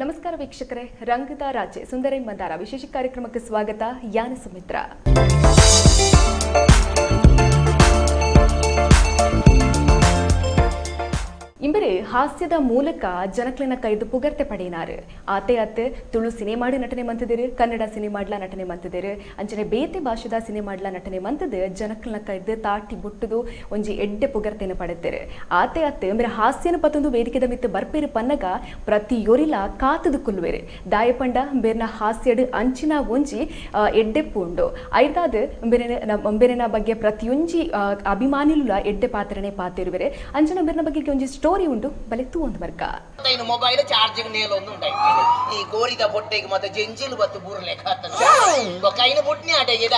ನಮಸ್ಕಾರ ವೀಕ್ಷಕರೇ, ರಂಗದ ರಾಜೆ ಸುಂದರೈ ಮಂದಾರ ವಿಶೇಷ ಕಾರ್ಯಕ್ರಮಕ್ಕೆ ಸ್ವಾಗತ. ಯಾನ ಸುಮಿತ್ರ. ಇಂಬರೆ ಹಾಸ್ಯದ ಮೂಲಕ ಜನಕ್ಲಿನ ಕೈದು ಪುಗರ್ತೆ ಪಡೆಯಿನಾರು. ಆತೆ ಅತ್ತೆ ತುಳು ಸಿನಿಮಾಡು ನಟನೆ ಮಂತಿದಿರು, ಕನ್ನಡ ಸಿನಿಮಾಡ್ಲ ನಟನೆ ಮಂತಿದಿರು, ಅಂಚನೆ ಬೇತೆ ಭಾಷೆದ ಸಿನಿಮಾಡ್ಲ ನಟನೆ ಮಂತದು ಜನಕ್ಲಿನ ಕೈದು ತಾಟಿ ಬುಟ್ಟುದು ಒಂಜಿ ಎಡ್ಡೆ ಪುಗರ್ತೆನ ಪಡೆದಿರು. ಆತೆ ಅತ್ತೆ ಇಂಬರೆ ಹಾಸ್ಯನ ಪತ್ತೊಂದು ವೇದಿಕೆದ ಮಿತ್ತು ಬರ್ಪೇರು ಪನ್ನಗ ಪ್ರತಿಯೊರಿಲ ಕಾತದು ಕುಲ್ವೇರು ದಾಯಪಂಡ ಬೇರ್ನ ಹಾಸ್ಯಡು ಅಂಚಿನ ಒಂಜಿ ಎಡ್ಡೆ ಪುಂಡು ಐದಾದ ಬೇರೆನ ಬಗ್ಗೆ ಪ್ರತಿಯೊಂಜಿ ಅಭಿಮಾನಿಲುಲ ಎಡ್ಡೆ ಪಾತ್ರನೆ ಪಾತಿರುವೆರೆ. ಅಂಚನ ಬೇರೆನ ಬಗ್ಗೆ ಒಂಜಿ ಸ್ಟೋರಿ ಉಂಟು ಬಲೆ ತೂ ಒಂದು ವರ್ಗ ಮೊಬೈಲ್ ಚಾರ್ಜಿಂಗ್ ನೇಲ ಒಂದು ಈ ಗೋರಿದ ಬೊಟ್ಟೆಗೆ ಮತ್ತೆ ಜಂಜಿಲು ಬತ್ತು ಬೂರ್ಲೆ ಕೈನ ಬುಟ್ನಿ ಆಟೆಗೆ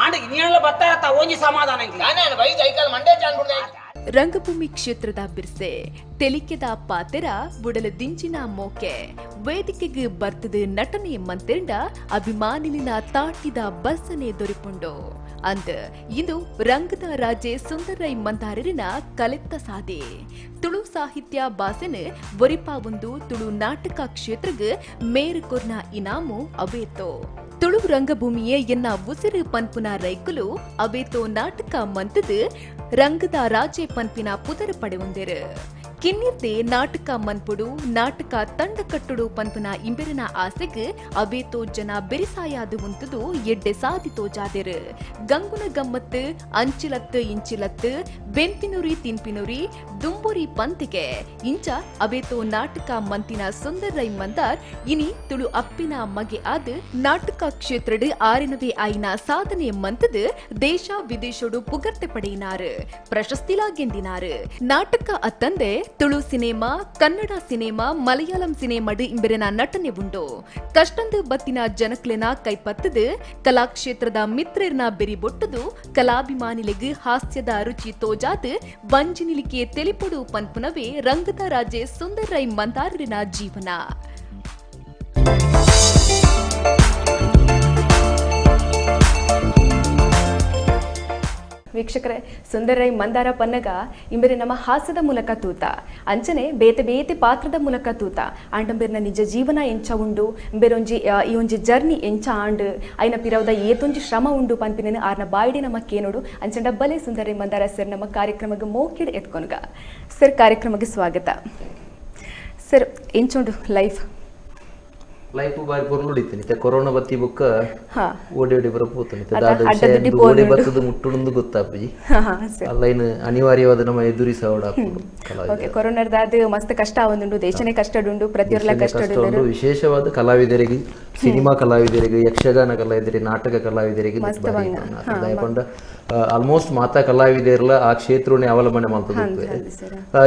ಆಂಡೆಗೆ ನೀಳ ಬತ್ತ ಒಂಜಿ ಸಮಾಧಾನ ನಾನು ಬೈ ಕೈಕಾಲ ಮಂಡೆ ಚಾನ್ಬಿಡ್ದೆ. ರಂಗಭೂಮಿ ಕ್ಷೇತ್ರದ ಬಿರ್ಸೆ ತೆಲಿಕೆದ ಪಾತೆರ ಬುಡಲ ದಿಂಚಿನ ಮೋಕೆ ವೇದಿಕೆಗೆ ಬರ್ತದ ನಟನೆ ಮಂತಿಂಡ ಅಭಿಮಾನಿಲಿನ ತಾಟಿದ ಬಸ್ಸನೆ ದೊರಿಪುಂಡು ಅಂದ ಇಂದು ರಂಗದ ರಾಜೆ ಸುಂದರೈ ಮಂದಾರರಿನ ಕಲೆತ್ತ ಸಾಧೆ ತುಳು ಸಾಹಿತ್ಯ ಬಾಸೆನ ಒರಿಪ ಒಂದು ತುಳು ನಾಟಕ ಕ್ಷೇತ್ರಗ ಮೇರು ಕೊರ್ನ ಇನಾಮು ಅವೇತೋ ತುಳು ರಂಗಭೂಮಿಯೇ ಎನ್ನ ಉಸಿರು ಪನ್ಪುನ ರೈಕುಲು ಅವೇತೋ ನಾಟಕ ಮಂತದ ರಂಗದ ರಾಜೆ ಪನ್ಪಿನ ಪುದರ ಪಡೆಯೊಂದಿರು ಕಿನ್ನಿರ್ದೆ ನಾಟಕ ಮನ್ಪುಡು ನಾಟಕ ತಂಡ ಕಟ್ಟುಡು ಪನ್ಪುನ ಇಂಬೆರನ ಆಸೆಗ್ ಅವೇತೋ ಜನ ಬೆರಿಸಾಯಾದು ಉಂತದು ಎಡ್ಡೆ ಸಾಧಿತೋ ಜಾದಿರು ಗಂಗುನ ಗಮ್ಮತ್ತು ಅಂಚಿಲತ್ತು ಇಂಚಿಲತ್ತು ಬೆಂಪಿನುರಿ ತಿನ್ಪಿನುರಿ ದುಂಬುರಿ ಪಂತಿಗೆ ಇಂಚ ಅವೇತೋ ನಾಟಕ ಮಂತಿನ ಸುಂದರೈ ಮಂದಾರ್ ಇನಿ ತುಳು ಅಪ್ಪಿನ ಮಗೆ ಆದ ನಾಟಕ ಕ್ಷೇತ್ರಡು ಆರಿನವೇ ಆಯಿನ ಸಾಧನೆ ಮಂತದ ದೇಶ ವಿದೇಶಡು ಪುಗರ್ತೆ ಪಡೆಯಿನಾರು ಪ್ರಶಸ್ತಿಲಾಗೆಂದಿನಾರು ನಾಟಕ ಅತ್ತಂದೆ ತುಳು ಸಿನಿಮಾ ಕನ್ನಡ ಸಿನಿಮಾ ಮಲಯಾಳಂ ಸಿನಿಮಾಡು ಇಂಬೆರೆನ ನಟನೆ ಉಂಡು ಕಷ್ಟಂದು ಬತ್ತಿನ ಜನಕ್ಲೆನ ಕೈಪತ್ತದು ಕಲಾಕ್ಷೇತ್ರದ ಮಿತ್ರರ್ನ ಬೆರಿಬೊಟ್ಟದು ಕಲಾಭಿಮಾನಿಲೆಗ್ ಹಾಸ್ಯದ ರುಚಿ ತೋಜಾದು ವಂಜಿನಿಲಿಕೆ ತೆಲಿಪುಡು ಪನ್ಪುನವೇ ರಂಗದ ರಾಜೆ ಸುಂದರೈ ಮಂದಾರರಿನ ಜೀವನ. ವೀಕ್ಷಕರೇ, ಸುಂದರೈ ಮಂದಾರ ಪನ್ನಗ ಇಂಬೆರೆ ನಮ್ಮ ಹಾಸ್ಯದ ಮೂಲಕ ತೂತ ಅಂಚನೆ ಬೇತೆ ಬೇತೆ ಪಾತ್ರದ ಮೂಲಕ ತೂತ ಆಂಡಂಬೆರ್ನ ನಿಜ ಜೀವನ ಎಂಚ ಉಂಡು ಬೇರೊಂಜಿ ಈ ಒಂಜಿ ಜರ್ನಿ ಎಂಚ ಆಂಡ್ ಐನ ಪಿರವದ ಏತೊಂಜಿ ಶ್ರಮ ಉಂಡು ಪನ್ಪಿನ ಆರ್ನ ಬಾಯಿಡೆ ನಮ್ಮ ಕೇನೋಡು ಅಂಚ ಡಬ್ಬಲೆ ಸುಂದರೈ ಮಂದಾರ ಸರ್ ನಮ್ಮ ಕಾರ್ಯಕ್ರಮಕ್ಕೆ ಮೋಕಿಡ್ ಎತ್ಕೊನ್ಗ ಸರ್. ಕಾರ್ಯಕ್ರಮಕ್ಕೆ ಸ್ವಾಗತ ಸರ್. ಎಂಚುಂಡು ಲೈಫ್ ಬಾರಿ ಪೊರ್ಲುಡಿತೀನಿ ಕೊರೋನಾ ಬತ್ತಿ ಬುಕ್ಕ ಓಡಿ ಓಡಿ ಬರಪೋತನಿ ಓಡಿ ಬತ್ತದ ಮುಟ್ಟುಂದು ಗೊತ್ತಾಪಿ ಅಲ್ಲೈನ್ ಅನಿವಾರ್ಯವಾದ ನಮ್ಮ ಎದುರಿಸೋಡ ಕೊರೋನಾದ ಮಸ್ತ್ ಕಷ್ಟ ಆವೊಂದುಂಡು ದೇಶನೇ ಕಷ್ಟಡುಂಡು ಪ್ರತಿಯೊರ್ಲ ಕಷ್ಟಡು ವಿಶೇಷವಾದ ಕಲಾವಿದರಿಗೆ ಸಿನಿಮಾ ಕಲಾವಿದರಿಗೆ ಯಕ್ಷಗಾನ ಕಲಾವಿದರಿಗೆ ನಾಟಕ ಕಲಾವಿದರಿಗೆ ದಯಪಂಡ ಆಲ್ಮೋಸ್ಟ್ ಮಾತಾ ಕಲಾವಿದರ್ಲ ಆ ಕ್ಷೇತ್ರನೇ ಅವಲಂಬನೆ ಮಾಡ್ತದೆ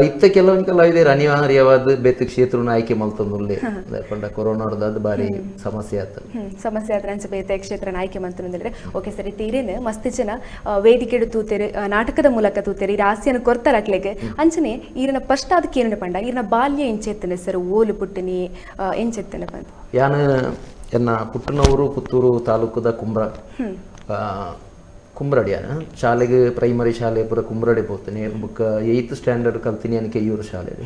ಇತ್ತ ಕೆಲವೊಂದು ಕಲಾವಿದರು ಅನಿವಾರ್ಯವಾದ ಬೇತ ಕ್ಷೇತ್ರನ ಆಯ್ಕೆ ಮಾಡ್ತಂದುಲ್ಲೆ ದಯಪಂಡ ಕೊರೋನಾದ ಬಾರಿ ಸಮಸ್ಯೆ ಆತ ಬೇತೆ ಕ್ಷೇತ್ರನ ಆಯ್ಕೆ ಮಂತ್ರೆ ಓಕೆ ಸರಿ. ತೀರೇನು ಮಸ್ತ್ ಜನ ವೇದಿಕೆ ತೂತೇರಿ ನಾಟಕದ ಮೂಲಕ ತೂತೇರಿ ಹಾಸ್ಯನ ಕೊರ್ತಾರಟ್ಲೆಗೆ ಅಂಚನೆ ಈರನ ಫಸ್ಟ್ ಅದಕ್ಕೆ ಏನ ಪಂಡ ಈರನ ಬಾಲ್ಯ ಎಂಚೆತ್ತನೆ ಸರ್ ಓಲು ಪುಟ್ಟನಿ ಎಂಚೆತ್ತನೆ ಬಂದು ಯಾನ ಎನ್ನ ಪುಟ್ಟನೂರು ಪುತ್ತೂರು ತಾಲೂಕದ ಕುಂಬ್ರಡಿಯಾನ ಶಾಲೆಗೆ ಪ್ರೈಮರಿ ಶಾಲೆ ಪೂರ ಕುಂಬ್ರಡಿ ಹೋಗ್ತೀನಿ ಬುಕ್ಕ 8th ಸ್ಟ್ಯಾಂಡರ್ಡ್ ಕಲ್ತೀನಿ ಅನಿಕೆ ಇವ್ರ ಶಾಲೆಗೆ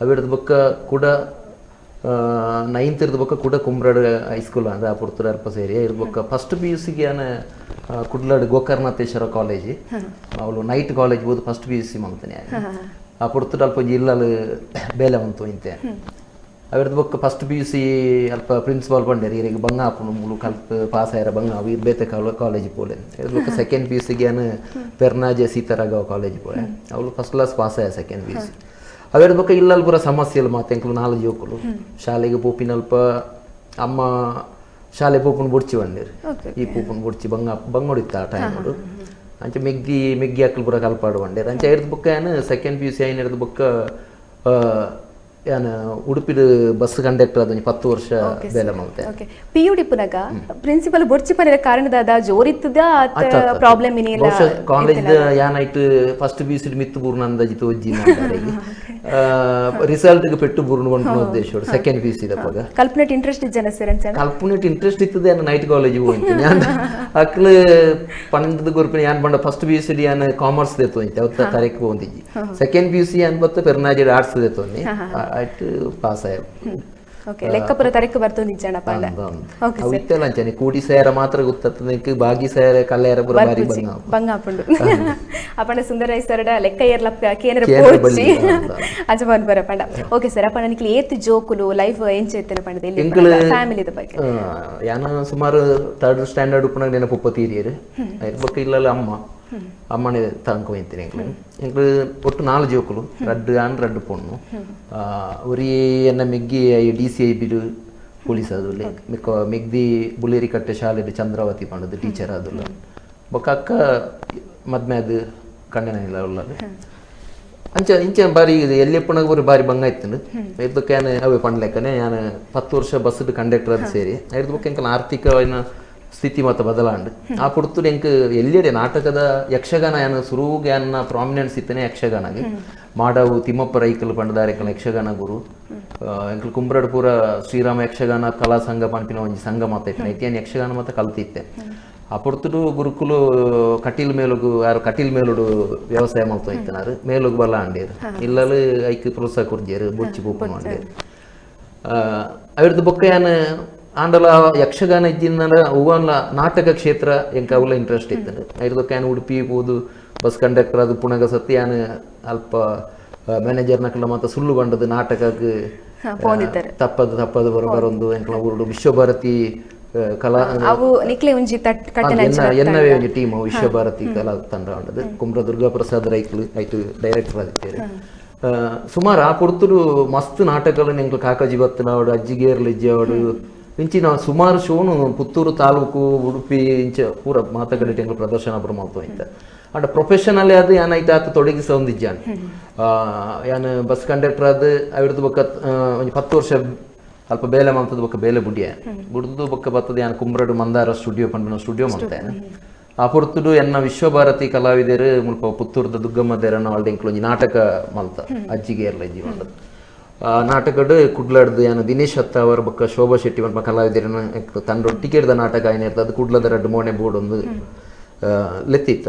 ಅವಿಡದ ಬುಕ್ಕ ಕೂಡ 9th ಇರ್ದ ಬುಕ್ಕ ಕೂಡ ಕುಂಬ್ರಡ್ ಹೈಸ್ಕೂಲ್ ಅಂದ್ರೆ ಆ ಪುರ್ತೂರು ಅಲ್ಪ ಸೇರಿ ಇರ್ಬೇಕ ಫಸ್ಟ್ PUC ಕುಡ್ಲಾಡ್ ಗೋಕರ್ಣಾಥೇಶ್ವರ ಕಾಲೇಜ್ ಅವಳು ನೈಟ್ ಕಾಲೇಜ್ ಬೋದು ಫಸ್ಟ್ PUC ಮಾಡ್ತೀನಿ ಆ ಪುರ್ತೂರು ಅಲ್ಪ ಜಿಲ್ಲಾಲು ಬೇಲೆ ಬಂತು ಇಂತೆ ಅವಿರ್ದ ಬುಕ್ಕ ಫಸ್ಟ್ PUC ಅಲ್ಪ ಪ್ರಿನ್ಸಿಪಾಲ್ ಬಂಡೇರಿ ಈಗ ಬಂಗ ಆಪುನು ಮುಳು ಕಲ್ಪ ಪಾಸ್ ಆಯ್ರ ಬಂಗ ಅವು ಬೇತೆ ಕಾಲೇಜ್ ಪೋಲೆ ಇರ್ಬೇಕ ಸೆಕೆಂಡ್ PUC ಪೆರ್ನಾಜೆ ಸೀತಾರಾಘವ ಕಾಲೇಜ್ ಪೋಲೆ ಅವಳು ಫಸ್ಟ್ ಕ್ಲಾಸ್ ಪಾಸ್ ಆಯ ಸೆಕೆಂಡ್ PUC ಅವಿರ್ದ ಬುಕ್ಕ ಇಲ್ಲಲ್ ಪೂರ ಸಮಸ್ಯೆಲ್ಲ ಮಾತೆಂಕ್ಲು 4 ಜೋಕುಲು ಶಾಲೆಗೆ ಪೋಪಿನಲ್ಪ ಅಮ್ಮ ಶಾಲೆ ಪೋಪುನ್ ಬುಡ್ಚಿ ಬಂದಿರಿ ಈ ಪೋಪುನ್ ಬುಡ್ಚಿ ಬಂಗೊಡಿತ್ತ ಆ ಟೈಮ್ ಅಂಚೆ ಮೆಗ್ಗಿ ಅಕ್ಕಲು ಪೂರ ಕಲ್ಪಾಡು ಬಂಡೇರಿ ಅಂಚೆ ಇರ್ದ ಬುಕ್ಕ ಏನು ಸೆಕೆಂಡ್ PUC ಏನು ಇರ್ದ ಬುಕ್ಕ ಯಾನ ಉಡುಪಿದ ಬಸ್ ಕಂಡಕ್ಟರ್ ಅದ 10 ವರ್ಷ ಬೇಲೆ ಮಲ್ತೆ ಓಕೆ ಪಿಯುಡಿ ಪುನಗ ಪ್ರಿನ್ಸಿಪಲ್ ಬೊರ್ಚಿ ಪನೆರ ಕಾರಣದಾದ ಜೋರಿತ್ತದ ಪ್ರಾಬ್ಲಮ್ ಇನಿಲ್ಲ ಕಾಲೇಜ್ ಯಾನೈಟ್ ಫಸ್ಟ್ ಬಿಸಿಡ್ ಮಿತ್ತು ಬೂರ್ನಂದ ಜಿತು ಒಜ್ಜಿ ನಾಡರಿಗೆ ರಿಸಲ್ಟ್ ಗೆ ಪೆಟ್ಟು ಬೂರ್ನ ಕೊಂಡು ಉದ್ದೇಶ ಸೆಕೆಂಡ್ ಬಿಸಿ ದಪಗ ಕಲ್ಪನೆಟ್ ಇಂಟ್ರೆಸ್ಟ್ ಜನ ಸೆರೆನ್ಸನ ಕಲ್ಪನೆಟ್ ಇಂಟ್ರೆಸ್ಟ್ ಇತ್ತದ ಯಾನ ನೈಟ್ ಕಾಲೇಜ್ ಹೋಯ್ತು ನಾನು ಅಕ್ಲ ಪನ್ನಂದದ ಗುರುಪಿನ ಯಾನ್ ಬಂಡ ಫಸ್ಟ್ ಬಿಸಿ ಯಾನ ಕಾಮರ್ಸ್ ದೇತು ಅಂತ ಅವತ್ತ ಕರೆಕ್ಟ್ ಹೋಂದಿಜಿ ಸೆಕೆಂಡ್ ಬಿಸಿ ಯಾನ್ ಬತ್ತ ಪೆರ್ನಾಜಿ ಆರ್ಟ್ಸ್ ದೇತು ನಿ ಆಯ್ತು ಪಾಸ್ ಆಯ್ತು ಓಕೆ ಲೆಕ್ಕಪುರ ತರಕ್ಕೆ ಬರ್ತು ನಿಜಾನ ಪಂಡ ಓಕೆ ಸರ್ ಅವಿತ್ತಲ್ಲ ಅಂಚನೆ ಕೂಡಿ ಸೇರ ಮಾತ್ರ ಗೊತ್ತತ್ತದಕ್ಕೆ ಬಾಗಿ ಸೇರ ಕಲ್ಲೇರ ಪುರ ಬಾರಿ ಬಂಗಾಪುಂಡು ಅಪಂಡ ಸುಂದರೈ ಸರ್ಡ ಲೆಕ್ಕ ಏರ್ಲ ಕೇಂದ್ರ ಪೋಡ್ಸಿ ಅಜಬನ್ ಬರ ಪಂಡ ಓಕೆ ಸರ್ ಅಪಂಡ ನಿಕ್ಲಿ ಏತ್ ಜೋಕುಲು ಲೈಫ್ ಎಂಚೇತನ ಪಂಡದ ಇಲ್ಲಿ ಫ್ಯಾಮಿಲಿ ದ ಬಗ್ಗೆ ಯಾನ ಸುಮಾರು 3rd ಸ್ಟ್ಯಾಂಡರ್ಡ್ ಉಪನಾಗ ನೆನಪು ಪತ್ತೀರಿಯರು ಬಕ್ಕ ಇಲ್ಲಲ್ಲ ಅಮ್ಮನೆ ತಂಕ ಹೋಯ್ತೀನಿ ಎಂಕ್ಲು ಒಟ್ಟು 4 ಜೋಕುಲು 2 ಆಣ್ 2 ಪೊಣ್ಣು ಒರಿ ಎನ್ನ ಮೆಗ್ಗಿ DCI ಬಿಡು ಪೊಲೀಸ್ ಅದುಲ್ಲೆ ಮೆಗ್ದಿ ಬುಲೇರಿ ಕಟ್ಟೆ ಶಾಲೆ ಚಂದ್ರಾವತಿ ಪಂಡದು ಟೀಚರ್ ಅದುಲ್ಲ ಬೊಕ್ಕ ಅಕ್ಕ ಮದ್ಮೆ ಅದು ಕಣ್ಣನ ಇಲ್ಲ ಉಳ್ಳದು ಅಂಚ ಇಂಚ ಬಾರಿ ಎಲ್ಲಿಪ್ಪನಾಗ ಬರೀ ಬಾರಿ ಬಂಗ ಇತ್ತು ಇದಕ್ಕೆ ಅವೇ ಪಂಡ್ಲೆಕ್ಕನೆ ನಾನು 10 ವರ್ಷ ಬಸ್ಸು ಕಂಡಕ್ಟರ್ ಅದು ಸೇರಿ ಇದ್ರ ಬಗ್ಗೆ ಎಂಕಲ್ ಆರ್ಥಿಕವಾದ ಸ್ಥಿತಿ ಮತ್ತು ಬದಲಾಂಡು ಆ ಪುರ್ತು ಎಂಕ್ ಎಲ್ಲಿಯಡೆ ನಾಟಕದ ಯಕ್ಷಗಾನ ಏನು ಸುರುಗೆ ಅನ್ನ ಪ್ರಾಮಿನೆನ್ಸ್ ಇತ್ತನೆ ಯಕ್ಷಗಾನಗೆ ಮಾಡವು ತಿಮ್ಮಪ್ಪ ರೈಕಲ್ ಪಂಡದಾರೆಕಲ್ ಯಕ್ಷಗಾನ ಗುರು ಎಂಕಲ್ ಕುಂಬ್ರಡ್ ಪೂರ ಶ್ರೀರಾಮ ಯಕ್ಷಗಾನ ಕಲಾ ಸಂಘ ಪಂಪಿನ ಒಂಜಿ ಸಂಘ ಮಾತ ಇತ್ತು ಐತಿಯನ್ ಯಕ್ಷಗಾನ ಮತ್ತೆ ಕಲ್ತಿತ್ತೆ ಆ ಪುರ್ತುಡು ಗುರುಕುಲು ಕಟೀಲ್ ಮೇಲುಗು ಯಾರು ಕಟೀಲ್ ಮೇಲುಡು ವ್ಯವಸಾಯ ಮಾಡ್ತಾ ಇತ್ತನಾರು ಮೇಲುಗು ಬಲ ಅಂಡೇರು ಇಲ್ಲಲು ಐಕ್ ಪ್ರೋತ್ಸಾಹ ಕೊಡ್ಜೇರು ಬೊಚ್ಚಿ ಬೂಪ ಮಾಡ್ಯಾರು ಅವ್ರದ್ದು ಬೊಕ್ಕ ಏನು ಆಂಡಲ ಯಕ್ಷಗಾನ ಇದ್ದಿನ ಹೂವಲ್ಲ ನಾಟಕ ಕ್ಷೇತ್ರ ಎಂಕ ಅವಲ ಇಂಟ್ರೆಸ್ಟ್ ಇತ್ತು ಐದಕ್ಕೆ ಏನು ಉಡುಪಿ ಹೋದು ಬಸ್ ಕಂಡಕ್ಟರ್ ಅದು ಪುಣಗ ಸತ್ಯ ಏನು ಅಲ್ಪ ಮ್ಯಾನೇಜರ್ನಕ್ಕೆಲ್ಲ ಮತ್ತೆ ಸುಳ್ಳು ಬಂಡದು ನಾಟಕಕ್ಕೆ ತಪ್ಪದು ಬರೋಬರೊಂದು ಎಂಕಲ ಊರುಡು ವಿಶ್ವಭಾರತಿ ಕಲಾ ಅವು ನಿಕ್ಲೆ ಒಂಜಿ ಎನ್ನವೇ ಒಂಜಿ ಟೀಮ್ ವಿಶ್ವಭಾರತಿ ಕಲಾ ತಂಡ ಉಂಟದು ಕುಮ್ರ ದುರ್ಗಾ ಪ್ರಸಾದ್ ರೈಕ್ಲು ಐಟು ಡೈರೆಕ್ಟರ್ ಆಗಿದ್ದೇವೆ ಸುಮಾರು ಆ ಪುರ್ತುಡು ಮಸ್ತ್ ನಾಟಕಗಳು ಎಂಕ್ಲು ಕಾಕಾಜಿ ಬತ್ತನಾವಡು ಅಜ್ಜಿಗೇರ್ಲು ಇಜ್ಜಾವಡು ಇಂಚಿನ ಸುಮಾರು ಶೋನು ಪುತ್ತೂರು ತಾಲೂಕು ಉಡುಪಿ ಇಂಚ ಪೂರ ಮಾತುಕಡೆ ಎಂಕ್ಲು ಪ್ರದರ್ಶನ ಪುರ ಮಾಡ್ತಾ ಇತ್ತು ಅಂಡ್ ಪ್ರೊಫೆಷನಲ್ಲೇ ಅದು ಏನಾಯ್ತು ಆತ ತೊಡಗಿಸ ಹೊಂದಿಜ್ಜಾನ್ ಏನು ಬಸ್ ಕಂಡಕ್ಟರ್ ಅದು ಅವ್ರದ್ದು ಬೊಕ್ಕ ಒಂದು 10 ವರ್ಷ ಅಲ್ಪ ಬೇಲೆ ಮಾಡ್ತದ ಬೊಕ್ಕ ಬೇಲೆ ಬುಡಿಯ ಬುಡ್ದು ಬೊಕ್ಕ ಬರ್ತದೆ ಏನು ಕುಂಬ್ರಡು ಮಂದಾರ ಸ್ಟುಡಿಯೋ ಪಂಡ ಸ್ಟುಡಿಯೋ ಮಾಡ್ತೇನೆ ಆ ಪುರ್ತುಡು ಎನ್ನ ವಿಶ್ವಭಾರತಿ ಕಲಾವಿದರು ಮುಲ್ಪ ಪುತ್ತೂರ್ದ ದುಗ್ಗಮ್ಮ ದೇರನ ಅವಳ್ದು ಎಂಕ್ಲೊಂಜಿ ನಾಟಕ ಮಲ್ತ ಅಜ್ಜಿಗೆ ಎಲ್ಲ ಇಜ್ಜಿ ಮಾಡದು ನಾಟಕಡು ಕುಡ್ಲಾಡ್ದು ಏನು ದಿನೇಶ್ ಹತ್ತಾವರ್ ಬೊಕ್ಕ ಶೋಭಾ ಶೆಟ್ಟಿ ಬಂದ ಕಲಾವಿದರನ್ನ ತಂಡ ಟಿಕೆಟ್ದ ನಾಟಕ ಏನಿರ್ತದೆ ಅದು ಕುಡ್ಲದ 2 ಮೋಣೆ ಬೋರ್ಡ್ ಒಂದು ಲೆತ್ತಿತ್ತ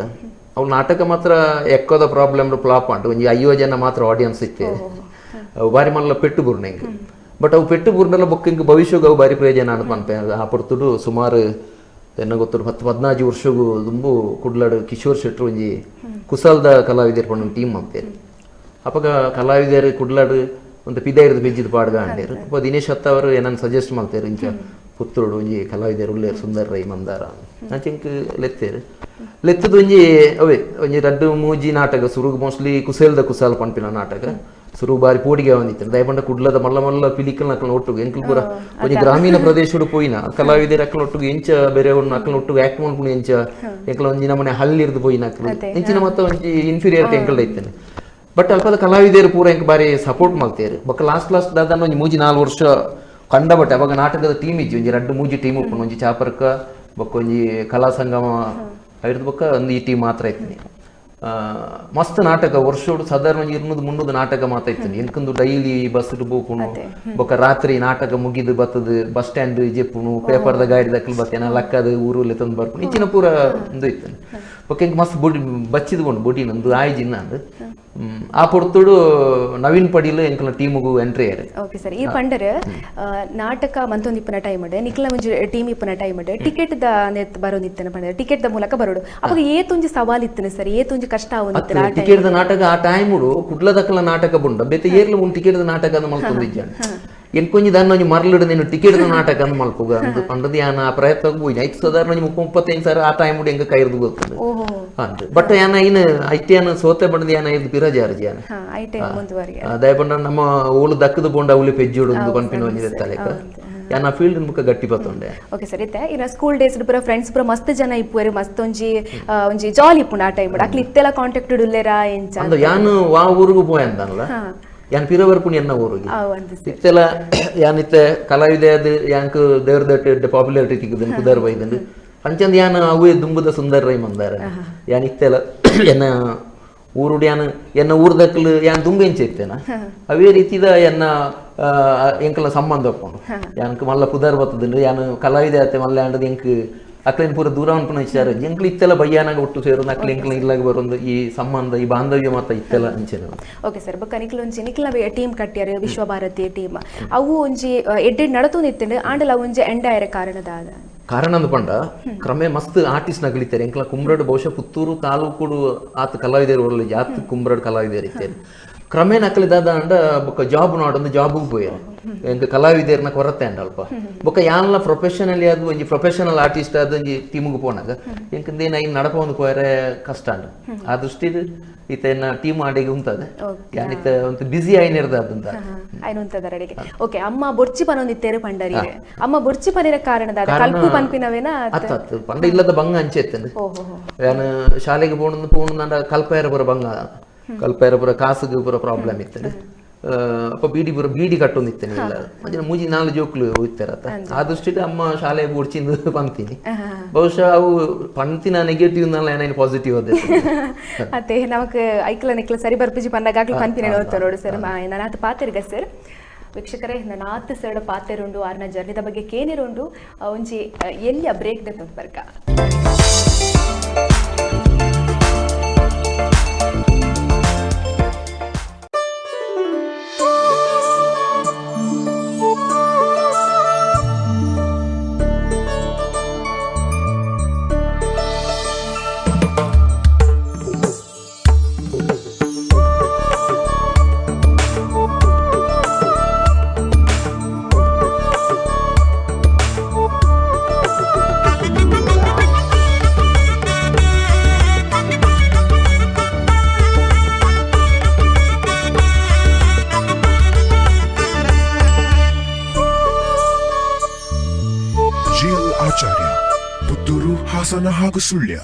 ಅವ್ರು ನಾಟಕ ಮಾತ್ರ ಎಕ್ಕೋದ ಪ್ರಾಬ್ಲಮ್ ಫ್ಲಾಪ್ ಅಂಟು ಒಂಜಿ 5 ಜನ ಮಾತ್ರ ಆಡಿಯನ್ಸ್ ಇತ್ತೆ ಬಾರಿ ಮಲ್ಲ ಪೆಟ್ಟು ಬುರ್ನ ಹಿಂಗೆ ಬಟ್ ಅವು ಪೆಟ್ಟು ಬುರ್ನೆಲ್ಲ ಬೊಕ್ಕ ಹಿಂಗೆ ಭವಿಷ್ಯಗೂ ಅವು ಬಾರಿ ಪ್ರಯೋಜನ ಅಂತ ಪನ್ಪೆ ಆ ಪುರ್ತುಡು ಸುಮಾರು ಎನ್ನ ಗೊತ್ತು 10-14 ವರ್ಷಗೂ ತುಂಬು ಕುಡ್ಲಾಡು ಕಿಶೋರ್ ಶೆಟ್ರು ಒಂಜಿ ಕುಸಲ್ದ ಕಲಾವಿದರು ಪಂಡ ಟೀಮ್ ಅಂತೇಳಿ ಅಪ್ಪಗ ಕಲಾವಿದರು ಕುಡ್ಲಾಡು ಒಂದು ಪಿದೈರ್ದು ಬೆಜ್ಜಿದ ಪಾಡ್ಗ ಅಂಡೇರು ಅಪ್ಪ ದಿನೇಶ್ ಹತ್ತವರು ಏನನ್ನು ಸಜೆಸ್ಟ್ ಮಾಡ್ತೇರು ಇಂಚ ಪುತ್ತೂರು ಒಂಜಿ ಕಲಾವಿದರು ಉಳ್ಳೇರು ಸುಂದರ ರೈ ಮಂದಾರ ಅಂಚೆಂಕ್ ಲೆತ್ತೇರು ಲೆತ್ತದ ಒಂಜಿ ಅವೇ ಒಂಜಿ 2-3 ನಾಟಕ ಸುರುಗು ಮೋಸ್ಟ್ಲಿ ಕುಸೇಲ್ದ ಕುಸಾಲ್ ಪನ್ಪಿನ ನಾಟಕ ಸುರುಗು ಬಾರಿ ಪೋಡಿಗೆ ಬಂದಿತ್ತು ದಯಪಂಡ ಕುಡ್ಲದ ಮಲ್ಲ ಮಲ್ಲ ಪಿಲಿಕಲ್ ಅಕ್ಕನ ಒಟ್ಟಿಗೆ ಎಂಕಲ್ ಪೂರ ಒಂಜಿ ಗ್ರಾಮೀಣ ಪ್ರದೇಶಡು ಪೋಯಿನ ಕಲಾವಿದರು ಅಕ್ಕನ ಒಟ್ಟಿಗೆ ಎಂಚ ಬೇರೆ ಅಕ್ಕನ ಒಟ್ಟಿಗೆ ಆಕ್ಟ್ ಮಾಡ್ಕೊಂಡು ಎಂಚ ಎಂಕಲ ಒಂಜಿ ನಮ್ಮನೆ ಹಳ್ಳಿರ್ದು ಪೋಯಿನ ಅಕ್ಕಲು ಎಂಚಿನ ಮತ್ತೆ ಒಂಜಿ ಇನ್ಫೀರಿಯರಿಟಿ ಎಂಕಲ್ದ ಇತ್ತೇನೆ ಬಟ್ ಅಲ್ಪದ ಕಲಾವಿದರು ಪೂರ ಎಂಕ್ ಬಾರಿ ಸಪೋರ್ಟ್ ಮಾಡ್ತೇರು ಬೊಕ್ಕ ಲಾಸ್ಟ್ ದಾದನ ಒಂಜಿ 3-4 ವರ್ಷ ಕಂಡ ಬಟ್ಟೆ ಅವಾಗ ನಾಟಕದ ಟೀಮ್ ಇಜ್ಜಿ ಒಂಜಿ 2-3 ಟೀಮ್ ಉಪ್ಪು ಒಂಜಿ ಚಾಪರ್ಕ ಬೊಕ್ಕ ಒಂಜಿ ಕಲಾ ಸಂಗಮ ಅವ್ರದ್ದು ಬೊಕ್ಕ ಒಂದು ಈ ಟೀಮ್ ಮಾತ್ರ ಇತ್ತು ಮಸ್ತ್ ನಾಟಕ ವರ್ಷೋಡು ಸಾಧಾರಣ 200-300 ನಾಟಕ ಮಾತ್ರ ಇತ್ತು ಎಂಕಂದು ಡೈಲಿ ಬಸ್ ಬೋಪುಣು ಬೊಕ್ಕ ರಾತ್ರಿ ನಾಟಕ ಮುಗಿದು ಬತ್ತದು ಬಸ್ ಸ್ಟ್ಯಾಂಡ್ ಜೆಪ್ಪುಣು ಪೇಪರ್ದ ಗಾಡಿ ದಕ್ಕಲು ಬತ್ತೇನ ಲಕ್ಕದು ಊರಲ್ಲಿ ತಂದು ಬರ್ಪುಣು ಇಂಚಿನ ಪೂರ ಒಂದು ಇತ್ತು ಬೊಕ್ಕ ಎಂಕ್ ಮಸ್ತ್ ಬೊಡಿ ಬಚ್ಚಿದ್ಕೊಂಡು ಬೊಡಿ ನಂದು ಆಯ್ಜಿನ್ನ ಅಂದು ಆ ಪೊರ್ತುಡು ನವೀನ್ ಪಡೀಲ್ ಎಂಕಲ ಟೀಮುಗು ಎಂಟ್ರಿ ಆಯ್ರು ಓಕೆ ಸರ್ ಈ ಪಂಡರ್ ನಾಟಕ ಮಂತೊಂದು ಇಪ್ಪನ ಟೈಮ್ ಅಡೆ ನಿಕ್ಲ ಒಂಜಿ ಟೀಮ್ ಇಪ್ಪನ ಟೈಮ್ ಅಡೆ ಟಿಕೆಟ್ ದ ನೆತ್ ಬರೋದಿತ್ತನ ಪಂಡರ್ ಟಿಕೆಟ್ ದ ಮೂಲಕ ಬರೋಡು ಅವಾಗ ಏತೊಂಜಿ ಸವಾಲ್ ಇತ್ತನೆ ಸರ್ ಏತೊಂಜಿ ಕಷ್ಟ ಆವೊಂದಿತ್ತನ ಟಿಕೆಟ್ ದ ನಾಟಕ ಆ ಟೈಮುಡು ಕುಡ್ಲದಕ್ಕಲ ನಾಟಕ ಬುಂಡ ಬೇತೆ ಏರ್ಲ ಒಂದು ಟಿಕೆಟ್ ದ ನಾಟಕ ಅದ ಮಲ್ಕೊಂಡಿದ್ದ ಎಂಕೊಂಜಿ ದಾನ ಮರಳಿಡು ನೀನು ಟಿಕೆಟ್ ದ ನಾಟಕ ಅಂದ್ ಮಲ್ಪುಗ ಅಂದು ಪಂಡದ ಯಾನ ಪ್ರಯತ್ನ ಹೋಯ್ನ ಐದು ಸಾಧಾರಣ 30-35 ಸಾವಿರ ಆ ಟೈಮ್ ಎಂಗ ಕೈರ್ದು ಗೊತ್ತದು ಅಂತ ಬಟ್ ಯಾನ ಇನ್ನು ಐಟಿಯನ್ ಸೋತೆ ಬಂಡದ ಯಾನ ಇದು ಪಿರಜಾರ್ಜಿ ಯಾನ ದಯಪಂಡ ನಮ್ಮ ಓಳು ದಕ್ಕದ ಬೋಂಡ ಅವಳಿ ಪೆಜ್ಜೋಡು ಪಂಪಿನ ಒಂದಿದೆ ತಲೆಕ ಯಾನ ಫೀಲ್ಡ್ ಮುಖ ಗಟ್ಟಿ ಪತ್ತೊಂಡೆ ಓಕೆ ಸರ್ ಇತ್ತೆ ಇನ್ನ ಸ್ಕೂಲ್ ಡೇಸ್ ಪುರ ಫ್ರೆಂಡ್ಸ್ ಪುರ ಮಸ್ತ್ ಜನ ಇಪ್ಪುವೆರು ಮಸ್ತ್ ಒಂಜಿ ಜಾಲಿ ಇಪ್ಪುನ ಆ ಟೈಮ್ ಅಕ್ಲಿ ಇತ್ತೆಲ್ಲ ಕಾಂಟ್ಯಾಕ್ಟ್ ಉಲ್ಲೆರಾ ಎಂಚ ಅಂದ ಯಾನು ವಾ ಊರಿಗೂ ಪೋಯ್ ಅಂದನಲ್ಲ ಯಾನ್ ಪಿರವರ್ಪುಣಿ ಎನ್ನ ಊರಿಗೆ ಇತ್ತೆಲ್ಲ ಯಾನ್ ಇತ್ತೆ ಕಲಾವಿದೆ ಅದು ಯಾಂಕ್ ದೇವ್ರದಟ್ಟು ಪಾಪ್ಯುಲಾರಿಟಿ ತಿಕ್ಕದನ್ ಕುದರ್ ಬೈದನ್ ಅಂಚಂದ ಯಾನ್ ಅವೇ ದುಂಬುದ ಸುಂದರ ರೈ ಮಂದಾರ ಯಾನ್ ಇತ್ತೆಲ್ಲ ಎನ್ನ ಊರುಡು ಯಾನ್ ಎನ್ನ ಊರ್ದಕ್ಲು ಯಾನ್ ದುಂಬ ಎಂಚೇರ್ತೇನ ಅವೇ ರೀತಿದ ಎನ್ನ ಎಂಕಲ ಸಂಬಂಧ ಒಪ್ಕೊಂಡು ಯಾನ್ಕ್ ಮಲ್ಲ ಪುದರ್ ಬರ್ತದ ಯಾನ್ ಕಲಾವಿದೆ ಆತೆ ಮಲ್ಲ ಆಂಡದ ಎಂಕ್ ಅಕ್ಲೇನ್ ಪೂರ ದೂರ ಅನ್ಪನ ವಿಚಾರ ಎಂಕ್ಲು ಇತ್ತೆಲ್ಲ ಬಯ್ಯಾನಾಗ ಒಟ್ಟು ಸೇರೋದು ಅಕ್ಲ ಎಂಕ್ಲ ಇಲ್ಲಾಗ ಬರೋದು ಈ ಸಂಬಂಧ ಈ ಬಾಂಧವ್ಯ ಮಾತ್ರ ಇತ್ತೆಲ್ಲ ಅಂಚೆನ. ಓಕೆ ಸರ್ ಬೊಕ್ಕ ನಿಕ್ಲ ಒಂಜಿ ನಿಕ್ಲ ಟೀಮ್ ಕಟ್ಟ್ಯಾರ ವಿಶ್ವಭಾರತಿ ಟೀಮ್ ಅವು ಒಂಜಿ ಎಡ್ಡೆಡ್ ನಡತು ನಿತ್ತಂಡು ಆಂಡಲ ಒಂಜಿ ಎಂಡ ಆಯರ ಕಾರಣದ ಕಾರಣ ಅಂದ್ ಪಂಡ ಕ್ರಮೆ ಮಸ್ತ್ ಆರ್ಟಿಸ್ಟ್ ನಗಳಿತಾರೆ ಎಂಕ್ಲ ಕುಂಬ್ರಡ್ ಬಹುಶಃ ಪುತ್ತೂರು ತಾಲೂಕು ಆತ ಕಲಾವಿದರು ಒಳ್ಳೆ ಜಾತ್ ಕುಂಬ್ರಡ್ ಕಲಾವಿದರು ಇದ್ದಾರೆ ಕ್ರಮೇಣ ಅಕ್ಕಲಿದಾದ ಅಂಡ ಬೊಕ್ಕ ಜಾಬ್ ನೋಡೊಂದು ಜಾಬ್ಗೆ ಪೋಯಾರ ಎಂಕ್ ಕಲಾವಿದರ್ನ ಕೊರತೆ ಅಂಡ ಅಲ್ಪ ಬೊಕ್ಕ ಯಾನ್ಲ ಪ್ರೊಫೆಷನಲಿ ಅದು ಒಂಜಿ ಪ್ರೊಫೆಷನಲ್ ಆರ್ಟಿಸ್ಟ್ ಆದ ಒಂಜಿ ಟೀಮ್ಗೆ ಪೋನಾಗ ಎಂಕಂದೇನ ಇನ್ನು ನಡಪೊಂದು ಪೋಯರೆ ಕಷ್ಟ ಅಂಡ ಆ ದೃಷ್ಟಿಡ್ ಈತನ ಟೀಮ್ ಆಡಿಗೆ ಉಂತದೆ ಯಾನಿತ ಒಂದು ಬಿಸಿ ಆಯ್ನಿರ್ದ ಅದಂತ ಆಯ್ನ ಉಂತದ ರೆಡಿಗೆ. ಓಕೆ ಅಮ್ಮ ಬೊರ್ಚಿ ಪನೊಂದಿತ್ತೇರು ಪಂಡರಿ ಅಮ್ಮ ಬೊರ್ಚಿ ಪನಿರ ಕಾರಣದ ಕಲ್ಪು ಪನ್ಪಿನವೇನ ಅತ್ತ ಪಂಡ ಇಲ್ಲದ ಬಂಗ ಅಂಚೆತ್ತಂದು ಯಾನು ಶಾಲೆಗೆ ಪೋಣು ನಂಡ ಕಲ್ಪಯರ ಪುರ ಬಂಗ ಕಲ್ಪಯರ ಪುರ ಕಾಸುಗೆ ಪುರ ಪ್ರಾಬ್ಲಮ್ ಇತ್ತಂದು ಅಪ್ಪ ಬೀಡಿ ಕಟ್ಟೊಂದಿತ್ತೇನೆ ಇಲ್ಲ ಅಂಚನೆ ಮೂಜಿ 4 ಜೋಕ್ಲು ಹೋಗ್ತಾರತ್ತ ಆ ದೃಷ್ಟಿಡ್ ಅಮ್ಮ ಶಾಲೆ ಬುಡ್ಚಿಂದು ಪಂತೀನಿ ಬಹುಶಃ ಅವು ಪಂತಿನ ನೆಗೆಟಿವ್ ನಲ್ಲ ಏನೇನು ಪಾಸಿಟಿವ್ ಅದೇ ಅತ್ತೆ ನಮಕ್ ಐಕ್ಲ ನಿಕ್ಲ ಸರಿ ಬರ್ಪಿಜಿ ಪಂಡಗಾಗ್ಲಿ ಪನ್ಪಿನ ನೋಡ್ತಾ ನೋಡು ಸರ್ ನಾನಾತ ಪಾತಿರ್ಗ ಸರ್ ವೀಕ್ಷಕರೇ ನಾನಾತ್ ಸರ್ ಪಾತೆರುಂಡು ಆರ್ನ ಜರ್ನಿದ ಬಗ್ಗೆ ಕೇನಿರುಂಡು ಒಂಜಿ ಎಲ್ಲಿ ಬ್ರೇಕ್ ದತ್ತ ಬರ್ಕ ಆಚಾರ್ಯ ಪುತ್ತೂರು ಹಾಸನ ಹಾಗೂ Sullia.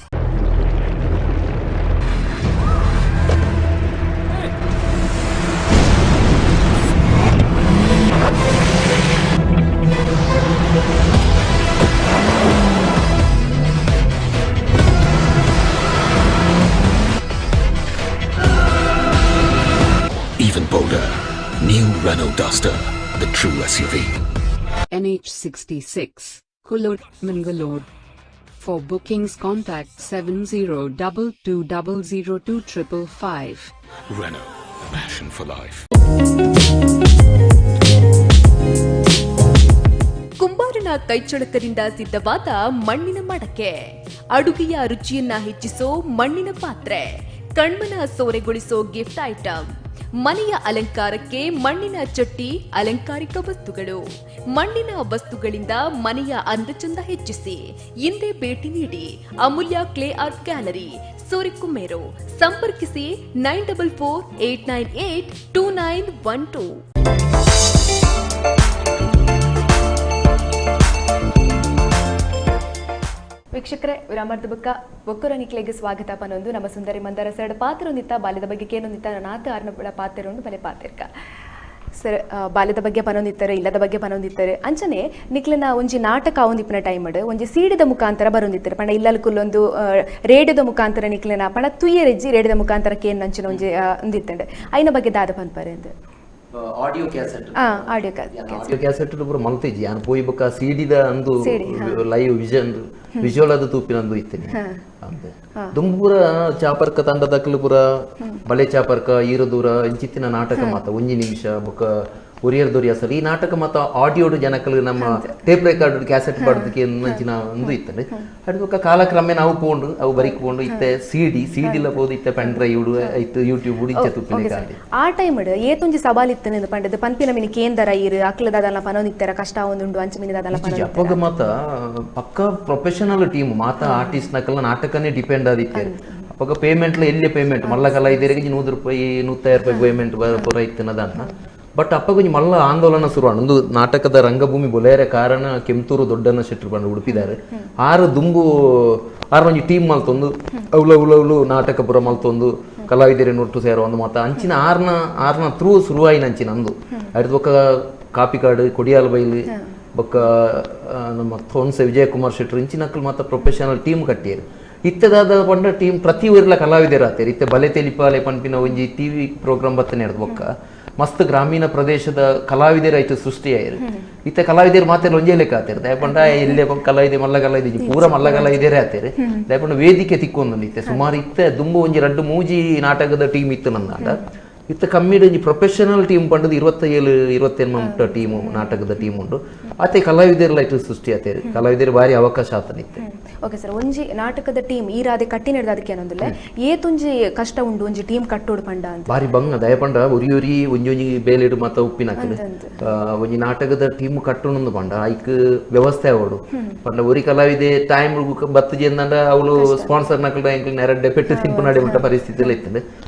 Even bolder, new Renault Duster, the true SUV. NH66, Kulur, Mangalore. For bookings contact 7022002555. Renault, passion for life. ಕುಂಬಾರನ ಕೈಚಳಕದಿಂದ ಸಿದ್ಧವಾದ ಮಣ್ಣಿನ ಮಡಕೆ, ಅಡುಗೆಯ ರುಚಿಯನ್ನ ಹೆಚ್ಚಿಸೋ ಮಣ್ಣಿನ ಪಾತ್ರೆ, ಕಣ್ಮನ ಸೋರೆಗೊಳಿಸೋ ಗಿಫ್ಟ್ ಐಟಂ, ಮನೆಯ ಅಲಂಕಾರಕ್ಕೆ ಮಣ್ಣಿನ ಚಟ್ಟಿ, ಅಲಂಕಾರಿಕ ವಸ್ತುಗಳು, ಮಣ್ಣಿನ ವಸ್ತುಗಳಿಂದ ಮನೆಯ ಅಂದಚಂದ ಹೆಚ್ಚಿಸಿ ಹಿಂದೆ ಭೇಟಿ ನೀಡಿ ಅಮೂಲ್ಯ ಕ್ಲೇ ಆರ್ಟ್ ಗ್ಯಾಲರಿ, ಸೋರಿಕುಮೇರು. ಸಂಪರ್ಕಿಸಿ 9448982912. ವೀಕ್ಷಕರೇ ವಿರಾಮದ ಬುಕ್ಕ ಒಕ್ಕರ ನಿಕ್ಲೆಗೆ ಸ್ವಾಗತ ಪನೊಂದು ನಮ್ಮ ಸುಂದರಿ ಮಂದಾರ ಸರಡ ಪಾತ್ರೊಂದಿತ್ತ ಬಾಲ್ಯದ ಬಗ್ಗೆ ಕೇನೊಂದಿತ್ತ ನಾತ ಆರ್ನ ಪಾತೆರೊಂದು ಬಲೆ ಪಾತಿರ್ಕ ಸರ್ ಬಾಲ್ಯದ ಬಗ್ಗೆ ಪನೊಂದಿತ್ತಾರೆ ಇಲ್ಲದ ಬಗ್ಗೆ ಪನೊಂದಿತ್ತಾರೆ ಅಂಚನೆ ನಿಕ್ಲೆನ ಒಂಜಿ ನಾಟಕ ಒಂದಿಪ್ಪನ ಟೈಮ್ ಒಂಜಿ ಸೀಡಿದ ಮುಖಾಂತರ ಬರೊಂದಿತ್ತಾರೆ ಪಂಡ ಇಲ್ಲಲ್ಕುಲ್ಲೊಂದು ರೇಡಿಯೋದ ಮುಖಾಂತರ ನಿಕ್ಲೆನ ಪಂಡ ತುಯ್ಯರೆಜ್ಜಿ ರೇಡಿಯೋದ ಮುಖಾಂತರ ಕೇನ್ ಅಂಚಿನ ಒಂಜಿ ಒಂದಿತ್ತಂಡೆ ಐನ ಬಗ್ಗೆ ದಾದ ಪನ್ಪರೆ ಅಂತ ಆಡಿಯೋ ಕ್ಯಾಸೆಟ್ ಆಡಿಯೋ ಕ್ಯಾಸೆಟ್ ಪೂರ ಮಲ್ತೇಜಿ ಯಾನ್ ಪೋಯಿ ಬೊಕ್ಕ ಸಿಡಿದ ಅಂದು ಲೈವ್ ವಿಜುವಲ್ ಅದು ತೂಪಿನಂದು ಇತ್ತೇನೆ ದುಂಬುರ ಚಾಪರ್ಕ ತಂಡದಕ್ಲು ಪುರ ಬಳೆ ಚಾಪರ್ಕ ಈರದೂರ ಇಂಚಿತ್ತಿನ ನಾಟಕ ಮಾತ 1 ನಿಮಿಷ ಬೊಕ್ಕ ಒರಿಯರ್ ದೊರಿಯ ಸರ್ ಈ ನಾಟಕ ಮಾತ ಆಡಿಯೋಡು ಜನಕಲ್ ನಮ್ಮ ಟೇಪ್ ರೆಕಾರ್ಡ್ ಕ್ಯಾಸೆಟ್ ಪಡೆದಕ್ಕೆ ನಂಚಿನ ಒಂದು ಇತ್ತಂಡೆ ಅದು ಬೊಕ್ಕ ಕಾಲಕ್ರಮೆ ನಾವು ಪೋಂಡು ಅವು ಬರಿಕ್ ಪೋಂಡು ಇತ್ತೆ ಸಿಡಿಲ ಪೋದು ಇತ್ತೆ ಪೆನ್ ಡ್ರೈವ್ ಇತ್ತು ಯೂಟ್ಯೂಬ್ ಇಚ್ಚೆ ತುಪ್ಪಿನ ಕಾಡಿ ಆ ಟೈಮ್ ಏತೊಂಜಿ ಸವಾಲ್ ಇತ್ತನೆ ಪಂಡದ ಪನ್ಪಿನ ಮಿನಿ ಕೇಂದರ ಇರು ಅಕ್ಲದಾದಲ್ಲ ಪನೊಂದಿತ್ತರ ಕಷ್ಟ ಒಂದುಂಡು ಅಂಚ ಮಿನಿದಾದಲ್ಲ ಪನೊಂದಿತ್ತರ ಅಪ್ಪಗ ಮಾತ ಪಕ್ಕ ಪ್ರೊಫೆಷನಲ್ ಟೀಮ್ ಮಾತ ಆರ್ಟಿಸ್ಟ್ ನಕಲ್ಲ ನಾಟಕನೇ ಡಿಪೆಂಡ್ ಆದಿತ್ತೆ ಅಪ್ಪಗ ಪೇಮೆಂಟ್ ಎಲ್ಲಿ ಪೇಮೆಂಟ್ ಮಲ್ಲ ಕಲಾವಿದರಿಗೆ 100 ರೂಪಾಯಿ 150 ರೂಪಾಯಿ ಪೇಮೆಂಟ್ ಪೂರ ಇತ್ತನದನ್ನ ಬಟ್ ಅಪ್ಪ ಕೊಂಚ ಮಲ್ಲ ಆಂದೋಲನ ಶುರುವಾಣ ಒಂದು ನಾಟಕದ ರಂಗಭೂಮಿ ಬೊಲೆಯರ ಕಾರಣ ಕೆಂತೂರು ದೊಡ್ಡನ ಶೆಟ್ಟರು ಬಂದು ಉಡುಪಿದ್ದಾರೆ 6 ದುಂಬು ಒಂಜಿ ಟೀಮ್ ಮಲ್ತೊಂದು ಅವ್ಲು ನಾಟಕ ಪುರ ಮಲ್ತೊಂದು ಕಲಾವಿದರೇನು ಒಟ್ಟು ಸೇರೋ ಒಂದು ಮಾತ ಅಂಚಿನ ಆರ್ನ ಥ್ರೂ ಶುರುವಾಯಿನ ಅಂಚಿನ ಅಂದು ಅಡ್ದು ಬೊಕ್ಕ ಕಾಪಿಕಾಡು ಕೊಡಿಯಾಲ ಬೈಲು ಬೊಕ್ಕ ನಮ್ಮ ಥೋನ್ಸೆ ವಿಜಯಕುಮಾರ್ ಶೆಟ್ರು ಇಂಚಿನಕ್ಕಲು ಮಾತ್ರ ಪ್ರೊಫೆಷನಲ್ ಟೀಮ್ ಕಟ್ಟಿಯರು ಇತ್ತದಾದ ಪಂಡ ಟೀಮ್ ಪ್ರತಿ ಊರ್ಲ ಕಲಾವಿದರು ಆತೇರು ಇತ್ತೆ ಬಲೆ ತೆಲಿಪಾಲೆ ಪನ್ಪಿನ ಒಂಜಿ ಟಿವಿ ಪ್ರೋಗ್ರಾಮ್ ಬತ್ತನೆ ಹಿಡ್ದು ಬೊಕ್ಕ ಮಸ್ತ್ ಗ್ರಾಮೀಣ ಪ್ರದೇಶದ ಕಲಾವಿದರು ಆಯ್ತು ಸೃಷ್ಟಿಯಾಯಿರು ಇತ್ತೆ ಕಲಾವಿದರು ಮಾತೆಲ್ಲ ಒಂಜೇ ಲೆಕ್ಕ ಆತೇರು ದಯಪಂಡ ಎಲ್ಲೇ ಕಲಾವಿದೆ ಮಲ್ಲ ಕಲಾವಿದೆ ಪೂರ ಮಲ್ಲ ಕಲಾವಿದರೇ ಆತೇರು ದಯಪಂಡ ವೇದಿಕೆ ತಿಕ್ಕೊಂದು ಇತ್ತೆ ಸುಮಾರು ಇತ್ತೆ ದುಂಬು ಒಂಜಿ ರಡ್ಡು ಮೂಜಿ ನಾಟಕದ ಟೀಮ್ ಇತ್ತು ನಂದಾಂಡ ಇತ್ತ ಕಮ್ಮಿಡ್ ಒಂಜಿ ಪ್ರೊಫೆಷನಲ್ ಟೀಮ್ ಪಂಡದು 27-28 ಟೀಮು ನಾಟಕದ ಟೀಮ್ ಉಂಡು ಆತೆ ಕಲಾವಿದರೆಲ್ಲ ಇಟ್ಟು ಸೃಷ್ಟಿ ಆತೇರು ಕಲಾವಿದರು ಭಾರಿ ಅವಕಾಶ ಆತನಿತ್ತೆ ಓಕೆ ಸರ್ ಒಂಜಿ ನಾಟಕದ ಟೀಮ್ ಈ ರಾಧೆ ಕಟ್ಟಿನ ಅದಕ್ಕೆ ಏನೊಂದಿಲ್ಲ ಏತೊಂಜಿ ಕಷ್ಟ ಉಂಡು ಒಂಜಿ ಟೀಮ್ ಕಟ್ಟೋಡು ಪಂಡ ಅಂತ ಬಾರಿ ಬಂಗ ದಯಪಂಡ ಒರಿ ಒಂಜಿ ಬೇಲೆಡು ಮತ್ತ ಉಪ್ಪಿನಕ್ಕಲು ಒಂಜಿ ನಾಟಕದ ಟೀಮ್ ಕಟ್ಟೊಂದು ಪಂಡ ಐಕ್ ವ್ಯವಸ್ಥೆ ಅವಡು ಪಂಡ ಒರಿ ಕಲಾವಿದೆ ಟೈಮ್ ಬತ್ತಜಿ ಅಂದಂಡ ಅವಳು ಸ್ಪಾನ್ಸರ್ ನಕಲ್ ನೆರಡ್ ಡೆಪೆಟ್ ತಿನ್ಪು ನಡೆ ಉಂಟ ಪರಿಸ್ಥಿತಿ ಇತ್ತದೆ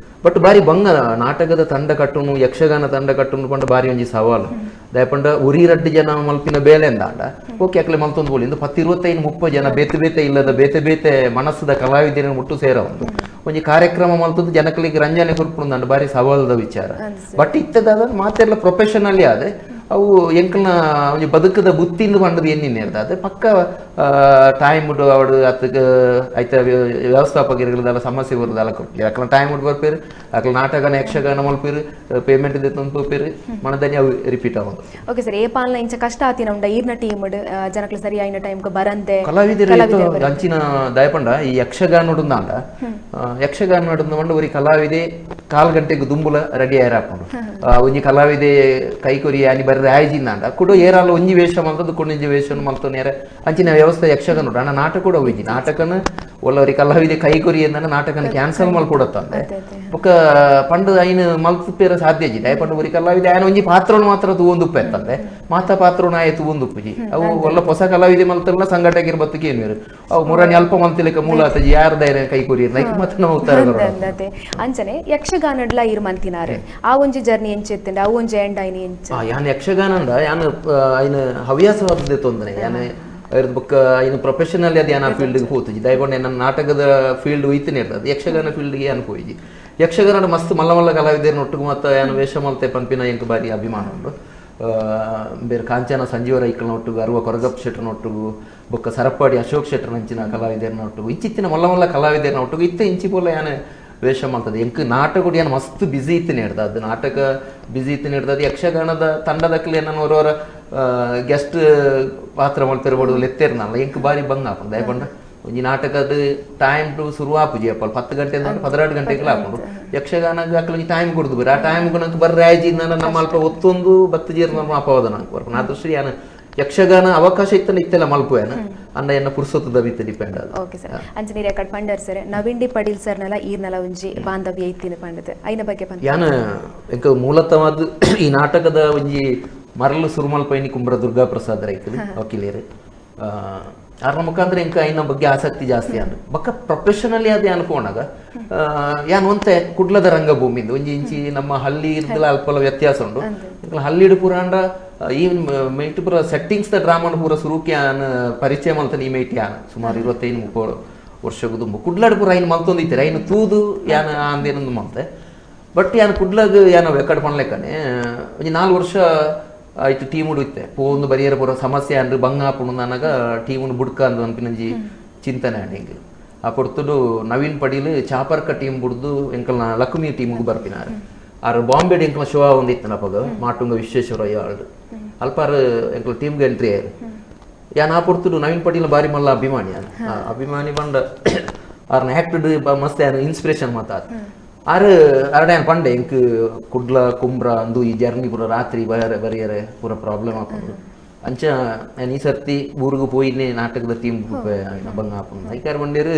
ಬಟ್ ಬಾರಿ ಬಂಗ ನಾಟಕದ ತಂಡ ಕಟ್ಟುನು ಯಕ್ಷಗಾನ ತಂಡ ಕಟ್ಟುನು ಪಂಡ ಬಾರಿ ಒಂಜಿ ಸವಾಲು ದಯಪಂಡ ಉರಿ ರಡ್ಡು ಜನ ಮಲ್ಪಿನ ಬೇಲೆ ಅಂದಾಂಡ ಓಕೆ ಅಕ್ಲೆ ಮಲ್ತೊಂದು ಬೋಲಿಂದು 10-25-30 ಜನ ಬೇತೆ ಇಲ್ಲದ ಬೇತೆ ಮನಸ್ಸದ ಕಲಾವಿದರನ್ನು ಮುಟ್ಟು ಸೇರ ಒಂಜಿ ಕಾರ್ಯಕ್ರಮ ಮಲ್ತದ್ದು ಜನಕಲಿಗೆ ರಂಜನೆ ಕೊರ್ಪುಂದಂಡ ಬಾರಿ ಸವಾಲದ ವಿಚಾರ ಬಟ್ ಇತ್ತದ ಮಾತೆಲ್ಲ ಪ್ರೊಫೆಷನಲಿ ಆದ್ರೆ ಅವು ಎಂಕಲ್ನ ಒಂಜಿ ಬದುಕದ ಬುತ್ತಿಂದು ಪಂಡದು ಎನ್ನಿನ ಇರ್ತದೆ ಪಕ್ಕ ಟೈಮ್ ಅವಡು ಅದಕ್ಕೆ ಐತ ವ್ಯವಸ್ಥಾಪಕರಿಗೆಲ್ಲ ಸಮಸ್ಯೆ ಬರುದು ಅಲ್ಲ ಕೊಡ್ಲಿ ಅಕ್ಲ ಟೈಮ್ ಬರ್ಪೇರು ಅಕ್ಲ ನಾಟಕನ ಯಕ್ಷಗಾನ ಮಲ್ಪೇರು ಪೇಮೆಂಟ್ ತಂದ್ಪೇರು ಮನದನಿ ಅವು ರಿಪೀಟ್ ಆಗೋದು ಓಕೆ ಸರ್ ಏ ಪಾಲ್ನ ಇಂಚ ಕಷ್ಟ ಆತಿನ ಉಂಡ ಈರ್ನ ಟೀಮ್ ಜನಕ್ಲ ಸರಿ ಆಯ್ನ ಟೈಮ್ ಬರಂದೆ ಕಲಾವಿದರು ಅಂಚಿನ ದಯಪಂಡ ಈ ಯಕ್ಷಗಾನ ನೋಡುಂದಾಂಡ ಯಕ್ಷಗಾನ ನೋಡುಂದ ಒರಿ ಕಲಾವಿದೆ 4 ಗಂಟೆಗೆ ದುಂಬುಲ ರೆಡಿ ಆಯ್ರ ಹಾಕೊಂಡು ಒಂಜಿ ಕಲಾವಿದೆ ಕೈ ಕೊರಿ ಆನಿ ಬರ್ರೆ ಆಯ್ಜಿಂದಾಂಡ ಕುಡು ಏರಾಲ ಒಂಜಿ ವೇಷ ಮಲ್ತದ್ದು ಕುಣಿಂಜಿ ವೇಷ ಮಲ್ತೋನೇರ ಅಂಚಿನ ವ್ಯವಸ್ಥೆ ಯಕ್ಷಗಾನ ನೋಡ ನಾಟಕ ಕೂಡ ಹೋಯ್ಜಿ ನಾಟಕನ ಒಲ್ಲವರಿ ಕಲಾವಿದೆ ಕೈ ಕೊರಿ ಎಂದ ನಾಟಕನ ಕ್ಯಾನ್ಸಲ್ ಮಲ್ಕೊಡತ್ತಂದೆ ಬೊಕ್ಕ ಪಂಡ ಐನ್ ಮಲ್ಪೇರ ಸಾಧ್ಯ ಜಿ ದಯಪಂಡ ಒರಿ ಕಲಾವಿದೆ ಆಯ್ನ ಒಂಜಿ ಪಾತ್ರನು ಮಾತ್ರ ತೂವೊಂದುಪ್ಪೆ ಅಂತಂದೆ ಮಾತ ಪಾತ್ರನು ಆಯ ತೂವೊಂದುಪ್ಪುಜಿ ಅವು ಒಲ್ಲ ಹೊಸ ಕಲಾವಿದೆ ಮಲ್ತಲ್ಲ ಸಂಘಟಗಿರ್ ಬತ್ತಕ್ಕೆ ಏನ್ವೇರು ಅವು ಮುರನಿ ಅಲ್ಪ ಮಲ್ತಿಲೆಕ್ಕ ಮೂಲ ಆತಜಿ ಯಾರ್ದ ಕೈ ಕೊರಿ ಮತ್ತೆ ನಾವು ಅಂಚನೆ ಯಕ್ಷಗಾನಡ್ಲ ಇರ್ ಮಂತಿನಾರೆ ಆ ಒಂಜಿ ಜರ್ನಿ ಎಂಚೆತ್ತಿಂದ ಆ ಒಂಜಿ ಎಂಡ್ ಐನಿ ಎಂಚ ಯಾನ್ ಯಕ್ಷಗಾನ ಅಂಡ ಯಾನ್ ಐನ ಹವ್ಯಾಸವಾದದ್ದು ತೊಂದರೆ ಯಾನ್ ಬೊಕ್ಕ ಐನು ಪ್ರೊಫೆಷನಲ್ ಅದು ಯಾನ ಫೀಲ್ಡ್ಗೆ ಹೋತಜಿ ದಯಗೊಂಡು ನನ್ನ ನಾಟಕದ ಫೀಲ್ಡ್ ಒಯ್ತನೇ ಇರ್ತದೆ ಯಕ್ಷಗಾನ ಫೀಲ್ಡ್ಗೆ ಯಾನ್ ಹೋಯ್ಜಿ ಯಕ್ಷಗಾನ ಮಸ್ತ್ ಮಲ್ಲ ಕಲಾವಿದರು ಒಟ್ಟಿಗೆ ಮತ್ತೆ ಯಾನು ವೇಷ ಮಲ್ತೆ ಪಂಪಿನ ಎಂಟು ಬಾರಿ ಅಭಿಮಾನ ಉಂಟು ಬೇರೆ ಕಾಂಚನ ಸಂಜೀವ ರೈಕಲ್ನ ಒಟ್ಟಿಗೂ ಅರುವ ಕೊರಗಪ್ಪ ಶೆಟ್ರನ ಒಟ್ಟಿಗೂ ಬೊಕ್ಕ ಸರಪಾಡಿ ಅಶೋಕ್ ಶೆಟ್ರನ ಅಂಚಿನ ಕಲಾವಿದರನ್ನ ಒಟ್ಟಿಗೂ ಇಚ್ಚಿತ್ತಿನ ಮಲ್ಲ ಕಲಾವಿದರನ್ನ ಒಟ್ಟಿಗೂ ಇಂಚಿ ಪೋಲ ಯಾನ ವೇಷ ಮಾಡ್ತದೆ ಎಂಕ್ ನಾಟಕ ಏನು ಮಸ್ತ್ ಬಿಸಿ ಇತ್ತು ಹಿಡ್ದು ಅದು ನಾಟಕ ಬಿಸಿ ಇತ್ತು ಹಿಡ್ದು ಯಕ್ಷಗಾನದ ತಂಡದಕ್ಕಲೆ ನಾನು ಅವರವರ ಗೆಸ್ಟ್ ಪಾತ್ರ ಮಾಡ್ತಿರ್ಬೋದು ಲೆತ್ತೇರ್ನಲ್ಲ ಎಂಕ್ ಬಾರಿ ಬಂದ್ ಹಾಕೊಂಡು ದಯಪಂಡ ಒಂಜಿ ನಾಟಕದ ಟೈಮ್ ಟು ಶುರು ಆಪುಜಿ ಅಪ್ಪ 10 ಗಂಟೆ 12 ಗಂಟೆಗೆ ಹಾಕೊಂಡು ಯಕ್ಷಗಾನ ಹಾಕಿ ಟೈಮ್ ಕೊಡ್ದು ಬರೀ ಆ ಟೈಮ್ ನಂಗೆ ಬರ್ರಿ ಆಯ್ಜಿಂದ ನಮ್ಮ ಅಲ್ಪ ಒತ್ತೊಂದು ಬತ್ತು ಜೀರ್ನ ಅಪವಾದ ನಂಗೆ ಬರ್ಕೊಂಡು ಆ ದೃಷ್ಟಿ ಯಾನು ಯಕ್ಷಗಾನ ಅವಕಾಶ ಇತ್ತಲ್ಲ ಇತ್ತೆಲ್ಲ ಮಲ್ಪುವೇನ ಅನ್ನ ಎನ್ನ ಪುರ್ಸೊತ್ತದ ಬಿತ್ತು ಡಿಪೆಂಡ್ ಅದು ಓಕೆ ಸರ್ ಅಂಚನೆ ರೆಕಾರ್ಡ್ ಪಂಡರ್ ಸರ್ ನವಿಂಡಿ ಪಡೀಲ್ ಸರ್ನೆಲ್ಲ ಈರ್ನೆಲ್ಲ ಒಂಜಿ ಬಾಂಧವ್ಯ ಇತ್ತಿನ ಪಂಡದ ಐನ ಬಗ್ಗೆ ಪಂಡ ಯಾನ ಎಂಕ ಮೂಲತವಾದ ಈ ನಾಟಕದ ಒಂಜಿ ಮರಳು ಸುರುಮಲ್ಪೈನಿ ಕುಂಬ್ರ ದುರ್ಗಾ ಪ್ರಸಾದ್ ರೈಕರು ವಕೀಲೇರು ಅರ್ನ ಮುಖಾಂತರ ಎಂಕ ಐನ ಬಗ್ಗೆ ಆಸಕ್ತಿ ಜಾಸ್ತಿ ಆದ ಬಕ್ಕ ಪ್ರೊಫೆಷನಲಿ ಅದೇ ಅನ್ಕೊಂಡಾಗ ಯಾನ್ ಒಂತೆ ಕುಡ್ಲದ ರಂಗಭೂಮಿಂದ ಒಂಜಿ ಇಂಚಿ ನಮ್ಮ ಹಳ್ಳಿ ಇರ್ದಲ್ಲ ಅಲ್ಪಲ ವ್ಯತ್ಯಾಸ ಉಂಟು ಹಳ್ಳಿಡು ಪುರಾಂಡ ಈವನ್ ಮೇಟ್ ಪೂರ ಸೆಟ್ಟಿಂಗ್ಸ್ ದ ಡ್ರಾಮಾ ಪೂರ ಸುರುಕಿ ಯಾನ್ ಪರಿಚಯ ಮಲ್ತಾನೆ ಈ ಮೇಟಿ ಯಾನ್ ಸುಮಾರು 25-30 ವರ್ಷಕ್ಕೂ ತುಂಬ ಕುಡ್ಲಾಡ್ ಪೂರ ಐನು ಮಲ್ತೊಂದಿತ್ತೀರ ಐನು ತೂದು ಯಾನ ಅಂದೇನೊಂದು ಮಲ್ತೆ ಬಟ್ ಯಾನ್ ಕುಡ್ಲಾಗ ಯಾನ ವೆಕ್ಕಡ್ ಪಣ್ಲೆಕ್ಕನೆ ಒಂಜಿ 4 ವರ್ಷ ಆಯ್ತು ಟೀಮ್ ಉಡುತ್ತೆ ಪೋಂದು ಬರಿಯರ ಪೂರ ಸಮಸ್ಯೆ ಅಂದ್ರೆ ಬಂಗ ಹಾಪುಣು ನನಗ ಟೀಮ್ ಬುಡ್ಕ ಅಂದು ಅನ್ಪಿನಂಜಿ ಚಿಂತನೆ ಹಿಂಗೆ ಆ ಪೊರ್ತುಡು ನವೀನ್ ಪಡೀಲ್ ಚಾಪರ್ಕ ಟೀಮ್ ಬುಡ್ದು ಎಂಕಲ್ನ ಲಕ್ಷ್ಮಿ ಟೀಮ್ಗೆ ಬರ್ಪಿನಾರ ಆರು ಬಾಂಬೆ ಎಂಕಲ್ನ ಶೋ ಒಂದಿತ್ತನ ಪಗ ಮಾಟುಂಗ ವಿಶ್ವೇಶ್ವರಯ್ಯ ಆಳ್ದು ಅಲ್ಪಾರು ಎಂಕಲ್ ಟೀಮ್ಗೆ ಎಂಟ್ರಿ ಆಯ್ರು ಯಾನ್ ಆ ಪೊರ್ತುಡು ನವೀನ್ ಪಡೀಲ್ ಬಾರಿ ಮಲ್ಲ ಅಭಿಮಾನಿ ಅಭಿಮಾನಿ ಬಂಡ ಆರ್ನ ಆಕ್ಟೆಡ್ ಮಸ್ತ್ ಯಾನು ಇನ್ಸ್ಪಿರೇಷನ್ ಮಾತಾದ ಅರಡ್ಯಾನ್ ಪಂಡೆ ಎಂಕ್ ಕುಡ್ಲ ಕುಂಬ್ರ ಅಂದು ಈ ಜರ್ನಿ ಪೂರ ರಾತ್ರಿ ಬರಿಯರೆ ಪೂರ ಪ್ರಾಬ್ಲಮ್ ಹಾಕೊಂಡು ಅಂಚ ನಾನು ಈ ಸರ್ತಿ ಊರಿಗೂ ಪೋಯಿನೇ ನಾಟಕದ ಟೀಮ್ ಬಂಗ ಹಾಕೊಂಡು ಐಕಾರ್ ಬಂಡೇರು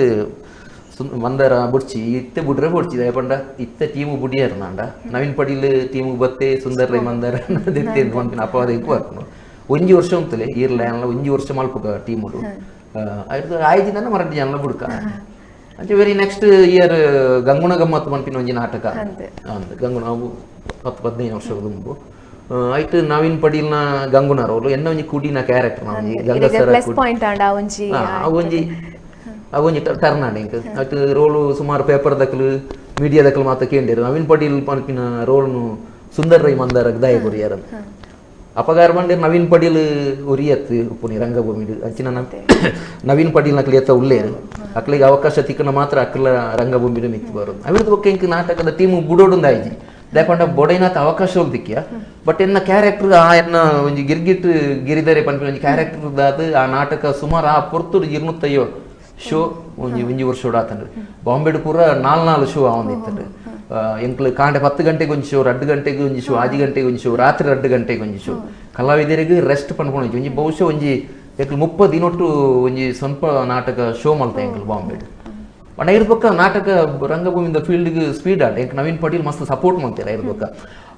ಮಂದರ ಬುಡ್ಚಿ ಇತ್ತೆ ಬುಡ್ರೆ ಬುಡ್ಚಿ ದಯಪಂಡ ಇತ್ತೆ ಟೀಮು ಬುಡಿಯಾರ ನಾಂಡ ನವೀನ್ ಪಡೀಲ್ ಟೀಮು ಬತ್ತೆ ಸುಂದರ್ ರೈ ಮಂದರ ದೆತ್ತೆ ಪಂಪಿನ ಅಪವಾದ ಇಂಕು ಬರ್ಕೊಂಡು ಒಂಜಿ ವರ್ಷ ಉಂತಲೆ ಈರ್ಲ ಒಂಜಿ ವರ್ಷ ಮಲ್ಪುಗ ಟೀಮುಡು ಆಯ್ಜಿಂದ ಮರಡಿ ಜನ ಬುಡ್ಕ ಅಂಚೆ ವೆರಿ ನೆಕ್ಸ್ಟ್ ಇಯರ್ ಗಂಗುಣ ಗಮ್ಮತ್ತು ಪಂಪಿನ ಒಂಜಿ ನಾಟಕ ಅಂತ ಗಂಗುಣ 10-15 ವರ್ಷದ ಮುಂಬು ಐಟ್ ನವೀನ್ ಪಡೀಲ್ನ ಗಂಗುನರ್ ಅವರು ಎನ್ನ ಒಂಜಿ ಕುಡಿನ ಕ್ಯಾರೆಕ್ಟರ್ ನಾವು ಗಂಗಸರ ಒಂಜಿ ಅವೊಂಜಿ ಟರ್ನ್ ಆಂಡ್ ಎಂಕ್ ಅಟ್ ರೋಲು ಸುಮಾರು ಪೇಪರ್ ದಕ್ಕಲು ಮೀಡಿಯಾ ದಕ್ಕಲು ಮಾತ ಕೇಂದಿರು ನವೀನ್ ಪಾಟೀಲ್ ಪನ್ಪಿನ ರೋಲ್ನು ಸುಂದರ್ ರೈ ಮಂದಾರಕ್ಕೆ ದಾಯ ಕೊರಿಯಾರ ಅಪಗಾರ ಬಂದಿರು ನವೀನ್ ಪಾಟೀಲ್ ಉರಿಯತ್ತು ಉಪ್ಪುನಿ ರಂಗಭೂಮಿ ಅಂಚಿನ ನವೀನ್ ಪಾಟೀಲ್ ನಕ್ಲಿ ಎತ್ತ ಉಳ್ಳೇರು ಅಕ್ಲಿಗೆ ಅವಕಾಶ ತಿಕ್ಕನ ಮಾತ್ರ ಅಕ್ಕಲ ರಂಗಭೂಮಿ ಮಿತ್ತು ಬರೋದು ಅವಿರದು ಬೊಕ್ಕ ಎಂಕ್ ನಾಟಕದ ಟೀಮ್ ಬುಡೋಡುಂದಾಯ್ಜಿ ದಾಯಪಂಡ ಬೊಡೈನಾಥ ಅವಕಾಶ ಹೋಗ್ದಿಕ್ಕಿಯ ಬಟ್ ಎನ್ನ ಕ್ಯಾರೆಕ್ಟರ್ ಆ ಎನ್ನ ಒಂಜಿ ಗಿರ್ಗಿಟ್ ಗಿರಿದರೆ ಪನ್ಪಿನ ಒಂಜಿ ಕ್ಯಾರೆಕ್ಟರ್ ದಾದ ಆ ನಾಟಕ ಸುಮಾರು ಆ ಪೊರ್ತುಡು 250 ಶೋ ಒಂಜಿ ವರ್ಷ ಆತಂಡ್ರಿ ಬಾಂಬೆಡು ಪೂರ 4 ಶೋ ಆವಂದಿತ್ತಂಡ್ರಿ ಎಂಕ್ಲು ಕಾಂಡೆ 10 ಗಂಟೆಗೆ ಒಂಜಿ ಶೋ 2 ಗಂಟೆಗೆ ಒಂಜಿ ಶೋ 5 ಗಂಟೆಗೆ ಒಂಜಿ ಶೋ ರಾತ್ರಿ 2 ಗಂಟೆಗೆ ಒಂಜಿ ಶೋ ಕಲಾವಿದರಿಗೆ ರೆಸ್ಟ್ ಪನ್ಕೊಂಡು ಒಂಜಿ ಬಹುಶಃ ಒಂಜಿ ಎಂಕ್ಲು 30 ದಿನೊಟ್ಟು ಒಂಜಿ ಸ್ವಲ್ಪ ನಾಟಕ ಶೋ ಮಲ್ತೆ ಎಂಕ್ಲು ಬಾಂಬೆಡು ಬಣ್ಣ ಇರ್ಬೇಕ ನಾಟಕ ರಂಗಭೂಮಿಯಿಂದ ಫೀಲ್ಡ್ಗೆ ಸ್ಪೀಡ್ ಆಟ ಎಂಕ್ ನವೀನ್ ಪಾಟೀಲ್ ಮಸ್ತ್ ಸಪೋರ್ಟ್ ಮಾಡ್ತೀರ ಇರ್ಬೇಕ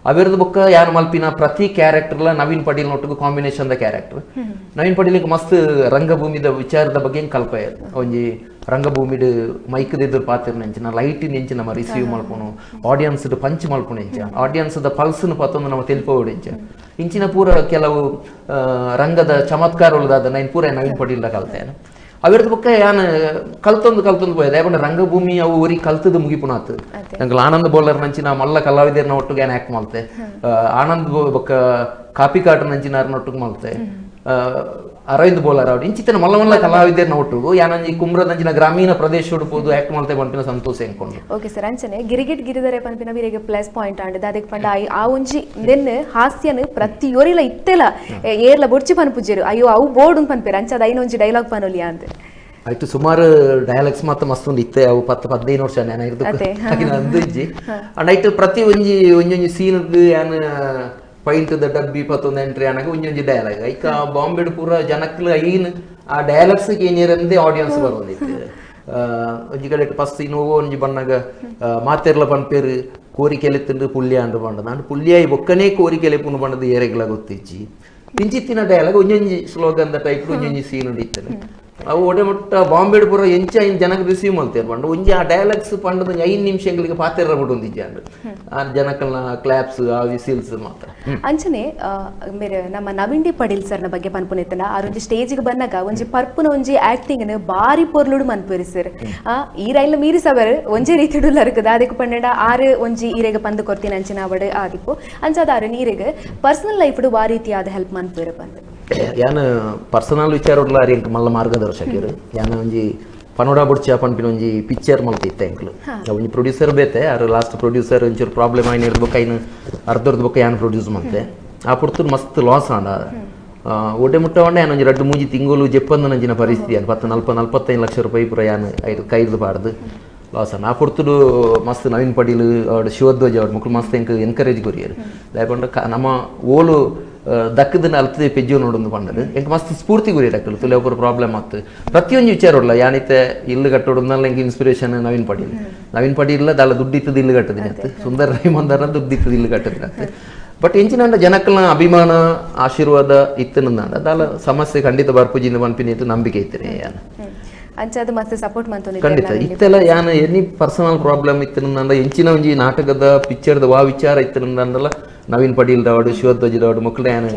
ಅವಿರದ ಬೊಕ್ಕ ಯಾರು ಮಲ್ಪಿನ ಪ್ರತಿ ಕ್ಯಾರೆಕ್ಟರ್ಲ ನವೀನ್ ಪಾಟೀಲ್ ನೊಟ್ಟಿಗೆ ಕಾಂಬಿನೇಷನ್ ದ ಕ್ಯಾರೆಕ್ಟರ್ ನವೀನ್ ಪಾಟೀಲ್ ಮಸ್ತ್ ರಂಗಭೂಮಿದ ವಿಚಾರದ ಬಗ್ಗೆ ಕಲ್ಪ ಒಂಜಿ ರಂಗಭೂಮಿಡ್ ಮೈಕ್ ಎದುರು ಪಾತ್ರ ನೆಂಚಿನ ಲೈಟ್ ನೆಂಚಿ ನಮ್ಮ ರಿಸೀವ್ ಮಲ್ಪುನು ಆಡಿಯನ್ಸ್ ಪಂಚ್ ಮಲ್ಪುನು ಎಂಚ ಆಡಿಯನ್ಸ್ ದ ಪಲ್ಸ್ನು ಪತ್ತೊಂದು ನಮ್ಮ ತೆಲ್ಪೋಡು ಎಂಚ ಇಂಚಿನ ಪೂರ ಕೆಲವು ರಂಗದ ಚಮತ್ಕಾರದಾದ ನೈನ್ ಪೂರ ನವೀನ್ ಪಾಟೀಲ್ ಕಲ್ತೇನೆ ಅವಿರದ ಬೊಕ್ಕ ಯಾನ್ ಕಲ್ತೊಂದು ಪೋಯದ ಯಾಕಂದ್ರೆ ರಂಗಭೂಮಿ ಅವು ಊರಿ ಕಲ್ತದ ಮುಗಿಪುನಾತ್ ನಂಗೆ ಆನಂದ್ ಬೋಲರ್ ನಂಚಿನ ಮಲ್ಲ ಕಲಾವಿದರ್ನ ಒಟ್ಟಿಗೆ ಏನ್ ಆಕ್ಟ್ ಮಾಡ್ತೆ ಆನಂದ್ ಬೊಕ್ಕ ಕಾಪಿ ಕಾಟರ್ ನಂಚಿನಾರ್ನ ಒಟ್ಟಿಗೆ ಮಾಡ್ತೆ ಅರವಿಂದ್ ಬೋಲರ್ ಅವ್ರು ಇಂಚಿತನ ಮಲ್ಲ ಮಲ್ಲ ಕಲಾವಿದರ್ನ ಒಟ್ಟಿಗೂ ಯಾನಂಜಿ ಕುಮ್ರದಂಚಿನ ಗ್ರಾಮೀಣ ಪ್ರದೇಶ ಉಡುಪೋದು ಆಕ್ಟ್ ಮಾಡ್ತೆ ಪಂಪಿನ ಸಂತೋಷ ಎಂಕೊಂಡು ಓಕೆ ಸರ್ ಅಂಚನೆ ಗಿರಿಗಿಟ್ ಗಿರಿದರೆ ಪಂಪಿನ ವೀರಿಗೆ ಪ್ಲಸ್ ಪಾಯಿಂಟ್ ಆಂಡ್ ಅದಕ್ಕೆ ಪಂಡ ಆ ಒಂಜಿ ನೆನ್ನೆ ಹಾಸ್ಯನು ಪ್ರತಿಯೊರಿಲ ಇತ್ತೆಲ ಏರ್ಲ ಬೊಡ್ಚಿ ಪನ್ಪುಜೆರು ಅಯ್ಯೋ ಅವು ಬೋರ್ಡ್ ಪನ್ಪೇರು ಅಂಚದ ಐನೊಂಜಿ ಡೈಲಾಗ್ ಪನೊಲಿಯಾ ಅಂತ ಆಯ್ತು ಸುಮಾರು ಡೈಲಾಗ್ಸ್ ಮಾತ್ರ ಮಸ್ತೊಂದು ಇತ್ತೆ ಅವು 10-15 ವರ್ಷ ನಾನು ಅಂದಿಜ್ಜಿ ಅಂಡ್ ಪ್ರತಿ ಒಂಜಿ ಸೀನ್ಗೆ ಯಾನ್ ಪೈಂಟ್ ದ ಡಬ್ಬಿ 11 ಎಂಟ್ರಿ ಅನಾಗ ಒಂಜೊಂಜಿ ಡೈಲಾಗ್ ಐಕ ಬಾಂಬೆಡ್ ಪೂರ ಜನಕ್ಲು ಐನ್ ಆ ಡೈಲಾಗ್ಸ್ ಏನಿರಂದೇ ಆಡಿಯನ್ಸ್ ಬರೋದಿತ್ತು ಒಂಜಿ ಕಡೆ ಫಸ್ಟ್ ನೋವು ಒಂಜಿ ಬಣ್ಣಗ ಮಾತೆರ್ಲ ಪನ್ಪೇರು ಕೋರಿಕೆಲೆತ್ತಂಡು ಪುಲ್ಯ ಅಂಡು ಬಂಡದ ಅಂಡ್ ಪುಲ್ಯ ಒಕ್ಕನೇ ಕೋರಿಕೆಲೆ ಪುನು ಬಂಡದ ಏರೆಗ್ಲ ಗೊತ್ತಿಜ್ಜಿ ಇಂಚಿತ್ತಿನ ಡೈಲಾಗ್ ಒಂಜೊಂಜಿ ಸ್ಲೋಗನ್ ಟೈಪ್ ಒಂಜೊಂಜಿ ಸೀನ್ ಇತ್ತನೆ ಅವು ಒಡೆ ಮುಟ್ಟ ಬಾಂಬೆಡ್ ಪೂರ ಎಂಚ ಜನಕ್ಕೆ ರಿಸೀವ್ ಮಾಡ್ತಾರೆ ಬಂಡು ಒಂಜಿ ಆ ಡೈಲಾಗ್ಸ್ ಪಂಡದ 5 ನಿಮಿಷಗಳಿಗೆ ಪಾತ್ರ ಬಿಡುಂದಿಜ್ಜೆ ಅಂಡ್ ಆ ಜನಕಲ್ನ ಕ್ಲಾಪ್ಸ್ ಆ ವಿಸಿಲ್ಸ್ ಮಾತ್ರ ಅಂಚನೆ ಮೇರೆ ನಮ್ಮ ನವೀನ್ ಪಾಟೀಲ್ ಸರ್ನ ಬಗ್ಗೆ ಪನ್ಪುನೆತ್ತನ ಆರೊಂಜಿ ಸ್ಟೇಜಿಗೆ ಬಂದಾಗ ಒಂಜಿ ಪರ್ಪುನ ಒಂಜಿ ಆಕ್ಟಿಂಗ್ ಬಾರಿ ಪೊರ್ಲುಡು ಮನ್ಪುರಿ ಸರ್ ಈ ರೈಲ್ ಮೀರಿ ಸವರ್ ಒಂಜಿ ರೀತಿಡು ಲರ್ಕದ ಅದಕ್ಕೆ ಪಂಡ ಆರು ಒಂಜಿ ಈರೆಗೆ ಪಂದು ಕೊಡ್ತೀನಿ ಅಂಚಿನ ಅವಡು ಆದಿಪ್ಪು ಅಂಚಾದಾರು ನೀರಿಗೆ ಪರ್ಸನಲ್ ಲೈಫ್ಡು ಆ ರೀತಿಯಾದ ಹೆಲ್ಪ್ ಮನ್ಪುರಿ ಬಂದು ಯಾನ್ ಪರ್ಸನಲ್ ವಿಚಾರಡ್ಲ ಎಂಕ್ ಮಲ್ಲ ಮಾರ್ಗದರ್ಶಕರು ಯಾನ್ ಒಂಜಿ ಪನೋಡ ಬುಡ್ಚ ಪನ್ಪಿನ ಒಂಜಿ ಪಿಕ್ಚರ್ ಮಲ್ತಿತ್ತೆ ಎಂಕ್ಲು ಒಂಜಿ ಪ್ರೊಡ್ಯೂಸರ್ ಬೇತೆ ಆರು ಲಾಸ್ಟ್ ಪ್ರೊಡ್ಯೂಸರ್ ಒಂಚೂರು ಪ್ರಾಬ್ಲಮ್ ಆಯ್ನ ಇರ್ಬೇಕು ಐನು ಅರ್ಧರ್ದ ಬೊಕ್ಕ ಯಾನ್ ಪ್ರೊಡ್ಯೂಸ್ ಮಾಡ್ತೆ ಆ ಪುರ್ತುರ್ ಮಸ್ತ್ ಲಾಸ್ ಆಂಡ ಒಡೆ ಮುಟ್ಟ ಒಂಡೆ ಯಾನ್ ಒಂಜಿ 2-3 ತಿಂಗಳು ಜೆಪ್ಪಂದು ನಂಜಿನ ಪರಿಸ್ಥಿತಿ ಯಾನ್ 40-45 ಲಕ್ಷ ರೂಪಾಯಿ ಪೂರ ಯಾನ್ ಕೈದು ಪಾಡ್ದು ಲಾಸ್ ಆನ ಆ ಪುರ್ತುಡು ಮಸ್ತ್ ನವೀನ್ ಪಾಟೀಲ್ ಅವ್ರು ಶಿವಧ್ವಜ ಅವ್ರ ಮಕ್ಕಳು ಮಸ್ತ್ ಎಂಕ್ ಎನ್ಕರೇಜ್ ಕೊರಿಯರು ದಾಯಪಂಡ ನಮ್ಮ ಓಲು ದಕ್ಕದನ್ನ ಅಲ್ತದೆ ಪೆಜ್ಜು ನೋಡೊಂದು ಪಂಡದು ಎಂಕ್ ಮಸ್ತ್ ಸ್ಫೂರ್ತಿ ಗುರಿ ಅಕ್ಕಲು ತುಲೆ ಒಬ್ಬರು ಪ್ರಾಬ್ಲಮ್ ಆತು ಪ್ರತಿಯೊಂದು ವಿಚಾರ ಉಳ್ಳ ಯಾನಿತ್ತೆ ಇಲ್ಲು ಕಟ್ಟೋಡಲ್ಲ ಎಂಕ್ ಇನ್ಸ್ಪಿರೇಷನ್ ನವೀನ್ ಪಾಟೀಲ್ ದಾಲ ದುಡ್ಡಿತ್ತದ ಇಲ್ಲು ಕಟ್ಟದಿನ ಸುಂದರ್ ರೈ ಮಂದಾರ ದುಡ್ಡಿತ್ತದ ಇಲ್ಲು ಕಟ್ಟದಿನ ಬಟ್ ಎಂಚಿನ ಜನಕ್ಕಲ್ನ ಅಭಿಮಾನ ಆಶೀರ್ವಾದ ಇತ್ತನಂದ ದಾಲ ಸಮಸ್ಯೆ ಖಂಡಿತ ಬರ್ಪುಜಿಂದ ಪನ್ಪಿನ ನಂಬಿಕೆ ಇತ್ತನೆ ಯಾನು ಅಂಚಾದ ಮತ್ತೆ ಸಪೋರ್ಟ್ ಮಾಡ್ತಾನೆ ಖಂಡಿತ ಇತ್ತೆಲ್ಲ ಯಾನ್ ಎನಿ ಪರ್ಸನಲ್ ಪ್ರಾಬ್ಲಮ್ ಇತ್ತನಂದ ಎಂಚಿನ ಒಂಜಿ ನಾಟಕದ ಪಿಕ್ಚರ್ದ ವಾ ವಿಚಾರ ಇತ್ತನಂದಲ್ಲ ನವೀನ್ ಪಾಟೀಲ್ ರಾವಡು ಶಿವಧ್ವಜ ರಾವಡು ಮಕ್ಕಳ ಯಾನ್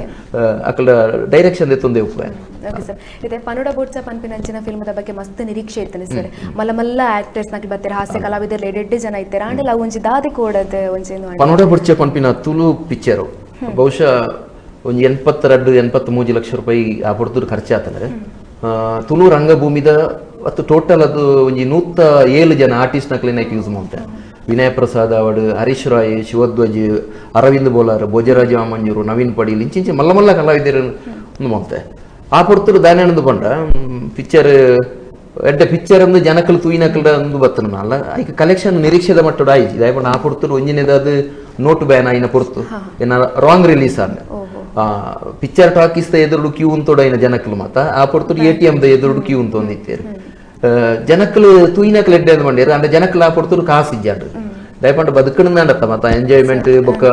ಅಕಲ ಡೈರೆಕ್ಷನ್ ಎತ್ತೊಂದೆ ಉಪ್ಪು ಓಕೆ ಸರ್ ಇದೆ ಪನೋಡ ಬುಡ್ಚ ಪನ್ಪಿನಂಚಿನ ಫಿಲ್ಮದ ಬಗ್ಗೆ ಮಸ್ತ್ ನಿರೀಕ್ಷೆ ಇರ್ತನೆ ಸರ್ ಮಲ್ಲ ಆಕ್ಟರ್ಸ್ ನಕಿ ಬರ್ತಾರೆ ಹಾಸ್ಯ ಕಲಾವಿದರು ಎಡ್ಡೆ ಜನ ಇದ್ದಾರೆ ಆಂಡಲ ಒಂಜಿ ದಾದೆ ಕೋಡದ ಒಂಜಿ ಪನೋಡ ಬುಡ್ಚ ಪನ್ಪಿನ ತುಳು ಪಿಕ್ಚರ್ ಬಹುಶಃ ಒಂಜಿ 82-83 ಲಕ್ಷ ರೂಪಾಯಿ ಆ ಪುರ್ತೂರು ಖರ್ಚಾತಂದ್ರೆ ತುಳು ರಂಗಭೂಮಿದ ಅತ್ತು ಟೋಟಲ್ ಅದು ಒಂಜಿ 107 ಜನ ಆರ್ಟಿಸ್ಟ್ ನಕ್ಲಿನ ಯೂಸ್ ಮಾಡ್ತಾರೆ ವಿನಯ ಪ್ರಸಾದ್ ಅವಡು ಹರೀಶ್ ರಾಯ್ ಶಿವಧ್ವಜ್ ಅರವಿಂದ್ ಬೋಲಾರ್ ಭೋಜರಾಜ ಮಂಜೂರು ನವೀನ್ ಪಾಟೀಲ್ ಇಂಚಿಂಚೆ ಮಲ್ಲ ಮಲ್ಲ ಕಲಾವಿದರು ಒಂದು ಮಾಡ್ತಾರೆ ಆ ಪುರ್ತರು ದಾನೇನದು ಬಂಡ ಪಿಕ್ಚರ್ ಎಡ್ಡೆ ಪಿಕ್ಚರ್ ಅಂದು ಜನಕಲ್ ತೂಯಿನಕಲ್ ಅಂದು ಬತ್ತನ ಅಲ್ಲ ಈಗ ಕಲೆಕ್ಷನ್ ನಿರೀಕ್ಷೆದ ಮಟ್ಟದ ಆಯ್ತು ದಯಪಂಡ ಆ ಪುರ್ತರು ಒಂಜಿನೇದಾದ ನೋಟ್ ಬ್ಯಾನ್ ಆಯ್ನ ಪುರ್ತು ಏನ ರಾಂಗ್ ರಿಲೀಸ್ ಆದ ಪಿಕ್ಚರ್ ಟಾಕೀಸ್ ಎದುರು ಕ್ಯೂ ಉಂತೋಡ ಐನ ಜನಕಲ್ ಮಾತ ಆ ಪುರ್ತರು ATM ದ ಎದುರು ಕ್ಯೂ ಉಂತ ಒಂದಿತ್ತೇರು ಜನಕಲ್ ತೂಯಿನಕಲ್ ಎಡ್ಡೆ ಮಂಡ್ಯಾರ ಅಂದ್ರೆ ಜನಕಲ್ ಆ ಪುರ್ತರು ಕಾಸು ಇಜ್ಜಾಡ್ರು ದಯಪಂಡ ಬದುಕಣಂದತ್ತ ಮತ್ತ ಎಂಜಾಯ್ಮೆಂಟ್ ಬೊಕ್ಕ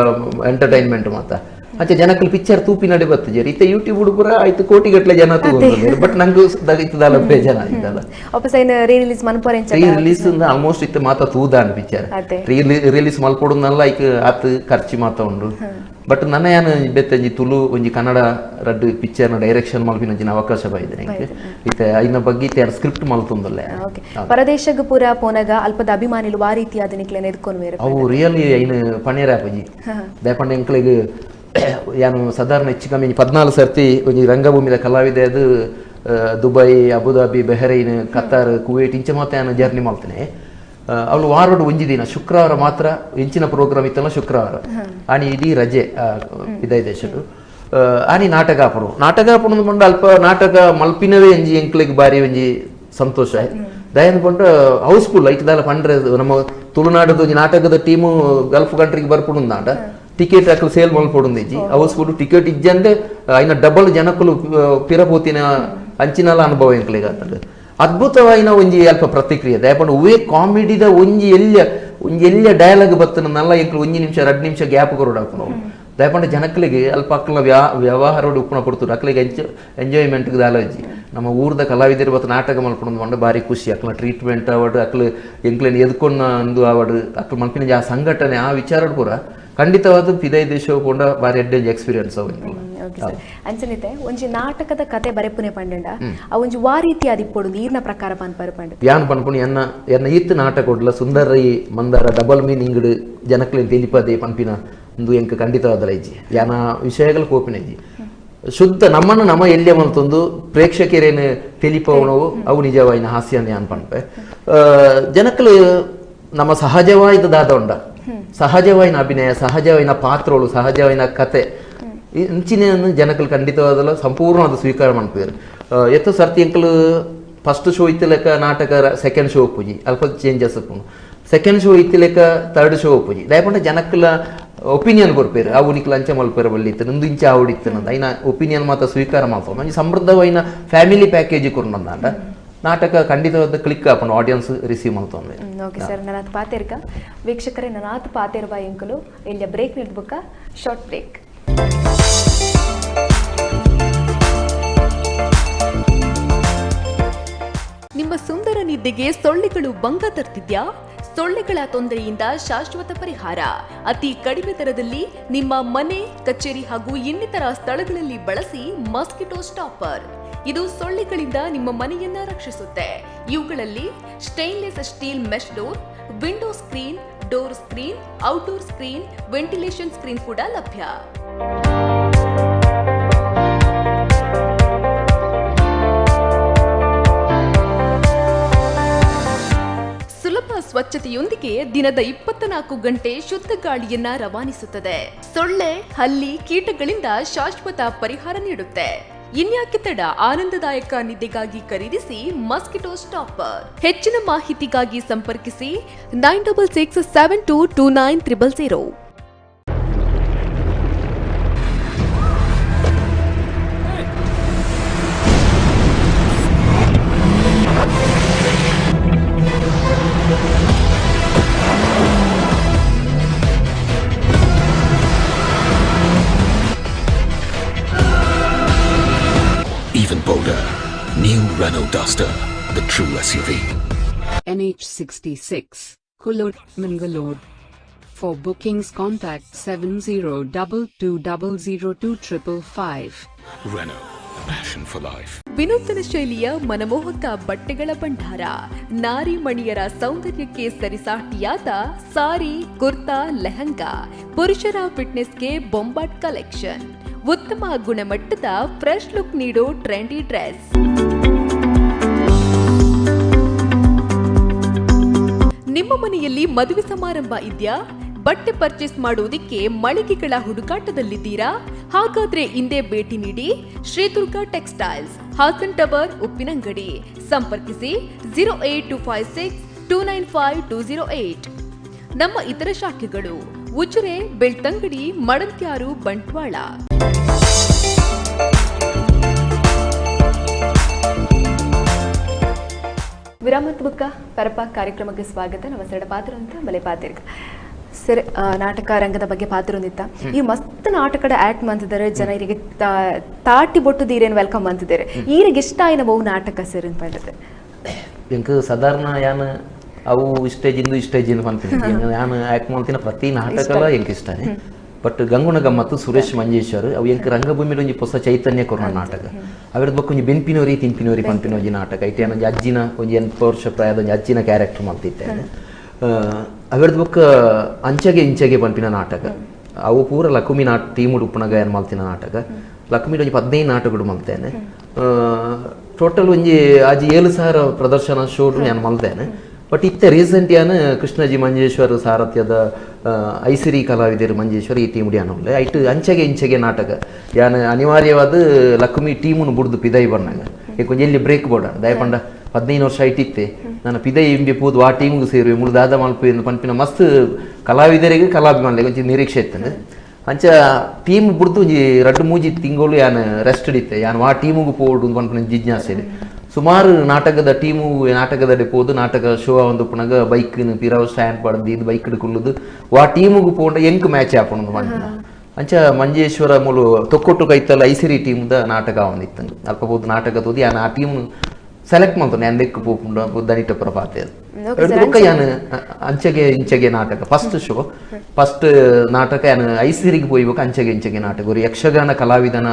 ಎಂಟರ್ಟೈನ್ಮೆಂಟ್ ಮಾತ ಅಂಚೆ ಜನಕಲ್ ಪಿಕ್ಚರ್ ತೂಪಿ ನಡೆ ಬತ್ತಿಜಾರಿ ಇತ್ತ ಯೂಟ್ಯೂಬ್ ಪೂರ ಆಯ್ತು ಕೋಟಿಗಟ್ಟಲೆ ಜನ ತೂಗೊಂಡು ಬಟ್ ನಂಗೂ ಇತ್ತದಲ್ಲ ಬೇಜಾನ ಇದ್ದಲ್ಲ ರಿಲೀಸ್ ಆಲ್ಮೋಸ್ಟ್ ಇತ್ತು ಮಾತ ತೂದಾನ್ ಪಿಕ್ಚರ್ ರಿಲೀಸ್ ಮಲ್ಪೊಡುನಲ್ಲ ಐಕ್ ಆತ್ ಖರ್ಚಿ ಮಾತ ಉಂಡು ಬಟ್ ನನ್ನ ಯಾನು ಬೆತ್ತಂಜಿ ತುಳು ಒಂಜಿ ಕನ್ನಡ ರಡ್ಡು ಪಿಕ್ಚರ್ನ ಡೈರೆಕ್ಷನ್ ಮಲ್ಪಿನ ಒಂಜಿನ ಅವಕಾಶ ಬಾಯಿದೆ ಇತ್ತೆ ಐನ ಬಗ್ಗೆ ಇತ್ತೆ ಸ್ಕ್ರಿಪ್ಟ್ ಮಲ್ತೊಂದಲ್ಲ ಪರದೇಶಗ್ ಪೂರ ಪೋನಗ ಅಲ್ಪದ ಅಭಿಮಾನಿಲು ಆ ರೀತಿಯಾದ ನಿಕ್ಲೆನ ಎದ್ಕೊಂಡು ಬೇರೆ ಅವು ರಿಯಲಿ ಐನ ಪಣೇರಾಪಜಿ ದಯಪಂಡ ಎಂಕ್ಲೆಗ್ ಯಾನು ಸಾಧಾರಣ ಹೆಚ್ಚು ಕಮ್ಮಿ 14 ಸರ್ತಿ ಒಂಜಿ ರಂಗಭೂಮಿದ ಕಲಾವಿದೆ ಅದು Dubai Abu Dhabi Bahrain Qatar Kuwait ಇಂಚ ಮಾತ್ರ ನಾನು ಜರ್ನಿ ಮಾಡ್ತೇನೆ ಅವಳು ವಾರಡು ಒಂಜಿ ದಿನ ಶುಕ್ರವಾರ ಮಾತ್ರ ಹೆಂಚಿನ ಪ್ರೋಗ್ರಾಮ್ ಇತ್ತಲ್ಲ ಶುಕ್ರವಾರ ಆನಿ ಇಡೀ ರಜೆ ವಿದಾಯ ದೇಶಡು ಆನಿ ನಾಟಕ ಹಾಪಡು ಬಂದು ಅಲ್ಪ ನಾಟಕ ಮಲ್ಪಿನವೇ ಒಂಜಿ ಎಂಕ್ಲೆಗ್ ಬಾರಿ ಒಂಜಿ ಸಂತೋಷ ದಯನ್ ಕೊಂಡ ಹೌಸ್ಫುಲ್ ಐಟದಲ್ಲ ಪಂಡ್ರೆ ನಮ್ಮ ತುಳುನಾಡದ ಒಂಜಿ ನಾಟಕದ ಟೀಮು ಗಲ್ಫ್ ಕಂಟ್ರಿಗೆ ಬರ್ಪುಡು ನಾಟ ಟಿಕೆಟ್ ಹಾಕಲು ಸೇಲ್ ಮಲ್ಪಡುಂದಿಜ್ಜಿ ಹೌಸ್ಫುಲ್ ಟಿಕೆಟ್ ಇಜ್ಜಂದೆ ಐನ ಡಬಲ್ ಜನಕ್ಕಲು ಪಿರಪೋತಿನ ಅಂಚಿನಲ್ಲ ಅನುಭವ ಎಂಕ್ಲೆಗ್ ಆಗ್ತದೆ ಅದ್ಭುತವಾಯಿನ ಒಂಜಿ ಅಲ್ಪ ಪ್ರತಿಕ್ರಿಯೆ ದಯಪಂಡ ಉವೇ ಕಾಮಿಡಿದ ಒಂಜಿ ಎಲ್ಯ ಡಯಲಾಗ್ ಬರ್ತನಲ್ಲ ಎಂಕ್ಲು 1 ನಿಮಿಷ 2 ನಿಮಿಷ ಗ್ಯಾಪ್ ಕೊರಡಾಕು ದಯಪಂಡ ಜನಕ್ಕಲಿಗೆ ಅಲ್ಪ ಅಕ್ಕಲ ವ್ಯವಹಾರೋಡು ಉಪ್ಪುನ ಕೊಡ್ತಾರೆ ಅಕ್ಕಲಿಗೆ ಎಂಜಾಯ್ಮೆಂಟ್ಗೆ ದಾಲಜ್ಜಿ ನಮ್ಮ ಊರ್ದ ಕಲಾವಿದರು ಬತ್ತ ನಾಟಕ ಮಲ್ಪೊಂದು ಮಂಡ ಬಾರಿ ಖುಷಿ ಅಕ್ಕಲ ಟ್ರೀಟ್ಮೆಂಟ್ ಅವಡು ಅಕ್ಕಲು ಎಂಕ್ಲೇನು ಎದ್ಕೊಂಡು ಅಂದು ಅವಡು ಅಕ್ಕಲು ಮಲ್ಪಿನ ಆ ಸಂಘಟನೆ ಆ ವಿಚಾರ ಪೂರ ಖಂಡಿತವಾದ ವಿದಾಯ ದೇಶ ಕೊಂಡ ಬಾರಿ ಎಡ್ಡೆ ಎಕ್ಸ್ಪೀರಿಯನ್ಸ್ ಅವು ಅಂಚನಿತೆ ಒಂಜಿ ನಾಟಕದ ಕತೆ ಬರೆಪುನೆ ಪಂಡ ಆ ಒಂಜಿ ವಾ ರೀತಿ ಆದಿಪ್ಪೊಡು ಈರ್ನ ಪ್ರಕಾರ ಪನ್ಪರು ಪಂಡ ಯಾನ್ ಪನ್ಪುಣಿ ಎನ್ನ ಈತ್ ನಾಟಕ ಕೊಡ್ಲ ಸುಂದರೈ ಮಂದಾರ ಡಬಲ್ ಮೀನಿಂಗ್ ಜನಕ್ಲೇನು ತಿಳಿಪದೆ ಪನ್ಪಿನ ಒಂದು ಎಂಕ ಖಂಡಿತವಾದಲ್ಲ ಇಜ್ಜಿ ಯಾನ ವಿಷಯಗಳು ಕೋಪಿನ ಇಜ್ಜಿ ಶುದ್ಧ ನಮ್ಮನ್ನು ನಮ್ಮ ಎಲ್ಯ ಮಲ್ತೊಂದು ಪ್ರೇಕ್ಷಕರೇನು ತಿಳಿಪವನವು ಅವು ನಿಜವಾಯಿನ ಹಾಸ್ಯನೇ ಯಾನ್ ಪನ್ಪೆ ಜನಕ್ಕಲು ನಮ್ಮ ಸಹಜವಾದ ದಾದ ಉಂಡ ಸಹಜವಾಯಿನ ಅಭಿನಯ ಸಹಜವಾಯಿನ ಪಾತ್ರಗಳು ಸಹಜವಾಯಿನ ಕತೆ ಇಂಚಿನ ಜನಕ್ಕಲು ಖಂಡಿತವಾದಲ್ಲ ಸಂಪೂರ್ಣವಾದ ಸ್ವೀಕಾರ ಮಾಡ್ತಾರೆ ಎತ್ತು ಸರ್ತಿ ಎಂಕಲು ಫಸ್ಟ್ ಶೋ ಇತ್ತು ಲೆಕ್ಕ ನಾಟಕ ಸೆಕೆಂಡ್ ಶೋ ಒಪ್ಪುಜಿ ಅಲ್ಪ ಚೇಂಜಸ್ ಉಪ್ಪು ಸೆಕೆಂಡ್ ಶೋ ಇತ್ತು ಲೆಕ್ಕ ಥರ್ಡ್ ಶೋ ಒಪ್ಪುಜಿ ದಯಪಂಡ ಜನಕ್ಕಲ ಒಪಿನಿಯನ್ ಕೊಡ್ಪೇರು ಅವು ನಿಕ್ಲ ಅಂಚೆ ಮಲ್ಪೇರು ಬಳ್ಳಿತ್ತು ನಂದು ಇಂಚೆ ಆವಡಿತ್ತು ನಂದು ಐನ ಒಪಿನಿಯನ್ ಮಾತ್ರ ಸ್ವೀಕಾರ ಮಾಡ್ತಾರೆ ಮಂಜಿ ಸಮೃದ್ಧವಾಯಿನ ಫ್ಯಾಮಿಲಿ ಪ್ಯಾಕೇಜ್ ಕೊರ್ನಂದ ನಾಟಕ ಖಂಡಿತವಾದ ಕ್ಲಿಕ್ ಆಪಣ ಆಡಿಯನ್ಸ್ ರಿಸೀವ್ ಮಾಡ್ತೊಂದು ಓಕೆ ಸರ್ ನನ್ನ ಪಾತೇರ್ಕ ವೀಕ್ಷಕರೇ ನನ್ನ ಪಾತೇರ್ಬ ಎಂಕಲು ಇಲ್ಲಿ ಬ್ರೇಕ್ ನಿಡ್ಬೇಕ ಶಾರ್ಟ್ ಬ್ರೇಕ್ ನಿಮ್ಮ ಸುಂದರ ನಿದ್ದೆಗೆ ಸೊಳ್ಳೆಗಳು ಭಂಗ ತರ್ತಿದ್ಯಾ? ಸೊಳ್ಳೆಗಳ ತೊಂದರೆಯಿಂದ ಶಾಶ್ವತ ಪರಿಹಾರ ಅತಿ ಕಡಿಮೆ ದರದಲ್ಲಿ ನಿಮ್ಮ ಮನೆ, ಕಚೇರಿ ಹಾಗೂ ಇನ್ನಿತರ ಸ್ಥಳಗಳಲ್ಲಿ ಬಳಸಿ ಮಾಸ್ಕಿಟೋ ಸ್ಟಾಪರ್. ಇದು ಸೊಳ್ಳೆಗಳಿಂದ ನಿಮ್ಮ ಮನೆಯನ್ನ ರಕ್ಷಿಸುತ್ತೆ. ಇವುಗಳಲ್ಲಿ stainless steel mesh door, window screen, door screen, outdoor screen, ventilation screen ಕೂಡ ಲಭ್ಯ. ಸುಲಭ ಸ್ವಚ್ಛತೆಯೊಂದಿಗೆ ದಿನದ 24 ಗಂಟೆ ಶುದ್ಧ ಗಾಳಿಯನ್ನ ರವಾನಿಸುತ್ತದೆ. ಸೊಳ್ಳೆ, ಹಲ್ಲಿ, ಕೀಟಗಳಿಂದ ಶಾಶ್ವತ ಪರಿಹಾರ ನೀಡುತ್ತೆ. ಇನ್ಯಾಕೆ ತಡ, ಆನಂದದಾಯಕ ನಿದ್ದೆಗಾಗಿ ಖರೀದಿಸಿ ಮಾಸ್ಕಿಟೋ ಸ್ಟಾಪರ್. ಹೆಚ್ಚಿನ ಮಾಹಿತಿಗಾಗಿ ಸಂಪರ್ಕಿಸಿ 9667229000. Even bolder, new Renault Duster, the true SUV. NH66, Kulur, Mangalore. For bookings contact 7022002555. Renault, passion for life. ವಿನೂತನ ಶೈಲಿಯ ಮನಮೋಹಕ ಬಟ್ಟೆಗಳ ಭಂಡಾರ. ನಾರಿ ಮಣಿಯರ ಸೌಂದರ್ಯಕ್ಕೆ ಸರಿಸಾಟಿಯಾದ ಸಾರಿ, ಕುರ್ತಾ, ಲೆಹಂಗಾ. ಪುರುಷರ ಫಿಟ್ನೆಸ್ಗೆ ಬೊಂಬಾಟ್ ಕಲೆಕ್ಷನ್. ಉತ್ತಮ ಗುಣಮಟ್ಟದ ಫ್ರೆಶ್ ಲುಕ್ ನೀಡೋ ಟ್ರೆಂಡಿ ಡ್ರೆಸ್. ನಿಮ್ಮ ಮನೆಯಲ್ಲಿ ಮದುವೆ ಸಮಾರಂಭ ಇದೆಯಾ? ಬಟ್ಟೆ ಪರ್ಚೇಸ್ ಮಾಡುವುದಕ್ಕೆ ಮಳಿಗೆಗಳ ಹುಡುಕಾಟದಲ್ಲಿದ್ದೀರಾ? ಹಾಗಾದ್ರೆ ಇಂದೇ ಭೇಟಿ ನೀಡಿ ಶ್ರೀ ದುರ್ಗಾ ಟೆಕ್ಸ್ಟೈಲ್ಸ್, ಹಾಸನ್ ಟವರ್, ಉಪ್ಪಿನಂಗಡಿ. ಸಂಪರ್ಕಿಸಿ 08256295208. ನಮ್ಮ ಇತರ ಶಾಖೆಗಳು ಉಜಿರೆ, ಬೆಳ್ತಂಗಡಿ, ಮಡಂತ್ಯಾರು, ಬಂಟ್ವಾಳ. ವಿರಾಮತ್ ಬುಕ್ಕ ಪರಪ ಕಾರ್ಯಕ್ರಮಕ್ಕೆ ಸ್ವಾಗತ. ನಮಸ್ಕಾರ ಪಾತ್ರ ಅಂತ ಬಲೆ ಪಾತಿರ್ಗ ಸರ್. ನಾಟಕ ರಂಗದ ಬಗ್ಗೆ ಪಾತ್ರ ಹೊಂದಿತ್ತ ಈ ಮಸ್ತ್ ನಾಟಕದ ಆಕ್ಟ್ ಮಾಡ್ತಿದ್ದಾರೆ ಜನ. ಇವರಿಗೆ ತಾಟಿ ಬೊಟ್ಟುದೀರೇನು ವೆಲ್ಕಮ್ ಅಂತಿದ್ದಾರೆ. ಈರಿಗೆ ಇಷ್ಟ ಆಯ್ನ ಬಹು ನಾಟಕ ಸರ್ ಅಂತ ಹೇಳಿದ್ರೆ ಎಂಕ್ ಸಾಧಾರಣ ಯಾನು ಅವು ಸ್ಟೇಜ್ ಇಂದು ಸ್ಟೇಜ್ ಇಂದು ಅಂತೀನಿ ಯಾನು ಆಕ್ಟ್ ಮಾಡ್ತೀನಿ ಪ್ರತಿ ನಾಟಕ ಎಂಕ್ ಇಷ್ಟನೇ. ಬಟ್ ಗಂಗುಣ ಗಮ್ಮತ್ತು ಸುರೇಶ್ ಮಂಜೇಶ್ವರ್ ಅವು ಎಂಕ್ ರಂಗಭೂಮಿಲಿ ಒಂಜಿ ಹೊಸ ಚೈತನ್ಯ ಕೊರೋನ ನಾಟಕ ಅವರದ್ದು ಬೊಕ್ಕ ಒಂಜಿ ಬೆನ್ಪಿನೋರಿ ತಿನ್ಪಿನೋರಿ ಪನ್ಪಿನೋಜಿ ನಾಟಕ ಐಟೆ ಒಂಜಿ ಅಜ್ಜಿನ ಒಂಜಿ 8 ವರ್ಷ ಪ್ರಾಯದ ಒಂಜಿ ಅಜ್ಜಿನ ಕ್ಯಾರೆಕ್ಟರ್ ಮಲ್ತಿದ್ದೆ ಅವರದ್ದು ಬೊಕ್ಕ ಅಂಚೆಗೆ ಇಂಚೆಗೆ ಪನ್ಪಿನ ನಾಟಕ ಅವು ಪೂರ ಲಕುಮಿ ಟೀಮ್ ಉಡುಪುನಗ ಏನು ಮಲ್ತಿನ ನಾಟಕ ಲಕ್ಷ್ಮೀ ಒಂಜಿ 15 ನಾಟಕಗಳು ಮಲ್ತೇನೆ ಟೋಟಲ್ ಒಂಜಿ ಆಜಿ 7,000 ಪ್ರದರ್ಶನ ಶೋಡು ನಾನು ಮಲ್ತೇನೆ ಬಟ್ ಇತ್ತೆ ರೀಸೆಂಟ್ ಯಾನು ಕೃಷ್ಣಜಿ ಮಂಜೇಶ್ವರ್ ಸಾರಥ್ಯದ ಐಸಿರಿ ಕಲಾವಿದರು ಮಂಜೇಶ್ವರ್ ಈ ಟೀಮ್ ಯಾನುಲ್ಲೆ ಐಟ್ ಅಂಚೆಗೆ ಇಂಚೆಗೆ ನಾಟಕ ಯಾನು ಅನಿವಾರ್ಯವಾದ ಲಕ್ಷ್ಮಿ ಟೀಮನ್ನು ಬುಡ್ದು ಪಿದೈ ಬಣ್ಣಾಗ ಈಗ ಕೊಂಚ ಎಲ್ಲಿ ಬ್ರೇಕ್ ಬೋರ್ಡ್ ದಯಪಂಡ 15 ವರ್ಷ ಐಟಿತ್ತೆ ನಾನು ಪಿದೈ ಇಂಬಿ ಪೂದು ಆ ಟೀಮ್ಗೆ ಸೇರುವೆ ಮುಳು ದಾದ ಮಲ್ಪು ಪನ್ಪಿನ ಮಸ್ತ್ ಕಲಾವಿದರಿಗೆ ಕಲಾಭಿಮಾನಿಗೆ ಕೊಂಚ ನಿರೀಕ್ಷೆ ಇತ್ತಂದು ಅಂಚ ಟೀಮ್ ಬಿಡ್ತು ಒಂಜಿ 2-3 ತಿಂಗಳು ಯಾನು ರೆಸ್ಟ್ ಹಿಡಿತೆ ಯಾನು ಆ ಟೀಮಿಗೆ ಪೋಡು ಪನ್ಪಿನ ಜಿಜ್ಞಾಸೆ ಸುಮಾರು ನಾಟಕದ ಟೀಮು ನಾಟಕದಡೆ ಪೋದು ನಾಟಕ ಶೋ ಒಂದು ಪುನಗ ಬೈಕ್ ಪಿರವ್ ಸ್ಟ್ಯಾಂಡ್ ಪಡ್ದು ಇದು ಬೈಕ್ ಹಿಡ್ಕೊಳ್ಳೋದು ಆ ಟೀಮಿಗೆ ಪೋಂಡ ಎಂಕ್ ಮ್ಯಾಚ್ ಹಾಕೊಂಡು ಪನ್ಪಿನ ಅಂಚ ಮಂಜೇಶ್ವರ ಮೂಲು ತೊಕ್ಕೊಟ್ಟು ಕೈತಲ್ಲ ಐಸಿರಿ ಟೀಮ್ದ ನಾಟಕ ಒಂದಿತ್ತು ಅಲ್ಪ ಬೋದು ನಾಟಕ ತೋದಿ ಯಾನು ಆ ಟೀಮ್ ಸೆಲೆಕ್ಟ್ ಮಾಡ್ತಾನೆ ನಾನು ಲೆಕ್ಕ ಪೋಪುಂಡು ದನಿಟ ಪ್ರಪಾತೆ ಯಾನು ಅಂಚೆಗೆ ಇಂಚೆಗೆ ನಾಟಕ ಫಸ್ಟ್ ಶೋ ಫಸ್ಟ್ ನಾಟಕ ಯಾನು ಐಸಿರಿಗೆ ಪೋಯ್ಬೇಕು ಅಂಚೆಗೆ ಇಂಚೆಗೆ ನಾಟಕ ಒಂದು ಯಕ್ಷಗಾನ ಕಲಾವಿದನ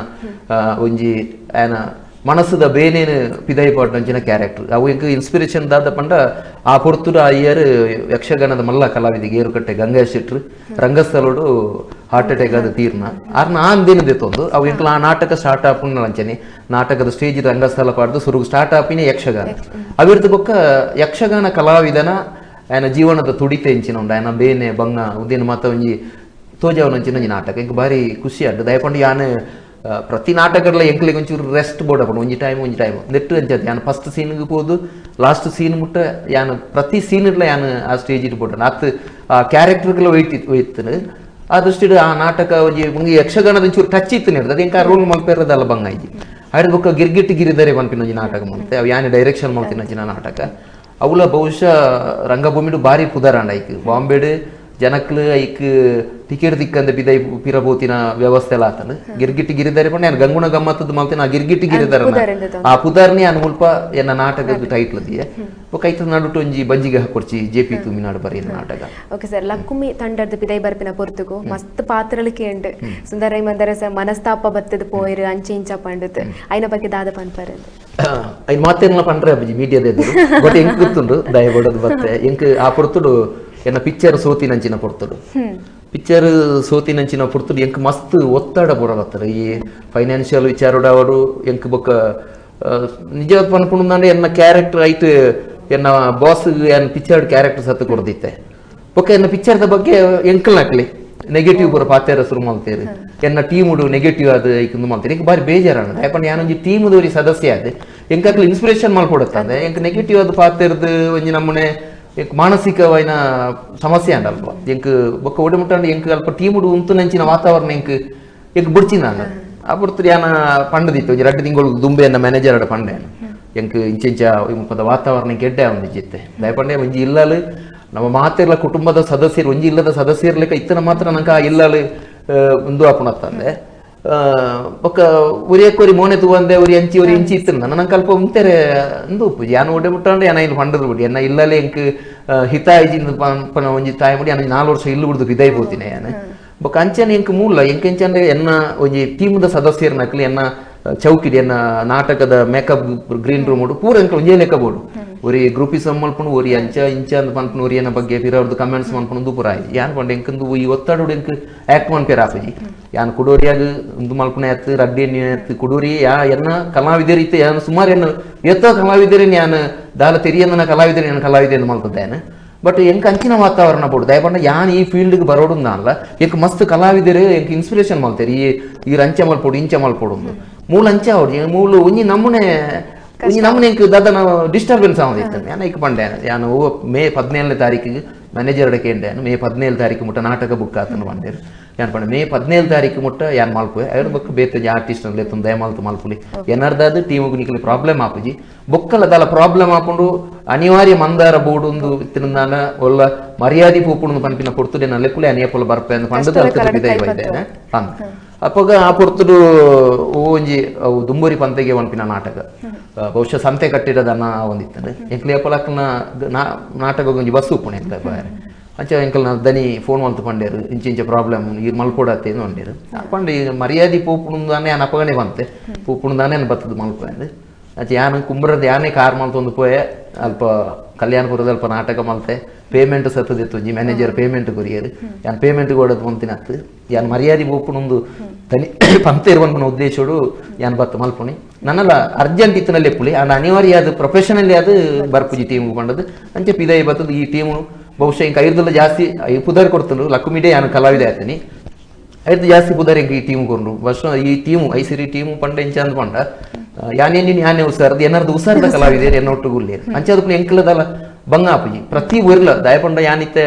ಒಂಜಿ ಆನ ಮನಸ್ಸದ ಬೇನೇನು ಪಿದೈ ಪಡ್ಡಂಚಿನ ಕ್ಯಾರೆಕ್ಟರ್ ಅವು ಎಂಕ್ ಇನ್ಸ್ಪಿರೇಷನ್ ದಾದ ಪಂಡ ಆ ಪೊರ್ತುಡು ಆ ಇಯರ್ ಯಕ್ಷಗಾನದ ಮಲ್ಲ ಕಲಾವಿದಿಗೆ ಏರುಕಟ್ಟೆ ಗಂಗೇಶ್ ಶೆಟ್ರು ರಂಗಸ್ಥಳೋಡು ಹಾರ್ಟ್ ಅಟ್ಯಾಕ್ ಆದ ತೀರ್ನ ಆರ್ನ ಆಂದೇನದೆ ತೊಂದು ಅವು ಎಂಕ್ಲ ಆ ನಾಟಕ ಸ್ಟಾರ್ಟ್ ಆಪುಂಡು ಅಂಚನೆ ನಾಟಕದ ಸ್ಟೇಜ್ ರಂಗಸ್ಥಳ ಪಾಡ್ದು ಸುರುಗು ಸ್ಟಾರ್ಟ್ ಆಪಿನೇ ಯಕ್ಷಗಾನ ಅವಿರ್ದು ಬೊಕ್ಕ ಯಕ್ಷಗಾನ ಕಲಾವಿದನ ಆಯನ ಜೀವನದ ತುಡಿತೆ ಎಂಚಿನ ಉಂಡು ಆಯನ ಬೇನೆ ಬಂಗ ಉದೇನು ಮಾತ ಒಂಜಿ ತೋಜಾವನಂಚಿನ ಒಂಜಿ ನಾಟಕ ಎಂಕ್ ಬಾರಿ ಖುಷಿ ಆಡ್ದು ದಯಪಂಡು ಯಾನು ಪ್ರತಿ ನಾಟಕಗಳ ಎಂಕ್ಲಿಗೆ ಒಂಚೂರು ರೆಸ್ಟ್ ಬೋರ್ಡ್ ಹಾಕೊಂಡು ಒಂಜಿ ಟೈಮ್ ನೆಟ್ಟು ಅಂಚದು ಯಾನು ಫಸ್ಟ್ ಸೀನ್ಗೆ ಹೋದು ಲಾಸ್ಟ್ ಸೀನ್ ಮುಟ್ಟ ಯಾನು ಪ್ರತಿ ಸೀನ್ ಇರ್ಲ ಯಾನು ಆ ಸ್ಟೇಜ್ ಇಟ್ಬೋಡ ಅತ್ತು ಆ ಕ್ಯಾರೆಕ್ಟರ್ಗಳ ಒಯ್ತು ಆ ದೃಷ್ಟಿ ಆ ನಾಟಕ ಒಂಜಿ ಯಕ್ಷಗಾನದ ಒಂಚೂರು ಟಚ್ ಇತ್ತು ನೀಡ್ದು ಅದು ಎಂಕ ರೋಲ್ ಮಲ್ಪೇರದಲ್ಲ ಬಂಗಾಯ್ಜಿ ಅದ್ರ ಬೊಕ್ಕ ಗಿರ್ಗಿಟ್ಟು ಗಿರಿದರೆ ಪನ್ಪಿನ ಒಂಜಿ ನಾಟಕ ಮಲ್ತೆ ಅವು ಯಾನು ಡೈರೆಕ್ಷನ್ ಮಲ್ತಿನ ನಾಟಕ ಅವಳ ಬಹುಶಃ ರಂಗಭೂಮಿಡು ಬಾರಿ ಪುದಾರಾಂಡ ಐಕ್ ಬಾಂಬೆಡು ಜನಕ್ಲು ಐಕ್ ಟಿಕೆಟ್ ದಿಕ್ಕಂದ ಬಿದೈ ಪಿರಬೋತಿನ ವ್ಯವಸ್ಥೆ ಎಲ್ಲ ಆತನ ಗಿರ್ಗಿಟ್ಟು ಗಿರಿದಾರೆ ಪಂಡ ನಾನು ಗಂಗುಣ ಗಮ್ಮತ್ತದ ಮಲ್ತೇನೆ ಆ ಗಿರ್ಗಿಟ್ಟು ಗಿರಿದಾರ ಆ ಪುದಾರ್ನಿ ನಾನು ಮುಲ್ಪ ಎನ್ನ ನಾಟಕದ ಟೈಟ್ಲ್ ದಿಯೆ ಕೈತ ನಡುಟು ಒಂಜಿ ಬಂಜಿಗೆ ಹಾಕೊಡ್ಚಿ ಜೆಪಿ ತುಮಿನಾಡು ಬರೀನ ನಾಟಕ ಓಕೆ ಸರ್ ಲಕ್ಕುಮಿ ತಂಡದ ಪಿದೈ ಬರ್ಪಿನ ಪೊರ್ತುಗು ಮಸ್ತ್ ಪಾತ್ರలు ಕೇಂಡ್ ಸುಂದರೈ ಮಂದರ ಮನಸ್ತಾಪ ಬತ್ತದ ಪೋಯಿರು ಅಂಚೆ ಇಂಚ ಪಂಡತ್ ಐನ ಬಗ್ಗೆ ದಾದ ಪನ್ಪರ ಐನ್ ಮಾತೇನ ಪಂಡ್ರೆ ಅಬ್ಬಜಿ ಮೀಡಿಯಾದ ಬಟ್ ಎಂಕ್ ಗೊತ್ತುಂಡು ದಯಬಡದು ಬತ್ತೆ ಎಂಕ್ ಆ ಪೊರ್ತುಡು ಎನ್ನ ಪಿಕ್ಚರ್ ಸೋತಿನಂಚಿನ ಪೊರ್ತುಡು ಪಿಕ್ಚರ್ ಸೋತಿನಂಚಿನ ಪೊರ್ತುಡು ಎಂಕ್ ಮಸ್ತ್ ಒತ್ತಡ ಬರೋದತ್ತದ ಈ ಫೈನಾನ್ಷಿಯಲ್ ವಿಚಾರೋಡ ಅವರು ಎಂಕ್ ಬೊಕ್ಕ ನಿಜವಾದ ಪನ್ಪುಂಡು ಎನ್ನ ಕ್ಯಾರೆಕ್ಟರ್ ಐಟ್ ಎನ್ನ ಬಾಸ್ ಎನ್ನ ಪಿಕ್ಚರ್ ಕ್ಯಾರೆಕ್ಟರ್ ಸತ್ತು ಕೊಡ್ದಿತ್ತೆ ಬೊಕ್ಕ ಎನ್ನ ಪಿಕ್ಚರ್ದ ಬಗ್ಗೆ ಎಂಕಲ್ ನಕ್ಲಿ ನೆಗೆಟಿವ್ ಪೂರ ಪಾತ್ಯಾರ ಶುರು ಮಾಡ್ತೇವೆ ಎನ್ನ ಟೀಮುಡು ನೆಗೆಟಿವ್ ಆದ ಐಕಂದು ಮಾಡ್ತಾರೆ ಎಂಕ್ ಬಾರಿ ಬೇಜಾರಾನ ಯಾಕಂದ್ರೆ ಯಾನೊಂಜಿ ಟೀಮುದವರಿ ಸದಸ್ಯ ಆದ ಎಂಕಲ್ಲಿ ಇನ್ಸ್ಪಿರೇಷನ್ ಮಾಡ್ಕೊಡುತ್ತೆ ಎಂಕ್ ನೆಗೆಟಿವ್ ಆದ ಪಾತ್ರದ ಒಂಜಿ ನಮ್ಮನೆ ಮಾನಸಿಕವಾದ ಸಮಸ್ಯೆ ಅಂಡಲ್ವ ಎಂಕ್ ಬೊಕ್ಕ ಒಡೆ ಮುಟ್ಟಂಡು ಎಂಕ್ ಅಲ್ಪ ಟೀಮುಡು ಉಂತು ನಂಚಿನ ವಾತಾವರಣ ಎಂಕ್ ಬಿಡ್ಚಿನ ಆ ಬಿಡ್ತಾರೆ ಯಾನ ಪಂಡದಿತ್ತು ಒಂಜಿ 2 ತಿಂಗಳು ದುಂಬೆ ಅನ್ನ ಮ್ಯಾನೇಜರ್ ಅಡ ಪಂಡೇನು ಎಂಕ್ ಇಂಚ ಮುಪ್ಪದ ವಾತಾವರಣ ಗೆಡ್ಡೆ ಒಂದಿತ್ತೆ ದಯಪಂಡೆ ಒಂಜಿ ಇಲ್ಲಲು ನಮ್ಮ ಮಾತೆಲ್ಲ ಕುಟುಂಬದ ಸದಸ್ಯರು ಒಂಜಿ ಇಲ್ಲದ ಸದಸ್ಯರ್ಲೆಕ್ಕ ಇತ್ತನ ಮಾತ್ರ ನಂಗೆ ಆ ಇಲ್ಲಲು ಒಂದು ಆಪುಣತ್ತಂದೆ ಬೊಕ್ಕ ಉರಿಯಕ್ಕೂರಿ ಮೋನೆ ತೂವಂದೆ ಉರಿ ಅಂಚಿ ಉರಿ ಇಂಚಿ ಇತ್ತು ನಂಗೆ ಅಲ್ಪ ಮುಂತೆರೆ ಒಂದು ಉಪ್ಪು ಯಾನು ಒಡೆ ಮುಟ್ಟಂಡು ಯಾನ ಇಲ್ಲಿ ಪಂಡದ್ರು ಬಿಡಿ ಎನ್ನ ಇಲ್ಲಲೆ ಎಂಕ್ ಹಿತ ಐಜಿಂದು ಪನ ಒಂಜಿ ತಾಯಿ ಮುಡಿ ನಾನು 4 ವರ್ಷ ಇಲ್ಲು ಬಿಡ್ದು ಬಿದೈ ಹೋತೀನಿ ಯಾನು ಬೊಕ್ಕ ಅಂಚನೆ ಎಂಕ್ ಮೂಲ ಎಂಕೆಂಚಂದ್ರೆ ಎನ್ನ ಒಂಜಿ ಟೀಮ್ದ ಸದಸ್ಯರ ನಕ್ಲಿ ಎನ್ನ ಚೌಕಿಡಿ ಎನ್ನ ನಾಟಕದ ಮೇಕಪ್ ಗ್ರೀನ್ ರೂಮ್ ಪೂರ ಎಂಕ್ ಒಂಜೇ ಲೆಕ್ಕ ಬೋಡು ಒರಿ ಗ್ರೂಪಿಸಮ್ ಮಲ್ಪುಂಡು ಒರಿ ಅಂಚ ಇಂಚ ಅಂತ ಪನ್ಪುನು ಒರಿ ಎನ್ನ ಬಗ್ಗೆ ಪಿರವ್ರದ್ದು ಕಮೆಂಟ್ಸ್ ಮನ್ಪುನು ದೂಪುರ ಆಯ್ತು ಯಾನ್ ಪಂಡ ಎಂಕಂದು ಈ ಒತ್ತಡ ಎಂಕ್ ಆಕ್ಟ್ ಮನ್ಪೇರ ಆಪಜಿ ಯಾನ್ ಕುಡೋರಿಯಾಗ ಒಂದು ಮಲ್ಪುನ ಎತ್ತು ರಡ್ಡಿ ಎತ್ತು ಕುಡೋರಿ ಯಾ ಎನ್ನ ಕಲಾವಿದರಿ ಇತ್ತು ಯಾನು ಸುಮಾರು ಎನ್ನ ಎತ್ತೋ ಕಲಾವಿದರಿ ಯಾನು ದಾಲ ತೆರಿಯನ್ನ ಕಲಾವಿದರಿ ನಾನು ಕಲಾವಿದೆಯನ್ನು ಮಲ್ತದ್ದೇನೆ ಬಟ್ ಎಂಕ್ ಅಂಚಿನ ವಾತಾವರಣ ಬೋಡು ದಯಪಂಡ ಯಾನ್ ಈ ಫೀಲ್ಡ್ಗೆ ಬರೋಡು ಅಲ್ಲ ಎಂಕ್ ಮಸ್ತ್ ಕಲಾವಿದರು ಎಂಕ್ ಇನ್ಸ್ಪಿರೇಷನ್ ಮಲ್ತೇರಿ ಈ ಅಂಚೆ ಮಲ್ಪೋಡು ಇಂಚೆ ಮಲ್ಪೋಡು ಮೂಲ ಅಂಚೆ ಅವ್ರು ಮೂಲು ಒಂಜಿ ನಮ್ಮನೆ ಎಂಕ್ ದಾದ ಡಿಸ್ಟರ್ಬೆನ್ಸ್ ಆಗೋದಿತ್ತು ಯಾನ ಇಕ್ ಪಂಡೆ ಯಾನು ಮೇ 17ನೇ ತಾರೀಕಿಗೆ ಮ್ಯಾನೇಜರ್ ಅಡಕೆ ಮೇ 17 ತಾರೀಕು ಮುಟ್ಟ ನಾಟಕ ಬುಕ್ ಆತನು ಪಂಡೇರು ಯಾನ್ ಪಂಡ ಮೇ 17 ತಾರೀಕು ಮುಟ್ಟ ಯಾನ್ ಮಲ್ಪುವೆ ಅದ್ರ ಬೊಕ್ಕ ಬೇತೆ ಆರ್ಟಿಸ್ಟ್ ಲೆತ್ತು ದಯಮಾಲ್ತು ಮಲ್ಪುಲಿ ಏನಾರ್ದಾದ ಟೀಮಿಗೆ ನಿಕ್ಲಿ ಪ್ರಾಬ್ಲಮ್ ಆಪುಜಿ ಬೊಕ್ಕಲ ದಾಲ ಪ್ರಾಬ್ಲಮ್ ಆಪುಂಡು ಅನಿವಾರ್ಯ ಮಂದಾರ ಬೋರ್ಡು ಒಂದು ಇತ್ತಿನ ಒಲ್ಲ ಮರ್ಯಾದೆ ಪೂಪುಂಡು ಪನ್ಪಿನ ಪೊರ್ತುಡೆ ಲೆಕ್ಕುಲೆ ಅನಿಯಪೊಲ ಬರ್ಪೆ ಅಂತ ಪಂಡದ ಅಲ್ಕದ ಬಿದೈ ಬೈದೇನೆ ಅಪ್ಪಗ ಆ ಪೊರ್ತುಡು ಒಂಜಿ ಅವು ದುಂಬೂರಿ ಪಂತೆಗೆ ಒಂಪಿನ ನಾಟಕ ಬಹುಶಃ ಸಂತೆ ಕಟ್ಟಿರೋದನ್ನ ಒಂದಿತ್ತಂದ್ರೆ ಎಂಕ್ಲಿ ಅಪ್ಪಲಕ್ಕನ ನಾಟಕ ಒಂಜಿ ಬಸ್ಸು ಉಪ್ಪುಣೆ ಅಂತ ಬಾರೆ ಅಂಚ ಎಂಕಲ್ ದನಿ ಫೋನ್ ಮಲ್ತು ಪಂಡೇರು ಇಂಚ ಪ್ರಾಬ್ಲಮ್ ಈ ಮಲ್ಪೋಡತ್ತೆ ಅಂಡೇರು ಪಂಡ ಈಗ ಮರ್ಯಾದೆ ಪೂಪುಣದಾನೆ ನಾನು ಅಪಗಣೆ ಬಂತೆ ಪೂಪುಣದಾನೆ ಬತ್ತದ ಮಲ್ಪಂಡು ಅಂಚ ಯಾನು ಕುಂಬ್ರದ ಯಾನೇ ಕಾರ್ ಮಲ್ತೊಂದು ಪೋಯೆ ಅಲ್ಪ ಕಲ್ಯಾಣಪುರದ ಅಲ್ಪ ನಾಟಕ ಮಲ್ತೆ ಪೇಮೆಂಟ್ ಸತ್ತದಿತ್ತು ಒಂಜಿ ಮ್ಯಾನೇಜರ್ ಪೇಮೆಂಟ್ ಕೊರಿಯರು ಯಾನು ಪೇಮೆಂಟ್ ಕೊಡೋದು ಮುಂತಿನತ್ತು ಯಾನು ಮರ್ಯಾದೆ ಪೂಪುಣೊಂದು ದನಿ ಪಂತೆ ಇರುವಂತ ಉದ್ದೇಶೋಡು ಯಾನು ಬತ್ತು ಮಲ್ಪುಣಿ ನನ್ನಲ್ಲ ಅರ್ಜೆಂಟ್ ಇತ್ತನಲ್ಲಿ ಎಪ್ಪುಳಿ ಆ ಅನಿವಾರ್ಯ ಅದು ಪ್ರೊಫೆಷನಲಿ ಅದು ಬರ್ಪುಜಿ ಟೀಮ್ ಪಂಡದು ಅಂಚೆ ಪಿದಾಯಿ ಬತ್ತದು ಈ ಟೀಮು ಬಹುಶಃ ಇಂಕ ಐರ್ದಲ್ಲ ಜಾಸ್ತಿ ಪುದಾರ್ ಕೊಡ್ತಂಡ್ರು ಲಕ್ಕುಮಿಡೆ ಯಾನು ಕಲಾವಿದ ಆಯ್ತಾನಿ ಐದು ಜಾಸ್ತಿ ಪುದಾರ್ ಇಂಕ ಈ ಟೀಮ್ ಕೊಂಡ್ರು ವರ್ಷ ಈ ಟೀಮು ಐಸಿರಿ ಟೀಮು ಪಂಡ ಇಂಚ ಅಂದ್ ಪಂಡ ಯಾನೇ ಉಸಾರ್ದು ಏನಾರ್ದು ಉಸಾರ್ದ ಕಲಾವಿದ ಎನ್ನೊಟ್ಟು ಗುಲ್ಲೇರು ಅಂಚದಕ್ಕೆ ಎಂಕಲದಲ್ಲ ಬಂಗಾಪುಜಿ ಪ್ರತಿ ಊರ್ಲ ದಯಪಂಡ ಯಾನಿತ್ತೆ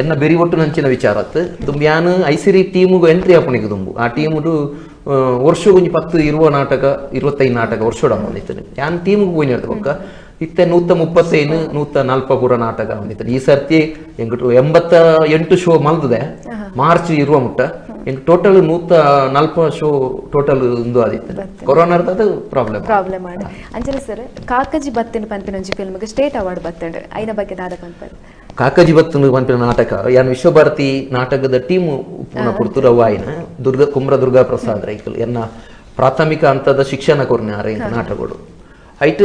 ಎನ್ನ ಬೆರಿ ಒಟ್ಟು ನಂಚಿನ ವಿಚಾರತ್ತು ತುಂಬ ಯಾನು ಐಸಿರಿ ಟೀಮುಗು ಎಂಟ್ರಿ ಆಪಣಿಗೆ ತುಂಬು ಆ ಟೀಮುಡು ವರ್ಷ ಒಂಜಿ 10-20 ನಾಟಕ 25 ನಾಟಕ ವರ್ಷೋಡ ಬಂದಿತ್ತು ಯಾನ್ ಟೀಮುಗೆ ಹೋಯ್ತು ಬೊಕ್ಕ ಇತ್ತೆ 135-140 ಪೂರ ನಾಟಕ ಬಂದಿತ್ತು ಈ ಸರ್ತಿ ಎಂಗಟು 88 ಶೋ ಮಲ್ದಿದೆ ಮಾರ್ಚ್ ಇರುವ ಮುಟ್ಟ ಎಂಗ್ ಟೋಟಲ್ 140 ಶೋ ಟೋಟಲ್ ಒಂದು ಆದಿತ್ತು ಕೊರೋನಾದ ಪ್ರಾಬ್ಲಮ್ ಆಡ ಅಂಚನೆ ಸರ್ ಕಾಕಜಿ ಬತ್ತಿನ ಪಂಪಿನ ಒಂಜಿ ಫಿಲ್ಮ್ಗೆ ಸ್ಟೇಟ್ ಅವಾರ್ಡ್ ಬತ್ತಂಡು ಐನ ಬಗ್ಗೆ ದಾದ ಪಂಪಲ್ ಕಾಕಜಿ ಬತ್ತನ ಪಂಪಿನ ನಾಟಕ ಯಾನ್ ವಿಶ್ವಭಾರತಿ ನಾಟಕದ ಟೀಮು ಪೂರ್ಣ ಪುರ್ತುರವ ಆಯ್ನ ಕುಮ್ರ ದುರ್ಗಾ ಪ್ರಸಾದ್ ರೈಕಲ್ ಎನ್ನ ಪ್ರಾಥಮಿಕ ಹಂತದ ಶಿಕ್ಷಣ ಕೊರ್ನೆ ಆರೆ ನಾಟಕಗಳು ಐಟ್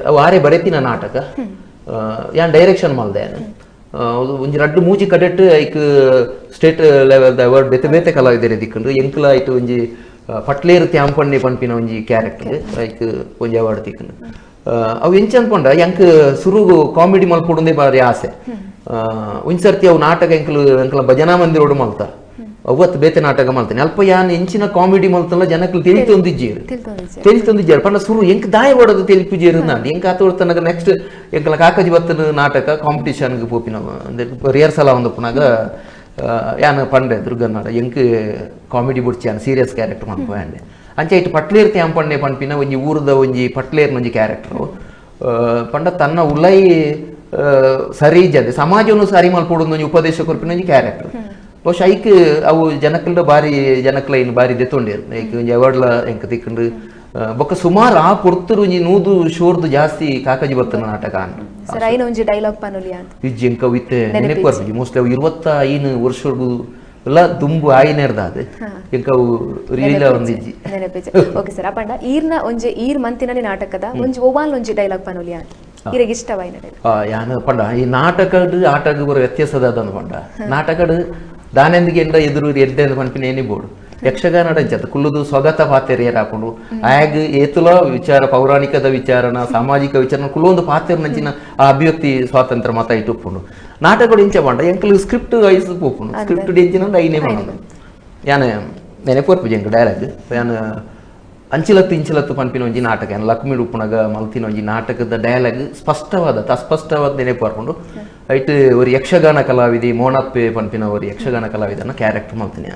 ಅವು ಆರೆ ಬರೆತಿನ ನಾಟಕ ಯಾನ್ ಡೈರೆಕ್ಷನ್ ಮಲ್ದೆ ಒಂಜಿ ರಡ್ಡು ಮೂಜಿ ಕಡೆಟ್ ಐಕ್ ಸ್ಟೇಟ್ ಲೆವೆಲ್ ಅವಾರ್ಡ್ ಬೇತೆ ಬೇತೆ ಕಲಾವಿದರೇ ದಿಕ್ಕಂಡು ಎಂಕ್ಲ ಐಟ್ ಒಂಜಿ ಪಟ್ಲೇರು ತ್ಯಾಂಪಣ್ಣೆ ಪಂಪಿನ ಒಂಜಿ ಕ್ಯಾರೆಕ್ಟರ್ ಐಕ್ ಒಂಜಿ ಅವಾರ್ಡ್ ತಿಕ್ಕಂಡು ಅವು ಎಂಚ ಅನ್ಕೊಂಡ ಎಂಕ್ ಸುರುಗು ಕಾಮಿಡಿ ಮಲ್ಪೊಡುಂದೇ ಬಾರಿ ಆಸೆ ಒಂಜಿ ಸರ್ತಿ ಅವು ನಾಟಕ ಎಂಕಲ ಭಜನಾ ಮಂದಿರೋಡು ಮಲ್ತ ಅವತ್ತು ಬೇತೆ ನಾಟಕ ಮಲ್ತಾನೆ ಅಲ್ಪ ಯಾನ್ ಎಂಚಿನ ಕಾಮಿಡಿ ಮಲ್ತಲ್ಲ ಜನಕ್ಲು ತಿಳಿತೊಂದಿಜ್ಜೇರು ಪಂಡ ಸುರು ಎಂಕ್ ದಾಯ ಓಡೋದು ತಿಳಿಪಿಜೇರು ನಾನು ಎಂಕ್ ಆತೋಡ್ತನಾಗ ನೆಕ್ಸ್ಟ್ ಎಂಕಲ ಕಾಕಜಿ ಬತ್ತನ ನಾಟಕ ಕಾಂಪಿಟೇಷನ್ಗೆ ಪೋಪಿನ ರಿಹರ್ಸಲ್ ಒಂದು ಪುನಾಗ ಯಾನ ಪಂಡೆ ದುರ್ಗನಾಡ ಎಂಕ್ ಕಾಮಿಡಿ ಬುಡ್ಚಿ ಯಾನ್ ಸೀರಿಯಸ್ ಕ್ಯಾರೆಕ್ಟರ್ ಮನ್ಪಂಡೆ ಅಂಚೆ ಇಟ್ಟು ಪಟ್ಲೇರ್ ತ್ಯಾಂಪಣ್ಣೆ ಪಂಪಿನ ಒಂಜಿ ಊರದ ಒಂಜಿ ಪಟ್ಲೇರ್ನ ಒಂಜಿ ಕ್ಯಾರೆಕ್ಟರು ಪಂಡ ತನ್ನ ಉಲೈ ಸರಿ ಜದೆ ಸಮಾಜವನ್ನು ಸರಿ ಮಲ್ಪೊಡು ಒಂಜಿ ಉಪದೇಶ ಕೊರ್ಪಿನ ಒಂಜಿ ಕ್ಯಾರೆಕ್ಟರ್ ಬಹುಶಃ ಐಕ್ ಅವು ಜನಕಲ್ಡ ಬಾರಿ ಜನಕ್ಲ ಇನ್ನು ಬಾರಿ ದೆತ್ತೊಂಡೇರು ಐಕ್ ಒಂಜಿ ಅವಾರ್ಡ್ಲ ಎಂಕ್ ತಿಕ್ಕಂಡು ಬೊಕ್ಕ ಸುಮಾರು ಆ ಪೊರ್ತರು ಒಂಜಿ 100 ಶೋರ್ದು ಜಾಸ್ತಿ ಕಾಕಜಿ ಬತ್ತನ ನಾಟಕ ಸರ್ ಐನ ಒಂಜಿ ಡೈಲಾಗ್ ಪನುಲಿ ಅಂತ ಇಜ್ಜಿ ಎಂಕ ವಿತ್ತೆ ನೆನಪರ್ಜಿ ಮೋಸ್ಟ್ಲಿ ಅವು 25 ವರ್ಷದ್ದು ಎಲ್ಲ ದುಂಬು ಆಯ್ನೇರ್ದಾದ ಎಂಕ ಅವು ರೀಲ ಒಂದಿಜ್ಜಿ ನೆನಪಿಜಿ ಓಕೆ ಸರ್ ಅಪಂಡ ಈರ್ನ ಒಂಜಿ ಈರ್ ಮಂತಿನಲ್ಲಿ ನಾಟಕದ ಒಂಜಿ ಓವಾಲ್ ಒಂಜಿ ಡೈಲಾಗ್ ಪನುಲಿ ಅಂತ ಇರಗೆ ಇಷ್ಟವಾಯಿನ ಯಾನ ಪಂಡ ಈ ನಾಟಕಡ್ ಆಟಗ ಬರೋ ವ್ಯತ್ಯಾಸದ ಪಂಡ ನಾಟಕಡ್ ದಾನೆಂದಿಗೆ ಎಂಡ ಎದುರು ಎಡ್ಡೆ ಪಂಪಿನ ಏನಿ ಬೋಡು ಯಕ್ಷಗಾನ ಅಂಚದ ಕುಲ್ಲುದು ಸ್ವಗತ ಪಾತೆರಿಯರ್ ಹಾಕೊಂಡು ಆಗ್ ಏತುಲ ವಿಚಾರ ಪೌರಾಣಿಕದ ವಿಚಾರನ ಸಾಮಾಜಿಕ ವಿಚಾರ ಕುಲ್ಲೊಂದು ಪಾತೆರ್ ನಂಚಿನ ಆ ಅಭಿವ್ಯಕ್ತಿ ಸ್ವಾತಂತ್ರ್ಯ ಮಾತ ಇಟ್ಟುಕೊಂಡು ನಾಟಕಗಳು ಇಂಚ ಪಂಡ ಎಂಕಲು ಸ್ಕ್ರಿಪ್ಟ್ ವೈಸ್ ಪೋಪುಂಡು ಸ್ಕ್ರಿಪ್ಟ್ ಎಂಚಿನ ಐನೇ ಮಾಡೋದು ಯಾನ ನೆನಪರ್ಪು ಎಂಕ ಡೈಲಾಗ್ ಯಾನ ಅಂಚಿಲತ್ತು ಪಂಪಿನ ಒಂಜಿ ನಾಟಕ ಯಾನ ಲಕ್ಷ್ಮಿ ಉಪ್ಪುನಗ ಮಲ್ತಿನ ಒಂಜಿ ನಾಟಕದ ಡೈಲಾಗ್ ಸ್ಪಷ್ಟವಾದ ನೆನಪರ್ಕೊಂಡು ಐಟ್ ಒಂದು ಯಕ್ಷಗಾನ ಕಲಾವಿದೆ ಮೋನಪ್ಪೆ ಪಂಪಿನ ಒಂದು ಯಕ್ಷಗಾನ ಕಲಾವಿದನ ಕ್ಯಾರೆಕ್ಟರ್ ಮಲ್ತೀನಿ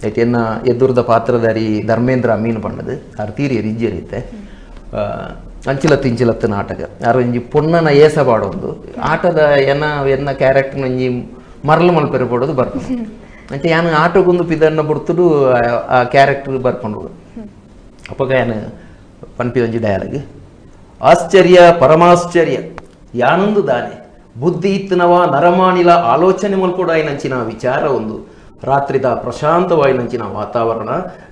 ಐಟ್ ಎನ್ನ ಎದುರದ ಪಾತ್ರಧಾರಿ ಧರ್ಮೇಂದ್ರ ಮೀನು ಪಂಡದು ಆರು ತೀರಿ ರಿಜ್ಜರಿತ್ತೆ ಅಂಚಿಲತ್ತು ನಾಟಕ ಯಾರು ಒಂಜಿ ಪೊನ್ನನ ಏಸ ಪಾಡೋದು ಆಟದ ಎನ್ನ ಕ್ಯಾರೆಕ್ಟರ್ ಒಂಜಿ ಮರಳು ಮಲ್ಪೆರೆ ಪಡೋದು ಬರ್ಕೊಂಡು ಅಂಚೆ ಯಾನು ಆಟಗೊಂದು ಪಿದನ್ನ ಬಿಡ್ತುಡು ಆ ಕ್ಯಾರೆಕ್ಟರ್ ಬರ್ಕೊಂಡು ಅಪ್ಪಗ ಯಾನು ಪನ್ಪಿ ಒಂಜಿ ಡೈಲಾಗ್ ಆಶ್ಚರ್ಯ ಪರಮಾಶ್ಚರ್ಯ ಯಾನೊಂದು ದಾನೆ ಬುದ್ಧಿ ಇತ್ತನವ ನರಮಾಣಿಲ ಆಲೋಚನೆ ಮಲ್ಪೊಡು ಆಯ್ನಂಚಿನ ವಿಚಾರ ಒಂದು ರಾತ್ರಿದ ಪ್ರಶಾಂತವಾಯಿನಂಚಿನ ವಾತಾವರಣ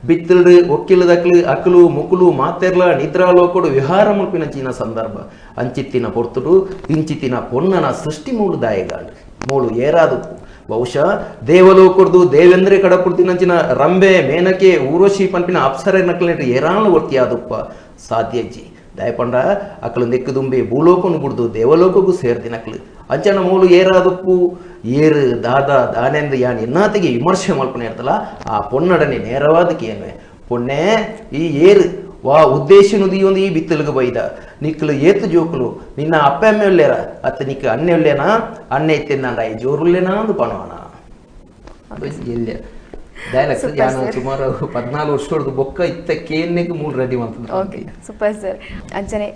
ಬಿತ್ತಲು ಒಕ್ಕಿಲದಕ್ಲು ಅಕ್ಲು ಮುಕ್ಲು ಮಾತೆರ್ಲ ನಿದ್ರಾಲೋಕೊಡು ವಿಹಾರ ಮುಲ್ಪಿನಂಚಿನ ಸಂದರ್ಭ ಅಂಚಿತ್ತಿನ ಪೊರ್ತುಡು ಇಂಚಿತ್ತಿನ ಪೊನ್ನನ ಸೃಷ್ಟಿ ಮೂಳು ದಾಯಗಾಂಡು ಮೂಳು ಏರಾದು ಬಹುಶಃ ದೇವಲೋಕೊಡ್ದು ದೇವೇಂದ್ರೆ ಕಡಪುಡ್ತಿನಂಚಿನ ರಂಬೆ ಮೇನಕೆ ಊರ್ವಶಿ ಪಂಪಿನ ಅಪ್ಸರ ನಕ್ಲೆಟ್ ಏರಾನು ಒರ್ತಿಯಾದುಪ್ಪ ಸಾಧ್ಯಜ್ಜಿ ದಯಪಂಡ ಅಕ್ಕಳು ನೆಕ್ಕದುಂಬೆ ಭೂಲೋಕನು ಬಿಡ್ದು ದೇವಲೋಕಗೂ ಸೇರ್ದಿನಕ್ಲು ಅಂಚನ ಮೂಲು ಏರಾದಪ್ಪು ಏರು ದಾನೆಂದು ಯಾನ್ ಎನ್ನಾತಿಗೆ ವಿಮರ್ಶೆ ಮಲ್ಪನೆ ಇರ್ತಲ್ಲ ಆ ಪೊನ್ನಡನೆ ನೇರವಾದಕ್ಕೆ ಏನ್ವೆ ಪೊನ್ನೆ ಈ ಏರು ವಾ ಉದ್ದೇಶನುದಿ ಒಂದು ಈ ಬಿತ್ತಲಿಗೆ ಬೈದ ನಿಕ್ಲು ಏತು ಜೋಕುಲು ನಿನ್ನ ಅಪ್ಪ ಅಮ್ಮೆ ಒಳ್ಳೆರ ಅತ್ತ ನಿಕ್ ಅಣ್ಣೆ ಒಳ್ಳೆನಾ ಅಣ್ಣೆ ಇತ್ತಿಂದ ಜೋರುಲ್ಲೇನಾ ಅಂದು ಪಣವನ ಎಲ್ಲ ಡೈಲಾಗ್ಸ್ ಯಾನು ಸುಮಾರು 14 ವರ್ಷದ ಬೊಕ್ಕ ಇತ್ತಕ್ಕೇನೆಗೆ ಮೂಲ ರೆಡಿ ಮಾಡ್ತದೆ ಓಕೆ ಸೂಪರ್ ಸರ್ ಅಂಚನೆ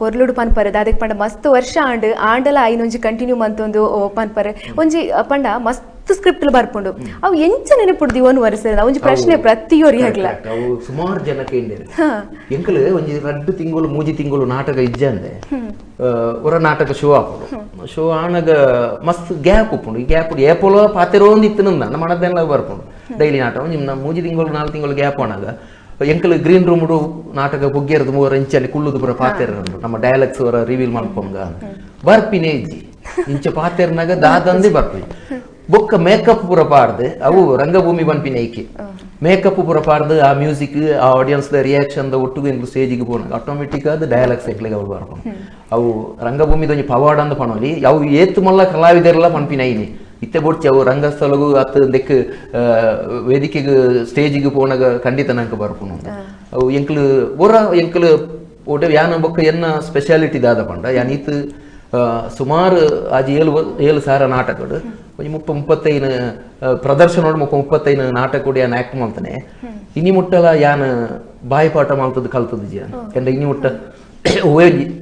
ಪೊರ್ಲುಡು ಪನ್ಪರ ದಾದಕ್ಕೆ ಪಂಡ ಮಸ್ತ್ ವರ್ಷ ಆಂಡಲ ಐನೊಂಜಿ ಕಂಟಿನ್ಯೂ ಮಂತೊಂದು ಪನ್ಪರ ಒಂಜಿ ಪಂಡ ಮಸ್ತ್ ಸ್ಕ್ರಿಪ್ಟ್ ಬರ್ಪುಂಡು ಅವು ಎಂಚ ನೆನಪುಡ್ದು ಇವನು ವರಿಸಿದ ಒಂಜಿ ಪ್ರಶ್ನೆ ಪ್ರತಿಯೊರಿ ಆಗ್ಲ ಅವು ಸುಮಾರು ಜನಕ್ಕೆ ಇಂಡೇರು ಎಂಕಲ್ ಒಂಜಿ 2 ತಿಂಗಳು 3 ತಿಂಗಳು ನಾಟಕ ಇಜ್ಜಂದೆ ಒರ ನಾಟಕ ಶೋ ಆಪುಡು ಶೋ ಆನಗ ಮಸ್ತ್ ಗ್ಯಾಪ್ ಉಪ್ಪುಂಡು ಈ ಗ್ಯಾಪ್ ಏಪೋಲೋ ಪಾತೆರೋ ಒಂದಿತ್ತು ನನ್ನ ಮನದೆಲ್ಲ ಬರ್ಪುಂಡು ಡೈಲಿ ನಾಟಕ ಒಂಜಿ 3 ತಿಂಗಳು 4 ತಿಂಗಳು ಗ್ಯಾಪ್ ಆನಾಗ ಎಂಕಲ್ ಗ್ರೀನ್ ರೂಮ್ ನಾಟಕ ಬುಗ್ಗೆರದು 3 ಇಂಚಲ್ಲಿ ಕುಳ್ಳುದು ಪುರ ಪಾತೆರ ನಮ್ಮ ಡೈಲಾಗ್ಸ್ ಅವರ ರಿವೀಲ್ ಮಾಡ್ಕೊಂಗ ಬರ್ಪಿನೇ ಇಜ್ಜಿ ಇಂಚ ಪಾತೆರ್ನಾಗ ದಾದಂದೇ ಬರ್ಪಿ ಬೊಕ್ಕ ಮೇಕಪ್ ಪೂರ ಪಾಡ್ದು ಅವು ರಂಗಭೂಮಿ ಬನ್ಪಿನ ಐಕೆ ಮೇಕಪ್ ಪೂರ ಪಾಡ್ದು ಆ ಮ್ಯೂಸಿಕ್ ಆ ಆಡಿಯನ್ಸ್ ರಿಯಾಕ್ಷನ್ ಒಟ್ಟಿಗೆ ಎಂಕ್ಲು ಸ್ಟೇಜಿಗೆ ಪೋನ ಆಟೋಮೆಟಿಕ್ ಆದ ಡೈಲಾಗ್ಸ್ ಎಂಕ್ಲೆಗೆ ಅವ್ರು ಬರ್ಕೊಂಡು ಅವು ರಂಗಭೂಮಿದ ಒಂಜಿ ಪವಾಡ ಅಂದ ಪಣೋಲಿ ಅವು ಏತು ಮಲ್ಲ ಕಲಾವಿದರೆಲ್ಲ ಪನ್ಪಿನ ಐನಿ ಇತ್ತೆ ಬೊಡ್ಚಿ ಅವು ರಂಗಸ್ಥಳಗೂ ಅತ್ತ ದೆಕ್ ವೇದಿಕೆಗೆ ಸ್ಟೇಜಿಗೆ ಪೋನಾಗ ಖಂಡಿತ ನಂಗೆ ಬರ್ಪುನು ಅವು ಎಂಕ್ಲು ಒರ ಎಂಕ್ಲು ಒಡೆ ಯಾನ ಬೊಕ್ಕ ಎನ್ನ ಸ್ಪೆಷಾಲಿಟಿ ದಾದ ಪಂಡ ಯಾನೀತ್ ಸುಮಾರು ಆಜಿ 7,000 ನಾಟಕಗಳು ಒಂದು 30-35 ಪ್ರದರ್ಶನ 30-35 ನಾಟಕ ಯಾನ್ ಆಕ್ಟ್ ಮಾಡ್ತಾನೆ ಇನಿ ಮುಟ್ಟಲ ಯಾನ್ ಬಾಯಿಪಾಠ ಮಾಡ್ತದ್ದು ಕಲ್ತದ್ದು ಜಿ ಎಂದ ಇನಿ ಮುಟ್ಟ